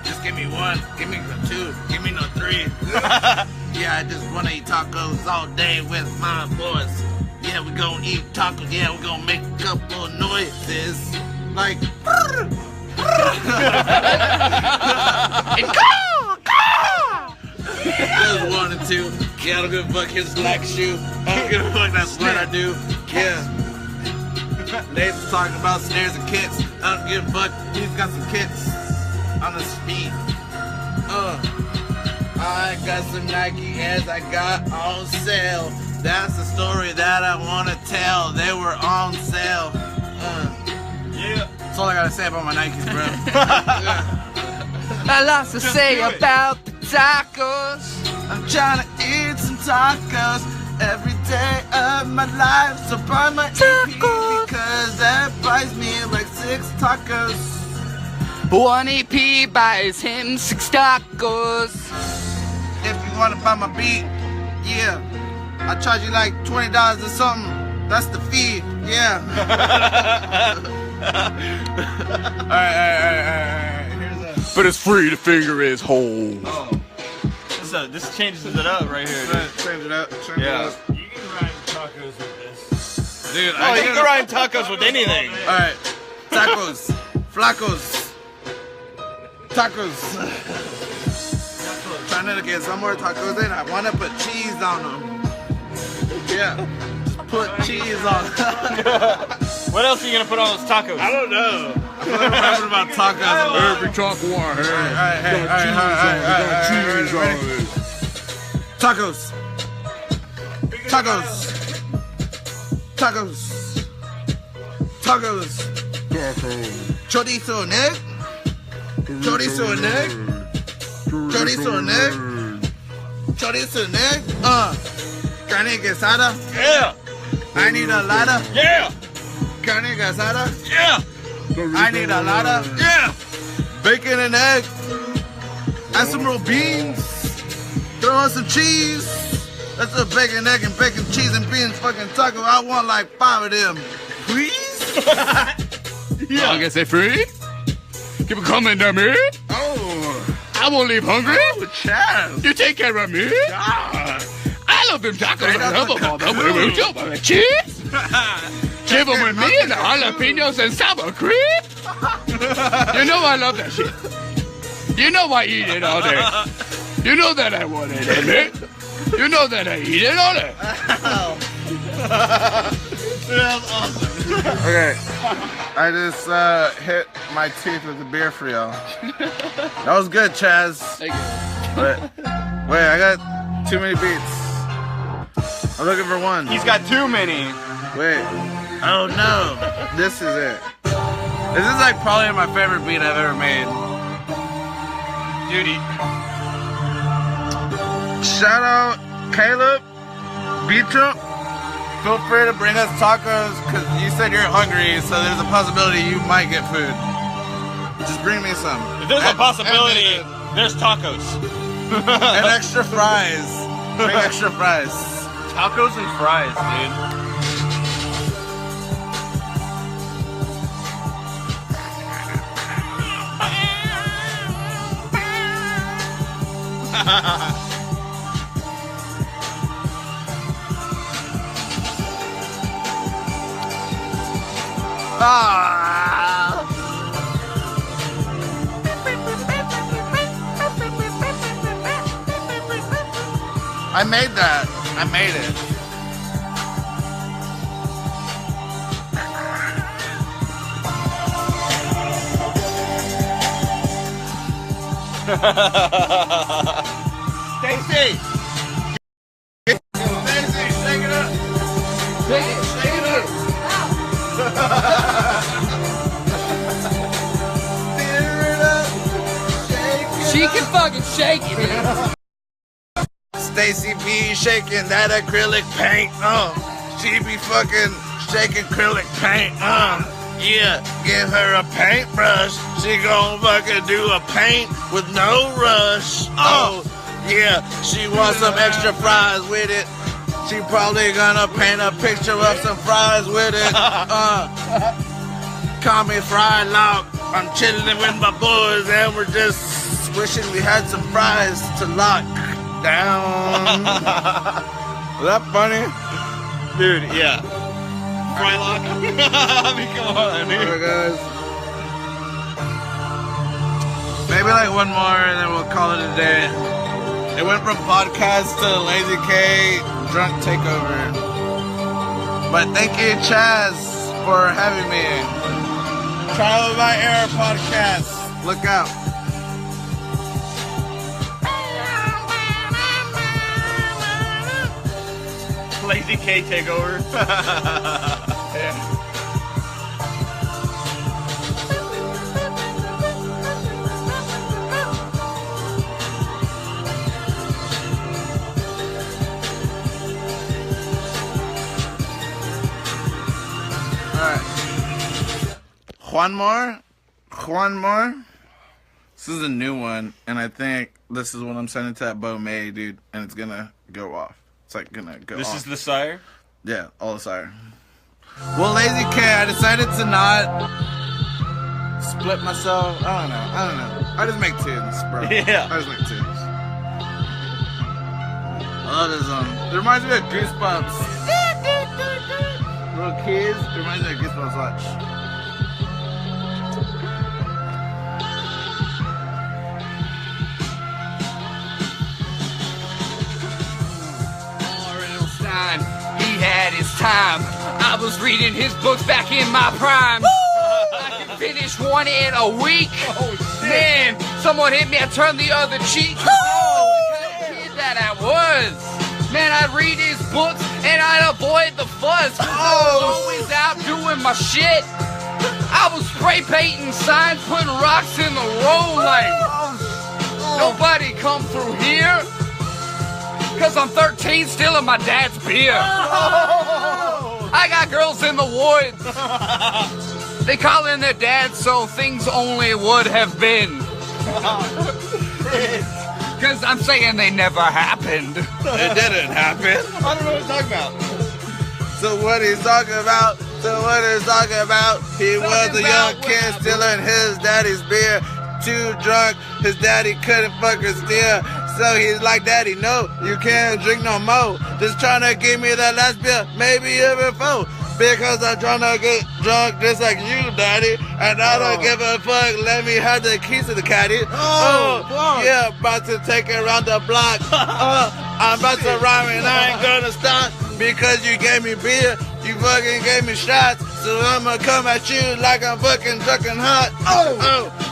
Just give me 1, give me 2, give me no 3. Yeah, I just wanna eat tacos all day with my boys. Yeah, we gon' eat tacos. Yeah, we gon' make a couple noises. Like, Just 1 and 2. Yeah, I don't give a fuck. Here's a black shoe. I don't give a fuck. That's what I do. Yeah. Nathan's talking about snares and kicks. I don't give a fuck. He's got some kicks on his feet. I got some Nike Airs I got on sale. That's the story that I wanna tell. They were on sale. Yeah. That's all I gotta say about my Nikes, bro. I lost to say about the tacos. I'm trying to eat some tacos every day of my life. So buy my EP because that buys me like 6 tacos. 1 EP buys him 6 tacos. If you wanna buy my beat, yeah, I charge you like $20 or something. That's the fee, yeah. Alright. Here's a. But it's free to finger his hole. Oh. This changes it up right here, dude. Change it up. Yeah. You can ride tacos with this. Dude, Oh, you can ride tacos with anything. Alright. Tacos. Flacos. Tacos. Trying to get some more tacos in. I want to put cheese on them. Yeah. Just put cheese on them. What else are you gonna put on those tacos? I don't know. I'm rapping about tacos. Every taco I Cheese on it. Tacos. Tacos. Tacos. Tacos. Chorizo and egg. Chorizo and egg. Chorizo and egg. Chorizo and egg. Carne quesada. Yeah. I need a ladder. Yeah. Carne quesada. Yeah. I need a ladder. Yeah. Bacon and egg. Add some real beans. Throw on some cheese. That's a bacon, egg, and bacon, cheese, and beans fucking taco. I want like 5 of them. I can say free. Keep it coming to me. Oh, I won't leave hungry. Chaz. You take care of me. Ah. I love them tacos. Straight I love out them all. the The way we do it. Cheese. Give them with me and the jalapenos and sour cream. You know I love that shit. You know I eat it all day. You know that I want it, man. You know that I eat it all day. That's awesome. Okay, I just hit my teeth with the beer for y'all. That was good, Chaz. Thank you. But wait, I got too many beats. I'm looking for one. He's got too many. Wait. Oh no. This is it. This is like probably my favorite beat I've ever made. Dude, Shout out Caleb, Beatrump. Feel free to bring us tacos because you said you're hungry, so there's a possibility you might get food. Just bring me some. if there's a possibility, there's tacos. And extra fries. Bring extra fries. Tacos and fries, dude. I made that. I made it. Stacy! Stacy, shake it up. Shake it up. She can fucking shake it, man. Stacy be shaking that acrylic paint. She be fucking shaking acrylic paint. Yeah, give her a paintbrush. She gon' fucking do a paint with no rush. Oh, yeah, she wants some extra fries with it. She probably gonna paint a picture of some fries with it. Call me Fry Lock. I'm chilling with my boys and we're just wishing we had some fries to lock down. Was that funny? Dude, yeah. Frylock. I mean, come on, dude. Alright, guys. Maybe like one more and then we'll call it a day. It went from podcast to Lazy K drunk takeover. But thank you, Chaz, for having me. Trial by Error podcast. Look out. Lazy K takeover. Yeah. Alright. One more. This is a new one, and I think this is what I'm sending to that Bo May, dude, and it's gonna go off. It's like gonna go off. This is the sire? Yeah, all the sire. Well, Lazy K, I decided to not split myself. I don't know. I just make tunes, bro. Yeah. I just make tunes. I love this song. It reminds me of Goosebumps. Little kids, it reminds me of Goosebumps. Watch. He had his time. I was reading his books back in my prime. I could finish one in a week. Man, someone hit me, I turned the other cheek. The kind of kid that I was. Man, I'd read his books and I'd avoid the fuss. 'Cause I was always out doing my shit. I was spray painting signs, putting rocks in the road like nobody come through here. 'Cause I'm 13 stealing my dad's beer. I got girls in the woods. They call in their dad so things only would have been. 'Cause I'm saying they never happened. It didn't happen. I don't know what he's talking about. So what he's talking about So what is talking about? He was a young kid stealing his daddy's beer. Too drunk, his daddy couldn't fuck her steer. So he's like, Daddy, no, you can't drink no more. Just trying to give me that last beer, maybe even 4. Because I'm trying to get drunk just like you, Daddy. And I don't give a fuck, let me have the keys to the caddy. Yeah, about to take it around the block. I'm about to rhyme and I ain't gonna stop. Because you gave me beer, you fucking gave me shots. So I'ma come at you like I'm fucking drunk and hot.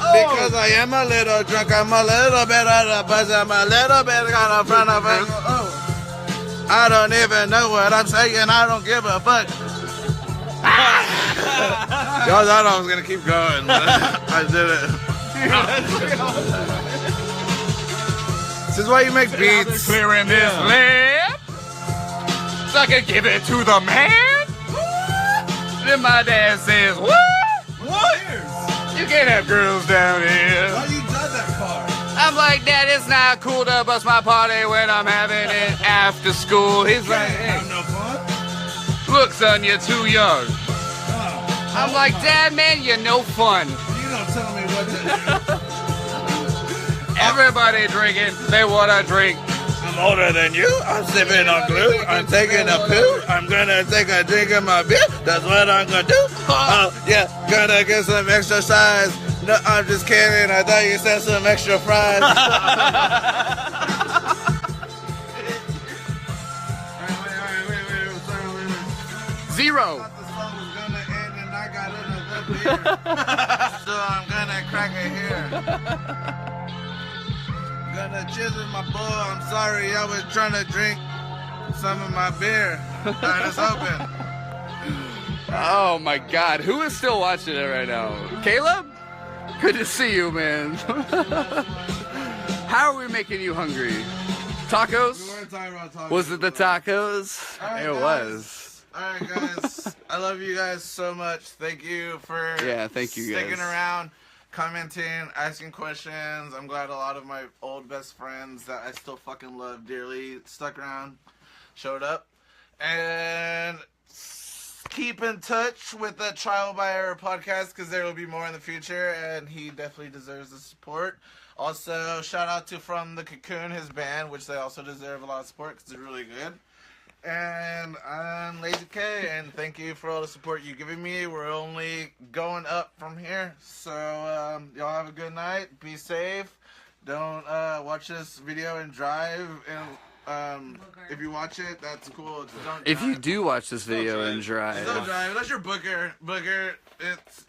Because I am a little drunk, I'm a little bit out of buzz, I'm a little bit kind of front of it. I don't even know what I'm saying, I don't give a fuck. Y'all thought I was gonna keep going, but I did it. This is why you make beats. Clearing this lip, so I can give it to the man. Then my dad says, what? You can't have girls down here. Why you drive that car? I'm like, Dad, it's not cool to bust my party when I'm having it after school. He's like, hey, no fun. Look, son, you're too young. I'm like, Dad, man, you're no fun. You don't tell me what to do. Everybody drinking, they wanna drink. I'm older than you. I'm sipping on glue. I'm taking a poo. I'm gonna take a drink of my beer. That's what I'm gonna do. Oh, yeah, gonna get some exercise. No, I'm just kidding. I thought you said some extra fries. Zero. The song was gonna end and I got another beer. So I'm gonna crack it here. Gonna cheers with my boy. I'm sorry, I was trying to drink some of my beer. Alright, it's open. Oh my God, who is still watching it right now? Caleb? Good to see you, man. How are we making you hungry? Tacos? We weren't talking about tacos. Was it the tacos? Alright, It guys. was. Alright, guys. I love you guys so much. Thank you for Thank you guys. sticking around, commenting, asking questions. I'm glad a lot of my old best friends that I still fucking love dearly stuck around, showed up. And keep in touch with the Trial by Error podcast because there will be more in the future and he definitely deserves the support. Also, shout out to From the Cocoon, his band, which they also deserve a lot of support because they're really good. And I'm Lazy K, and thank you for all the support you've given me. We're only going up from here. So, y'all have a good night. Be safe. Don't watch this video and drive. And if you watch it, that's cool. Just don't If you drive. do watch this video and drive, Just don't drive. Unless you're Booker. Booker,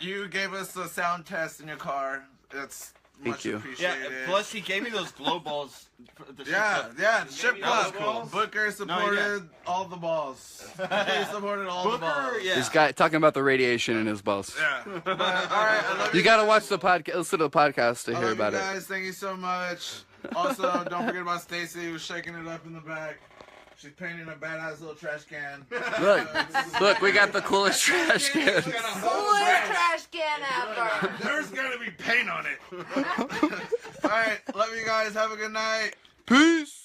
you gave us a sound test in your car. It's much you. appreciated. Yeah, plus he gave me those glow balls. For the Yeah, Strip That Club. was cool. Booker supported all the balls. He supported all the balls. Yeah. this guy talking about the radiation in his balls. Yeah. But, all right, I love You gotta watch the podcast, listen to the podcast to I hear love about you it. guys. Thank you so much. Also, don't forget about Stacy, who's shaking it up in the back. She's painting a badass little trash can. Look, we got the coolest trash can. Coolest trash can ever. There's gonna be paint on it. All right, love you guys. Have a good night. Peace.